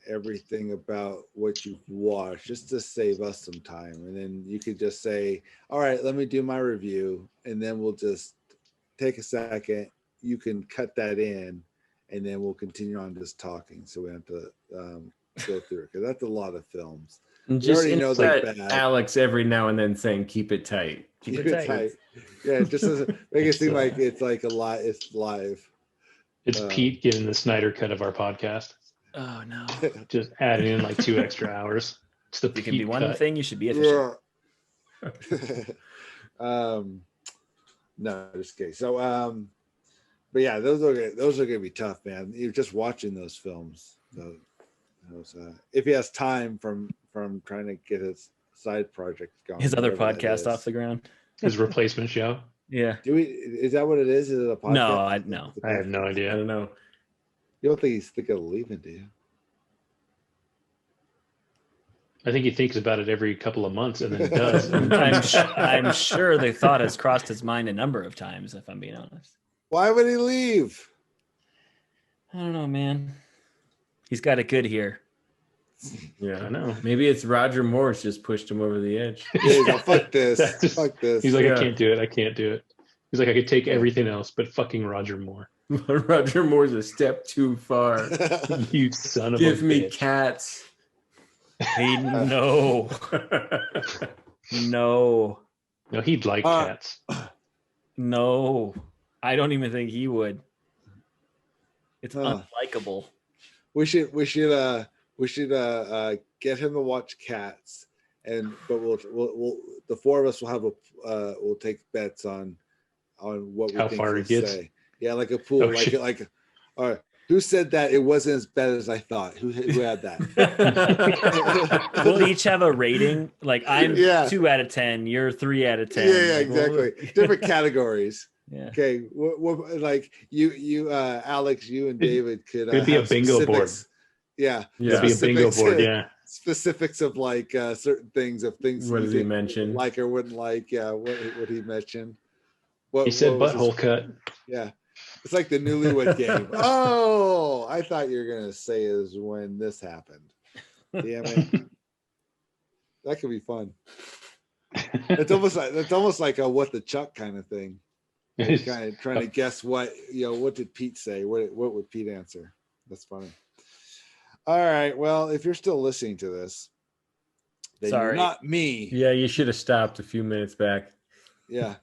everything about what you've watched just to save us some time. And then you could just say, all right, let me do my review. And then we'll just take a second. You can cut that in and then we'll continue on just talking. So we have to go through it because that's a lot of films. And just know that Alex every now and then saying, keep it tight. Keep it tight. Yeah, it just doesn't make it seem like it's like a lot. It's live. It's Pete getting the Snyder cut of our podcast. Oh no! Just adding in like 2 extra hours. It's the Pete can be one thing. You should be efficient. No, just kidding. So, but yeah, those are gonna be tough, man. You're just watching those films. If he has time from trying to get his side project going, his other podcast off the ground, his replacement show. Yeah. Is that what it is? Is it a podcast? No, I have no idea. I don't know. You don't think he's thinking of leaving, do you? I think he thinks about it every couple of months and then does. I'm sure the thought has crossed his mind a number of times, if I'm being honest. Why would he leave? I don't know, man. He's got it good here. Yeah, I know. Maybe it's Roger Moore's just pushed him over the edge. Yeah, fuck this. Fuck this. He's like, I can't do it. He's like, I could take everything else, but fucking Roger Moore. Roger Moore's a step too far. You son of a bitch. Give me cats. Hey, no. No, he'd like cats. No, I don't even think he would. It's unlikable. We should get him to watch Cats, but we'll the 4 of us will have we'll take bets on what we how think far he'll it gets. say. Yeah, like a pool, like all right. Who said that it wasn't as bad as I thought? Who had that? We'll each have a rating. Like I'm 2 out of 10. You're 3 out of 10. Yeah, exactly. Different categories. Yeah. Okay. What like you, Alex, you and David could be a bingo board. Yeah. It'd be a bingo board. Yeah. Specifics of like certain things What does he mention? Like or wouldn't like. Yeah. What he mentioned? He said butthole cut. Yeah. It's like the Newlywed Game. Oh, I thought you were gonna say is when this happened. Damn it. That could be fun. It's almost like a what the Chuck kind of thing. You're kind of trying to guess what did Pete say? What would Pete answer? That's funny. All right. Well, if you're still listening to this, then you're not me. Yeah, you should have stopped a few minutes back. Yeah.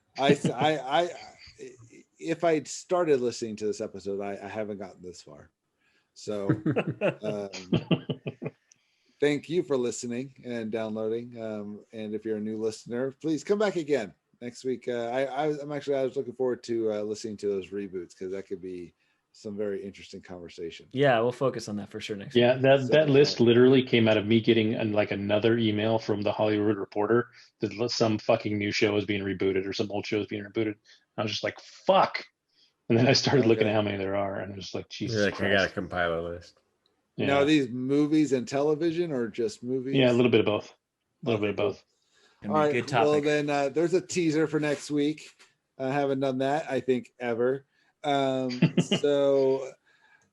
If I'd started listening to this episode, I haven't gotten this far. So thank you for listening and downloading. And if you're a new listener, please come back again next week. I was looking forward to listening to those reboots, because that could be some very interesting conversation. Yeah, we'll focus on that for sure next week. Yeah, that list literally came out of me getting another email from the Hollywood Reporter that some fucking new show is being rebooted or some old show is being rebooted. I was just like, fuck. And then I started looking at how many there are, and I was like, Jesus Christ. I gotta compile a list. Yeah. Now, are these movies and television or just movies? Yeah, a little bit of both. All right. Good topic. Well, then there's a teaser for next week. I haven't done that, I think, ever. So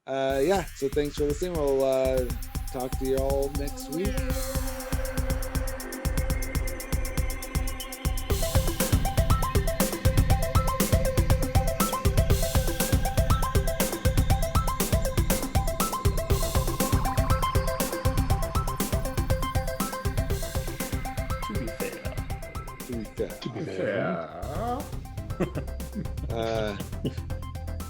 thanks for listening. We'll talk to you all next week. To be fair.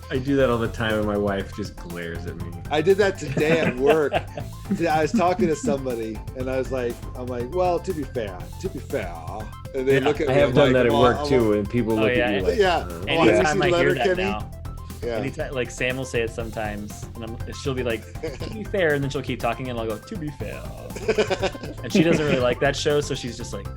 I do that all the time, and my wife just glares at me. I did that today at work. I was talking to somebody, and I'm like, well, to be fair. And they look at me. I have done that at work too, and people look at you like, anytime I hear that Kenny? now. Yeah. Anytime, like Sam will say it sometimes, and she'll be like, "To be fair," and then she'll keep talking, and I'll go, "To be fair," and she doesn't really like that show, so she's just like.